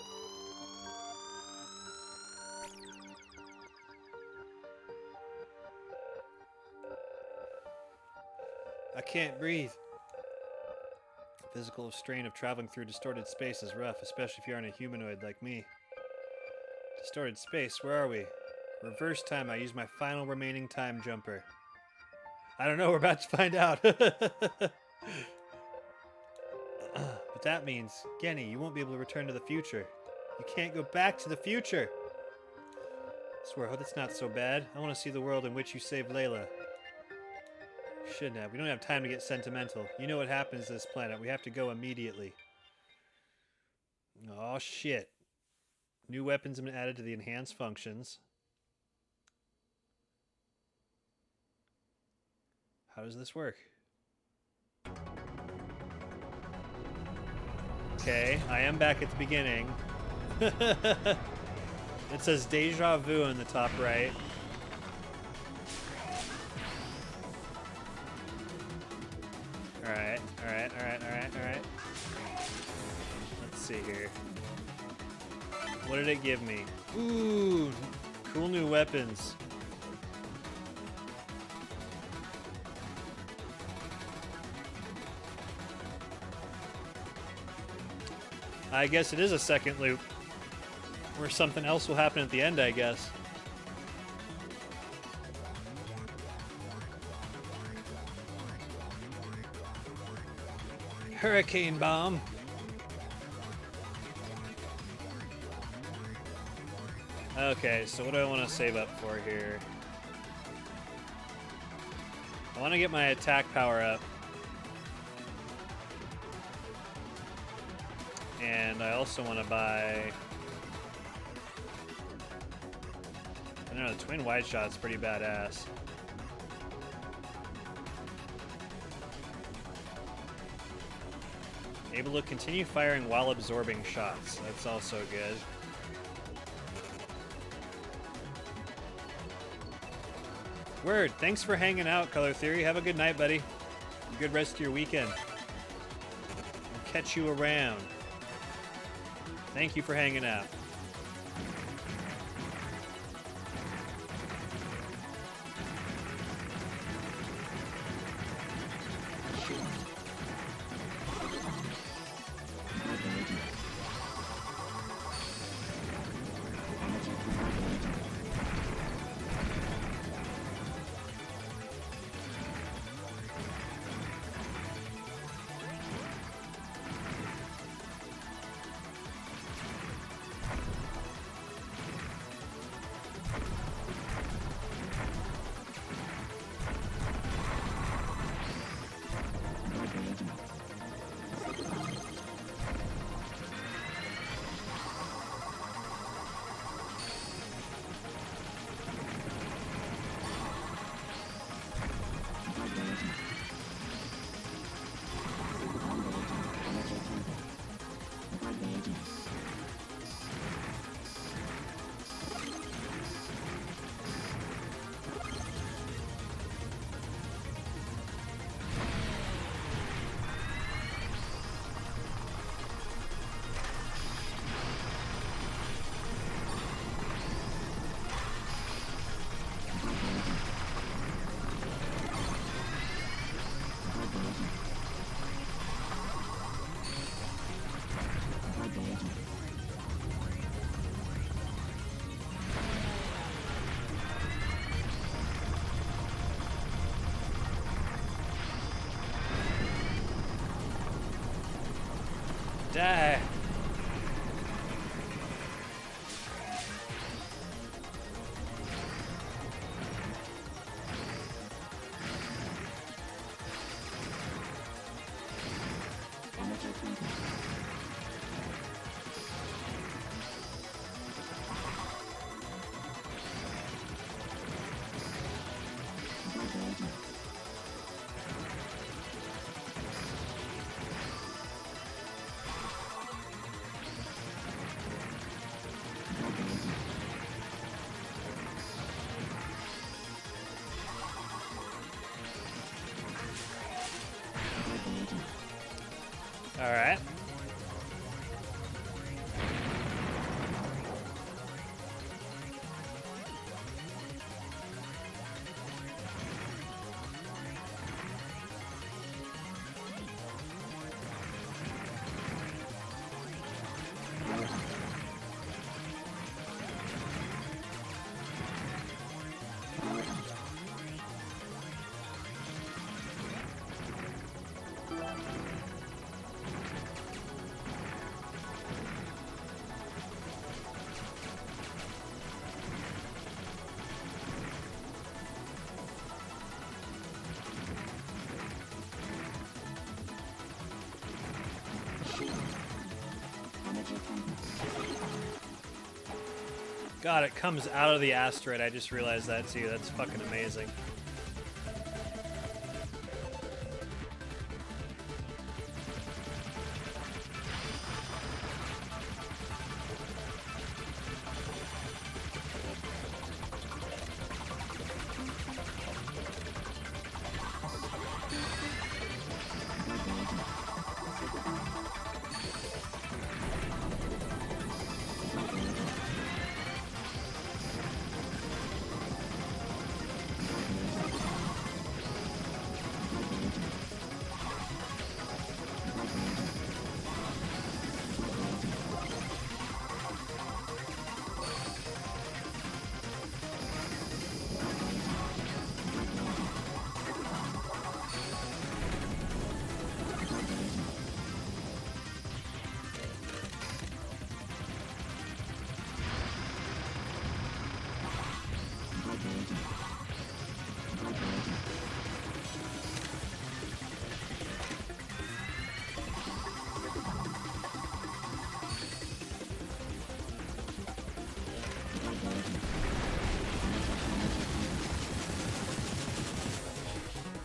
I can't breathe. Physical strain of traveling through distorted space is rough, especially if you aren't a humanoid like me. Distorted space, where are we? Reverse time, I use my final remaining time jumper. I don't know, we're about to find out. But that means, Genny, you won't be able to return to the future. You can't go back to the future. I swear, I hope that's not so bad. I want to see the world in which you saved Layla. Shouldn't have. We don't have time to get sentimental. You know what happens to this planet. We have to go immediately. Oh, shit. New weapons have been added to the enhanced functions. How does this work? Okay, I am back at the beginning. It says Deja Vu in the top right. Alright. Let's see here. What did it give me? Ooh, cool new weapons. I guess it is a second loop. Where something else will happen at the end, I guess. Hurricane bomb. Okay, so what do I want to save up for here? I want to get my attack power up. And I also want to buy... I don't know, the twin wide shot's pretty badass. Able to continue firing while absorbing shots. That's also good. Word. Thanks for hanging out, Color Theory. Have a good night, buddy. Good rest of your weekend. I'll catch you around. Thank you for hanging out. Die. All right. God, it comes out of the asteroid. I just realized that too. That's fucking amazing.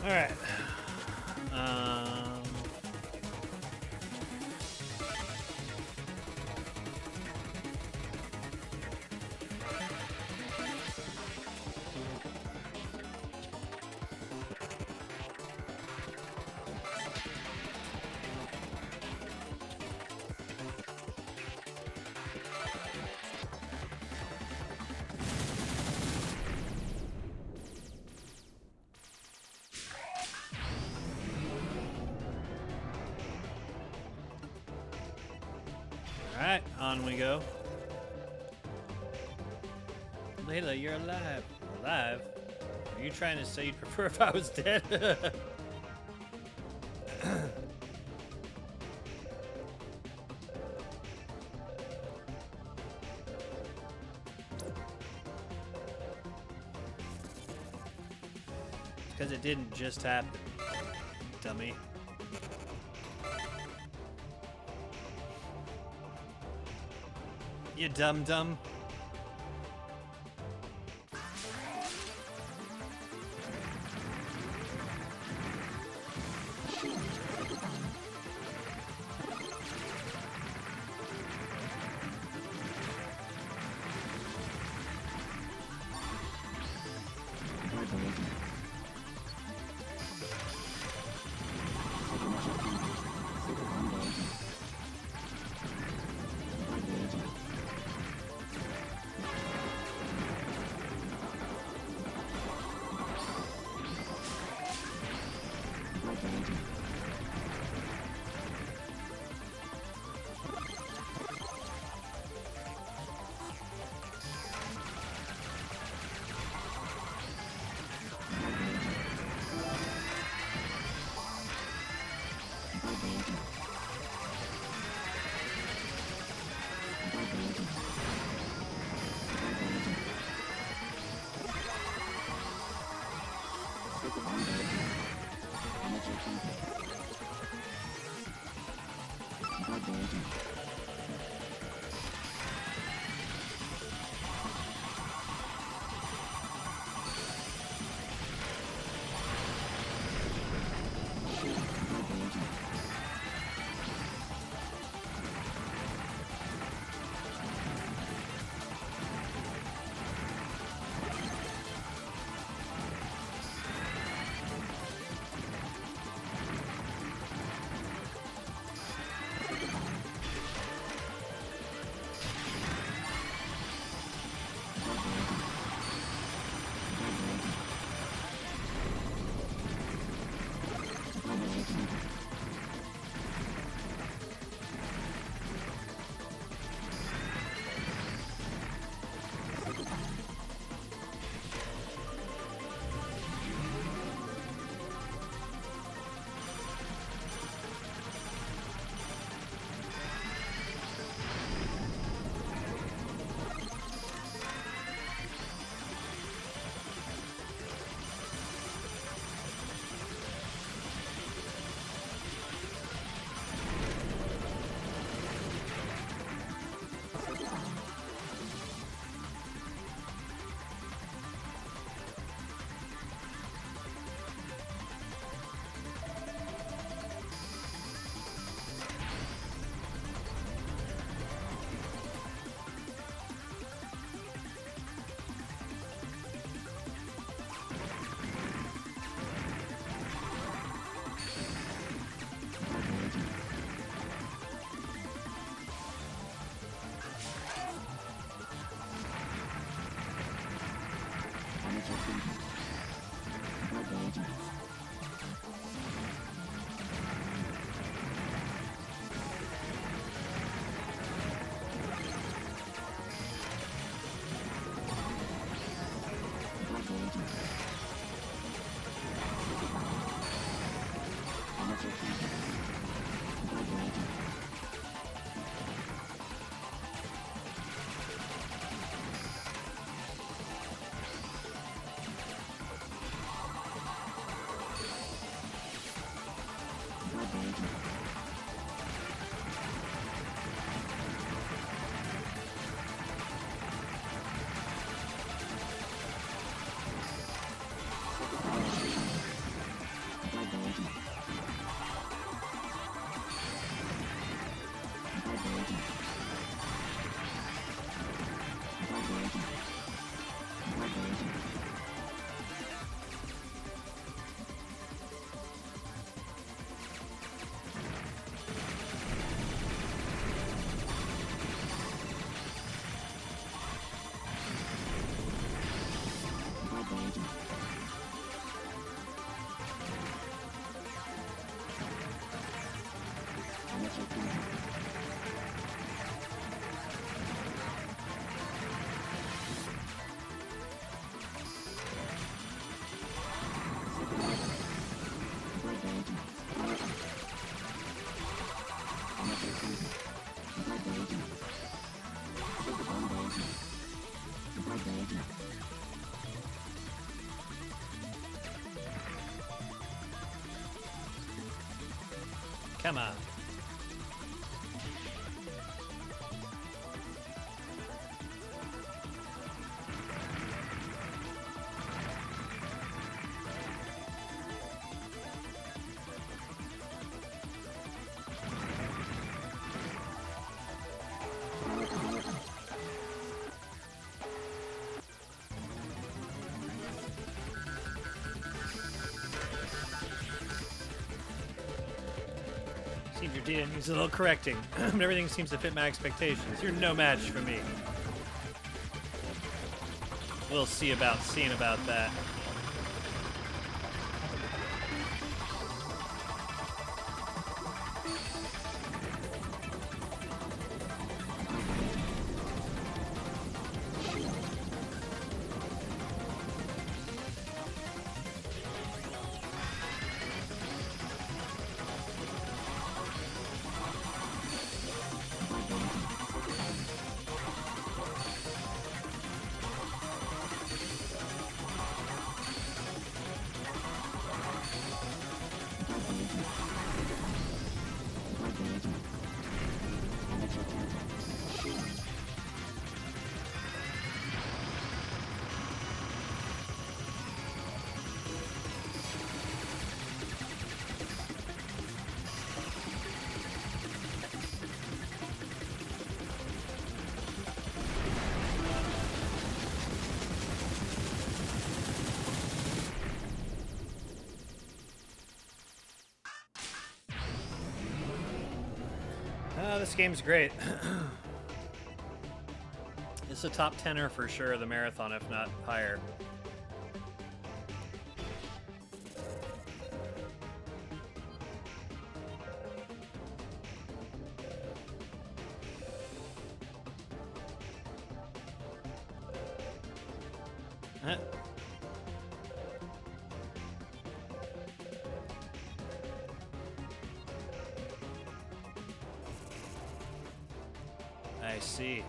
All right. Alright, on we go. Layla, you're alive. Alive? Are you trying to say you'd prefer if I was dead? Because it didn't just happen, dummy. You dum-dum. Come on. Senior D needs a little correcting, but everything seems to fit my expectations. You're no match for me. We'll see about seeing about that. This game's great. It's a top 10er for sure, the marathon, if not higher. Huh. I see.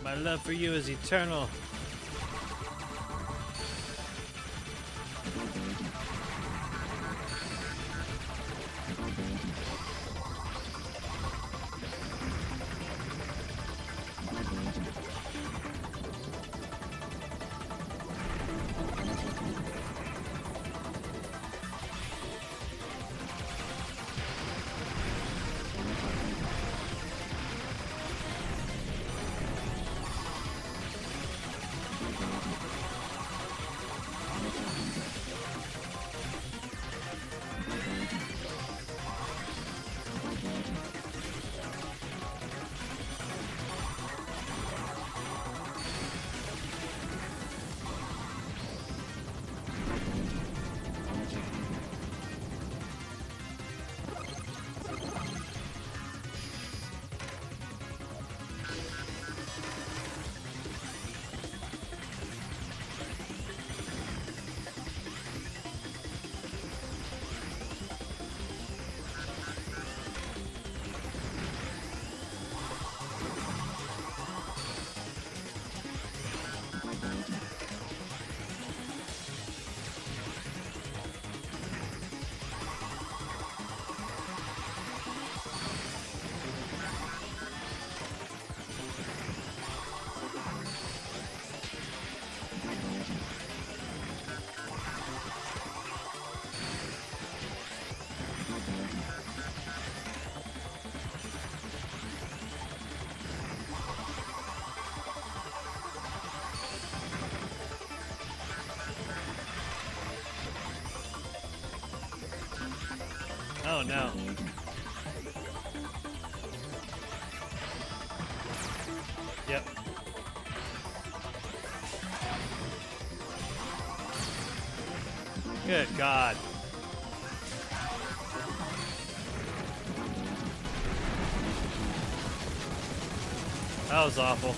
My love for you is eternal. Oh no. Yep. Good God. That was awful.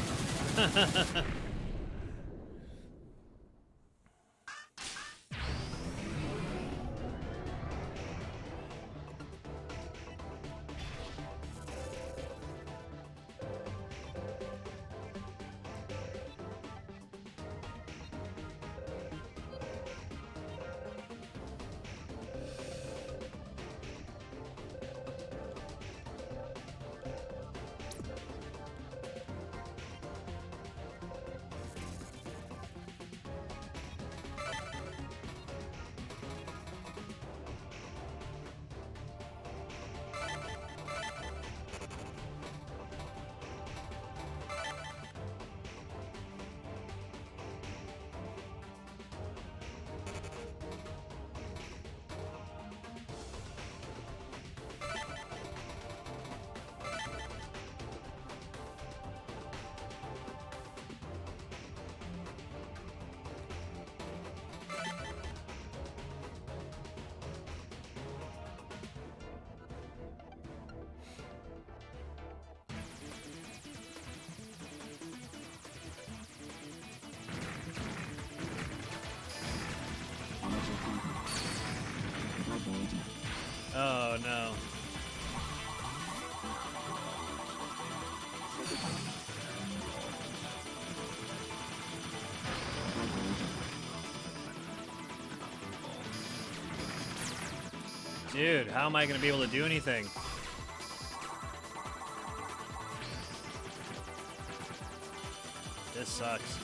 Oh no. Dude, how am I going to be able to do anything? This sucks.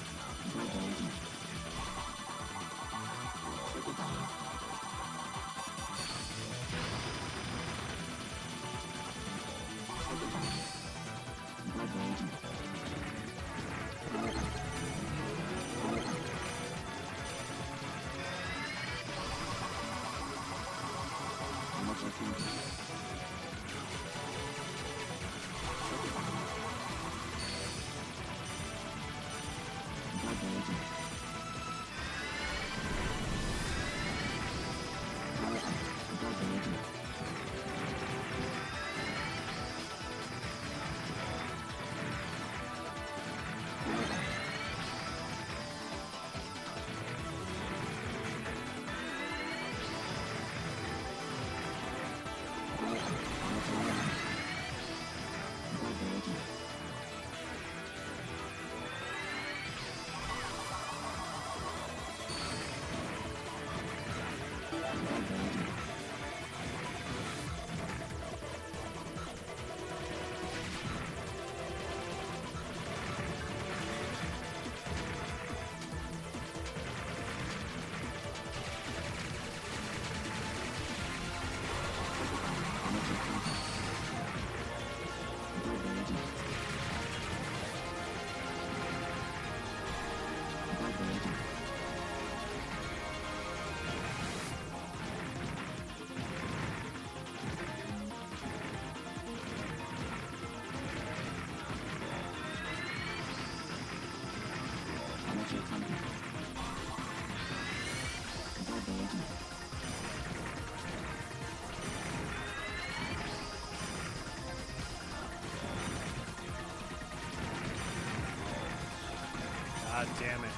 God damn it.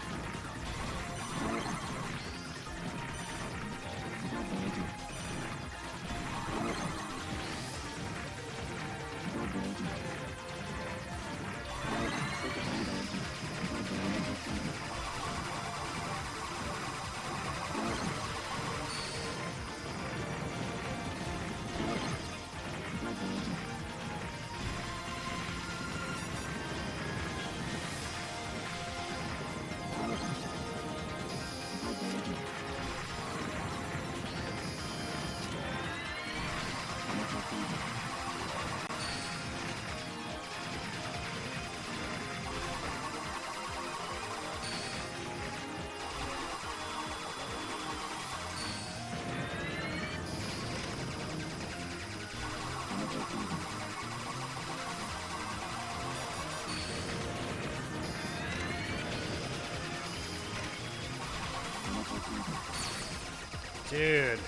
Dude.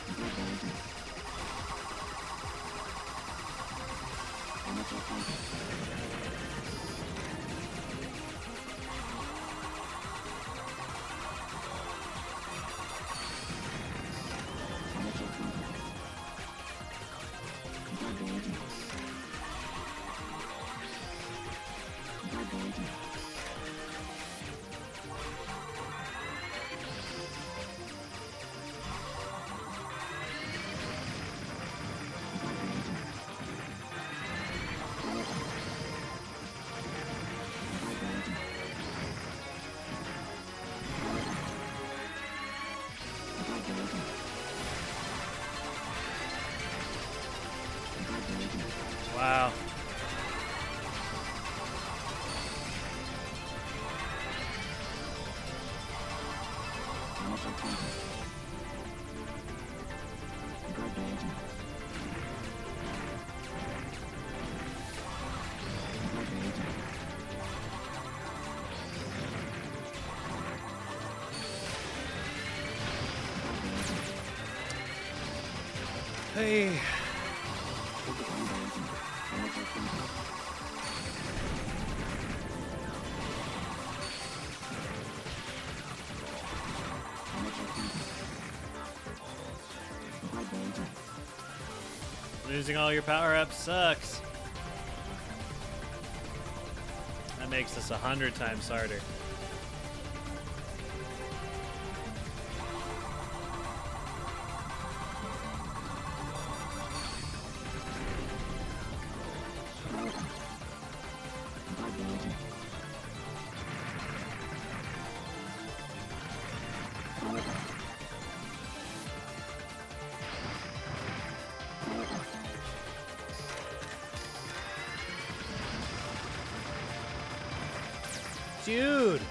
Wow. Hey. Losing all your power-ups sucks. That makes this 100 times harder. Dude,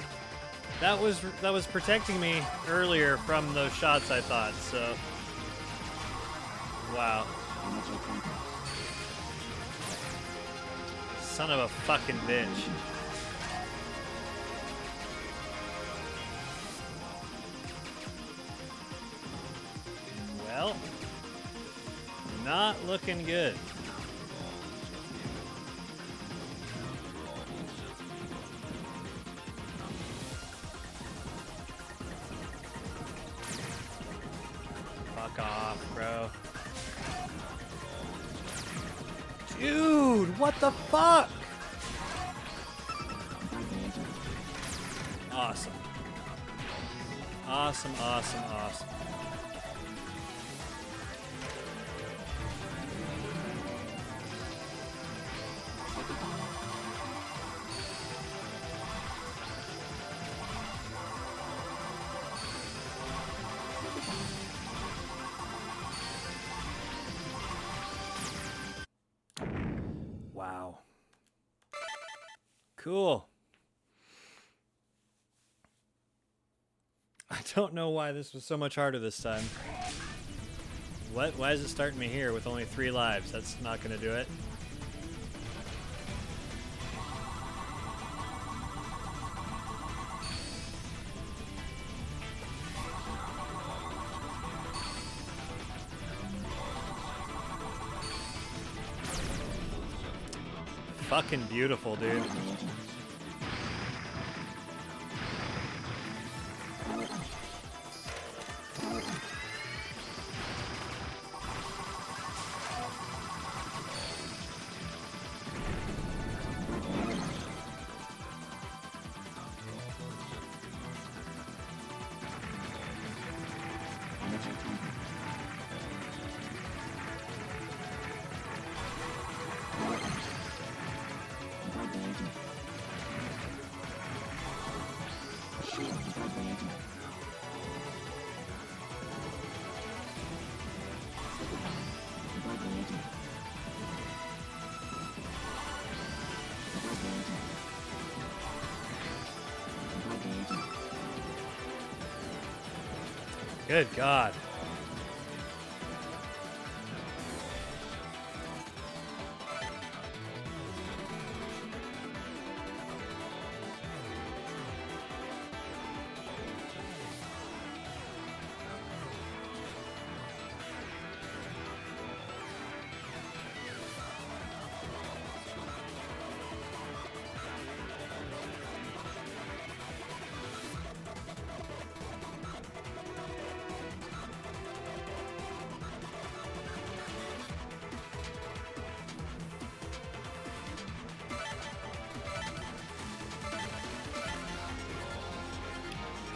that was protecting me earlier from those shots, I thought. So, wow. Son of a fucking bitch. Well, not looking good. Fuck off, bro. Dude, what the fuck? Awesome. Awesome, awesome, awesome. Wow. Cool. I don't know why this was so much harder this time. What? Why is it starting me here with only 3 lives? That's not going to do it. Fucking beautiful, dude. Good God.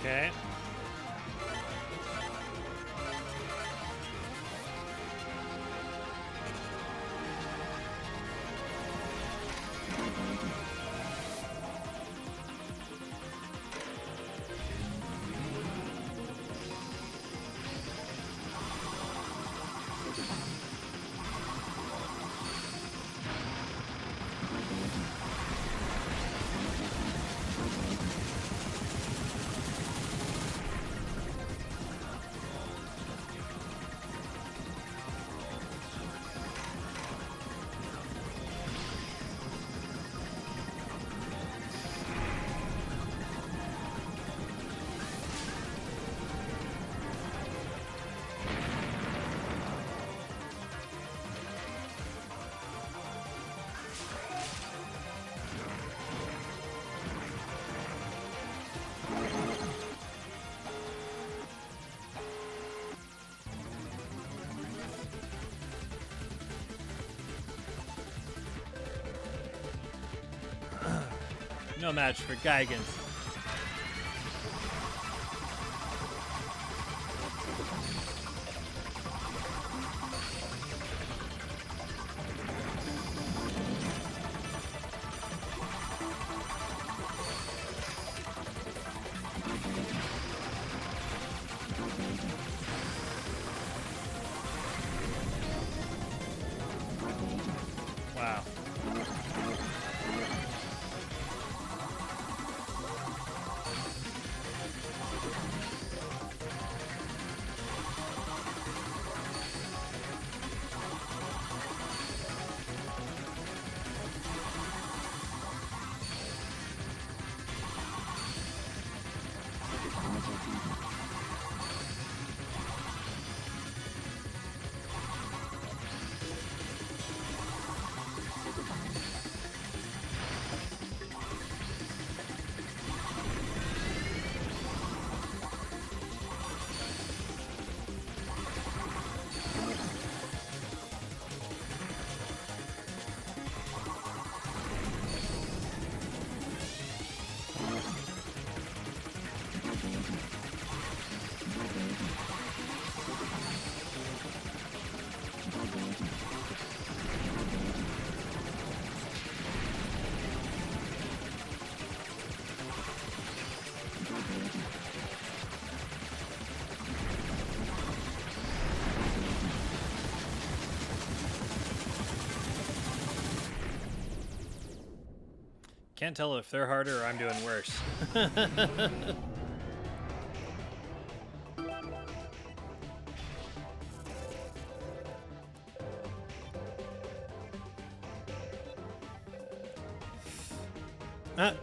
Okay. No match for Geigens. Wow. Can't tell if they're harder or I'm doing worse. Ah.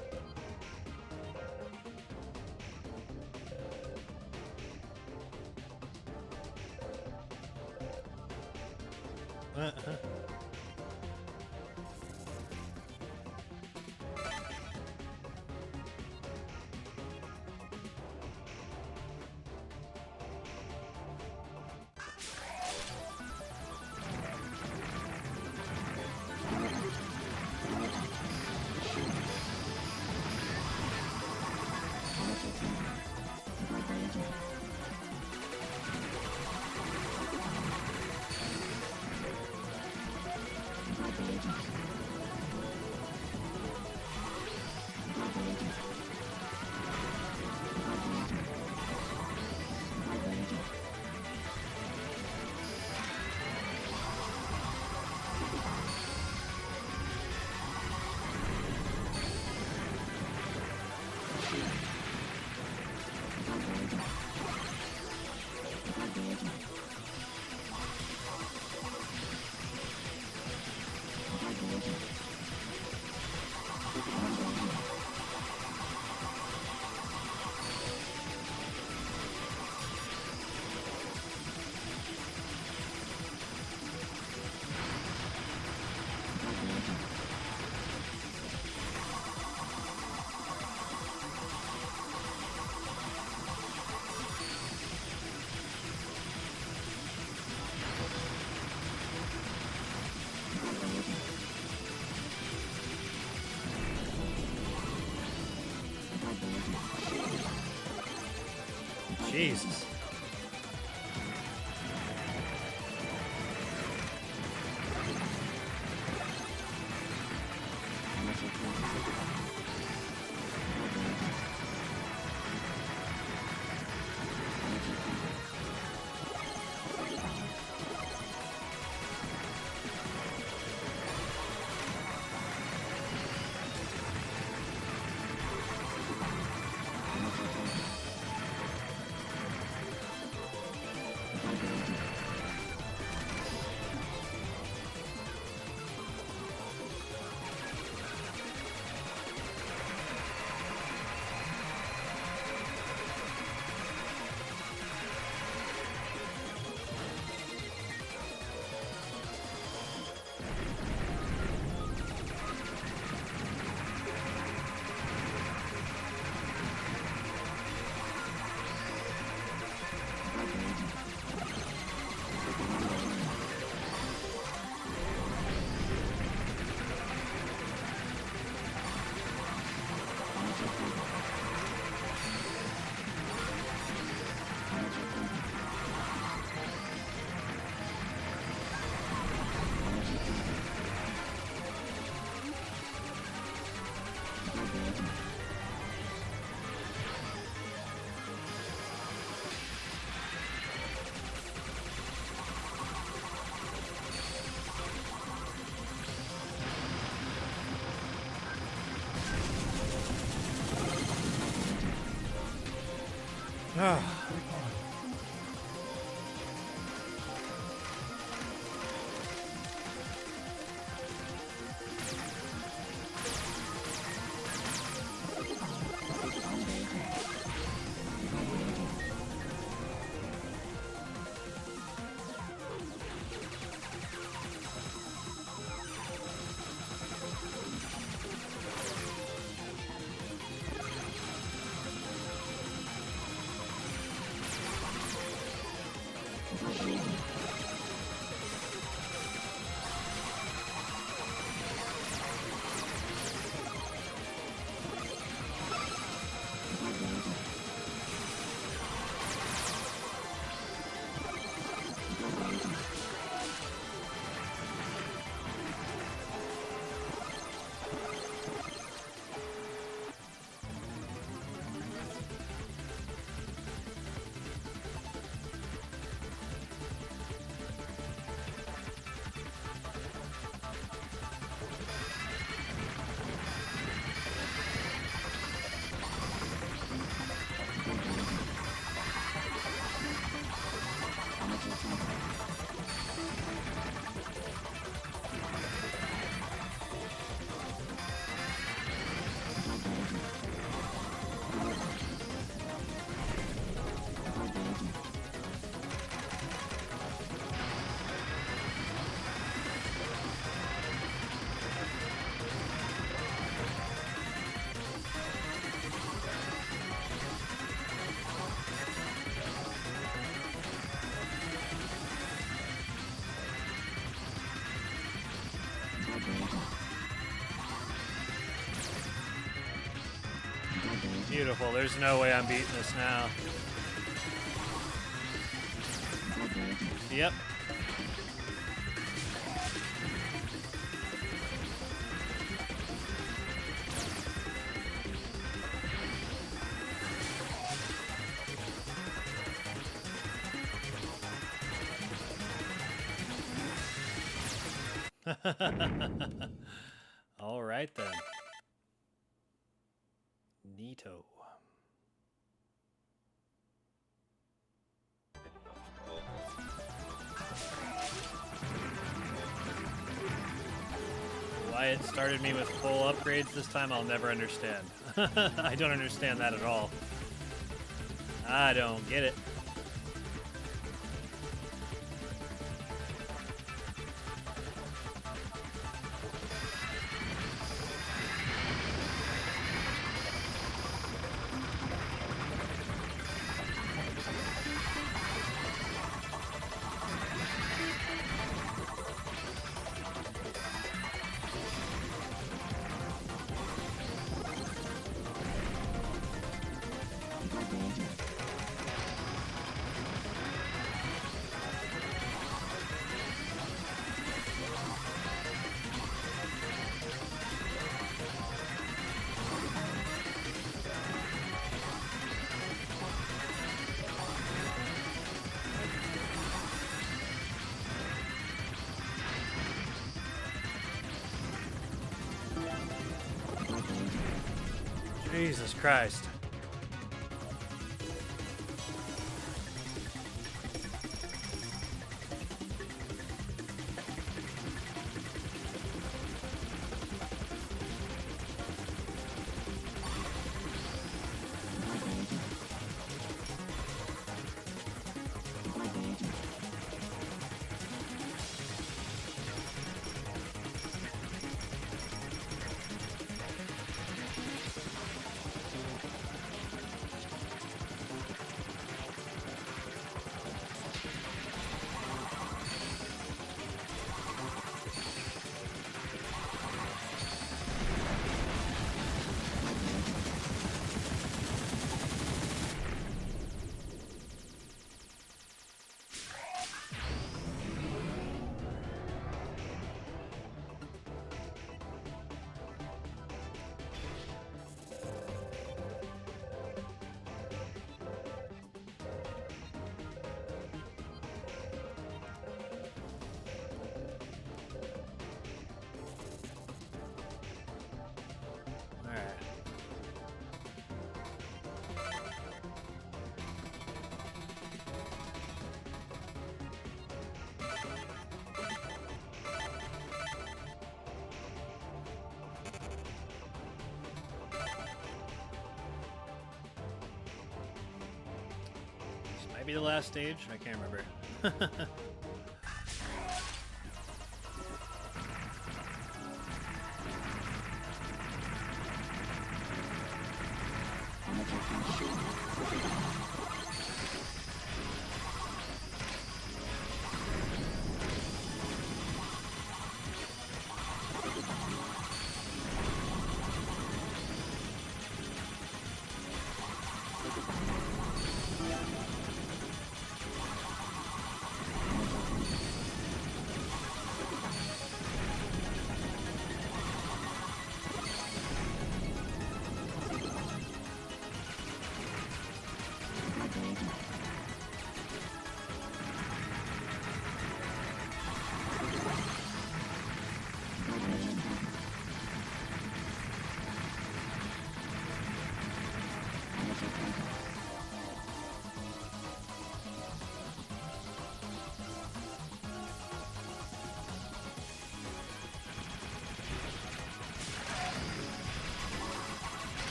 Jesus. Beautiful. There's no way I'm beating this now. Yep. All right then. Neato. Why it started me with full upgrades this time, I'll never understand. I don't understand that at all. I don't get it. Jesus Christ. Might be the last stage. I can't remember.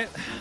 right.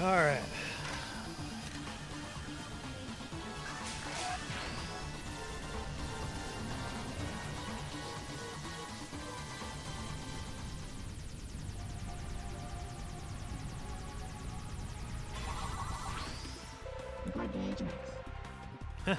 All right. Huh.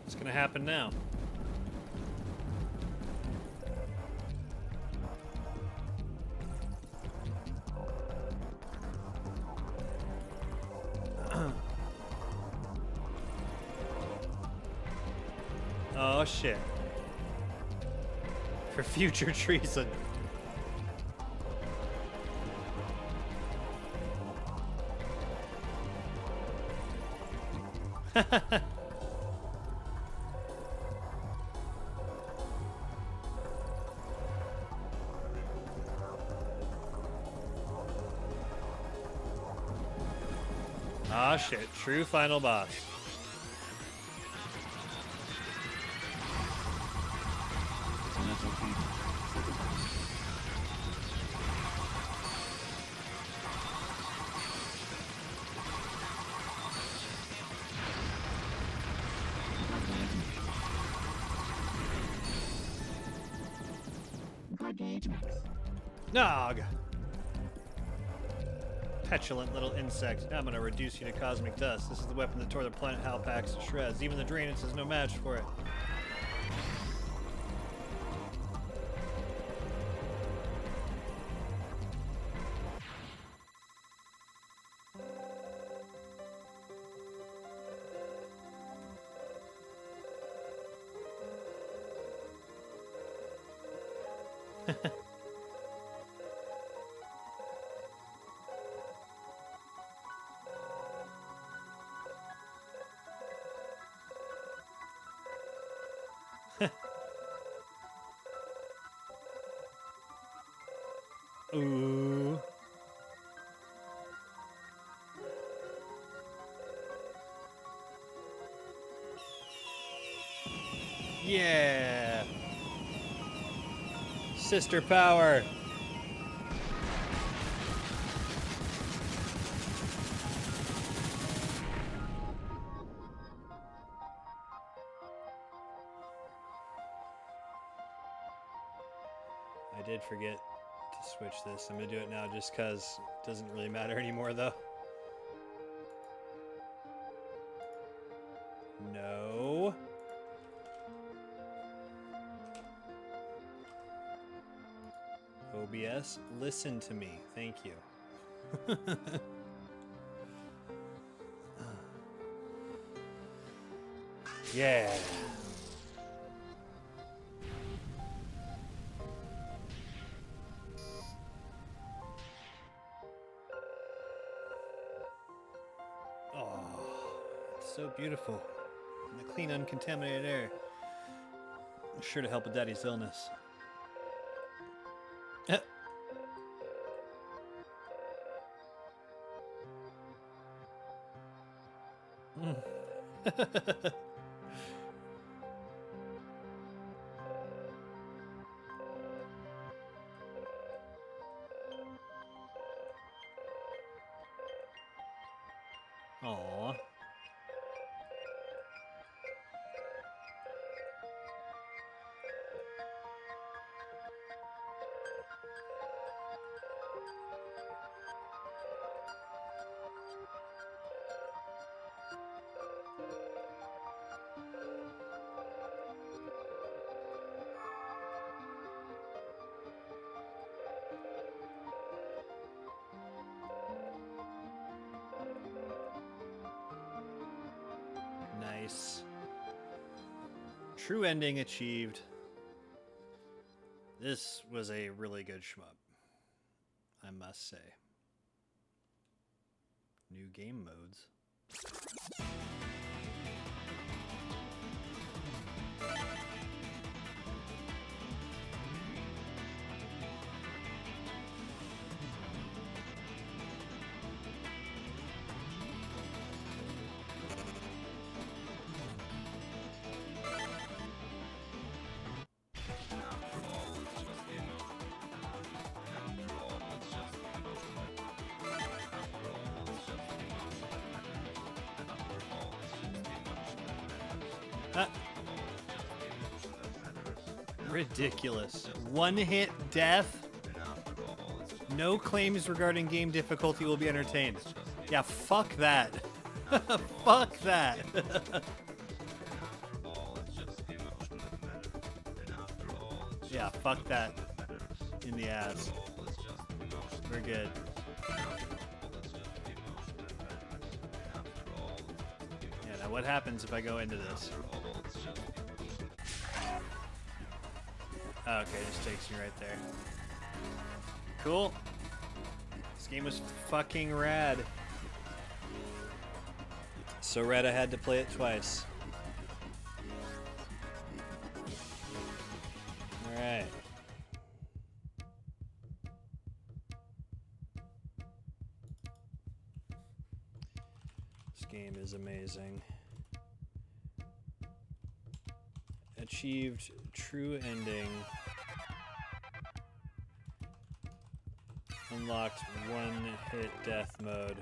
What's going to happen now? Oh shit. For future treason. Ah shit, true final boss. Nog! Petulant little insect. Now I'm gonna reduce you to cosmic dust. This is the weapon that tore the planet Halpax to shreds. Even the drainage is no match for it. Ooh. Yeah. Sister power. I did forget to switch this. I'm gonna do it now just because it doesn't really matter anymore though. No. OBS, listen to me. Thank you. Yeah. Oh, it's so beautiful. And the clean, uncontaminated air. Sure to help with Daddy's illness. Aww. Nice. True ending achieved. This was a really good shmup, I must say. New game modes. Ridiculous. One-hit death? No claims regarding game difficulty will be entertained. Yeah, fuck that. Fuck that. Yeah, fuck that. In the ass. We're good. Yeah, now what happens if I go into this? Oh, okay, it just takes me right there. Cool. This game was fucking rad. So rad I had to play it twice. Alright. This game is amazing. Achieved true ending. Unlocked one-hit death mode.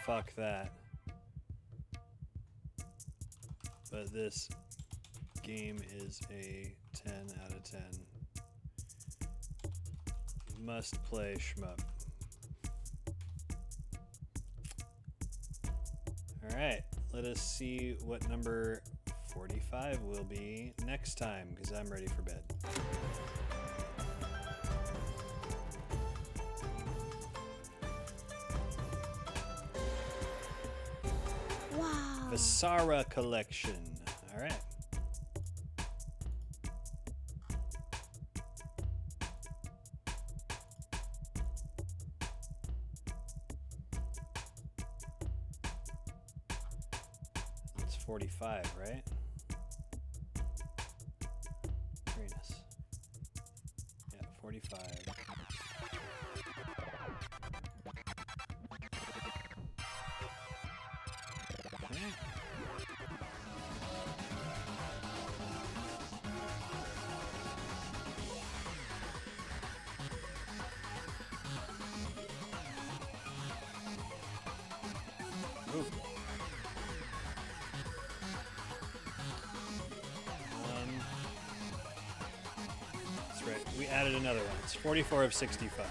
Fuck that. But this game is a 10 out of 10. Must play shmup. Alright, let us see what number 45 will be next time, because I'm ready for bed. Wow. Vasara collection. All right. It's 45, right? Very nice. Yeah, 45. Ooh. That's right. We added another one. It's 44 of 65.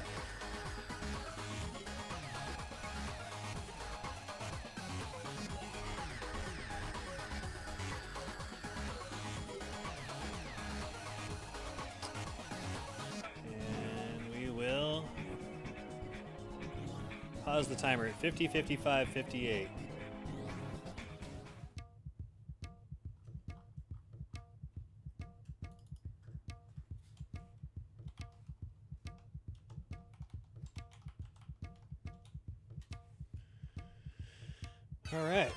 And we will pause the timer at 50, 55, 58. All right.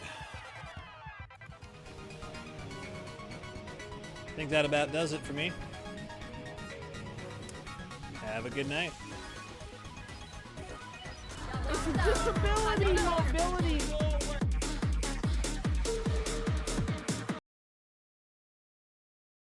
I think that about does it for me. Have a good night. It's a disability, mobility.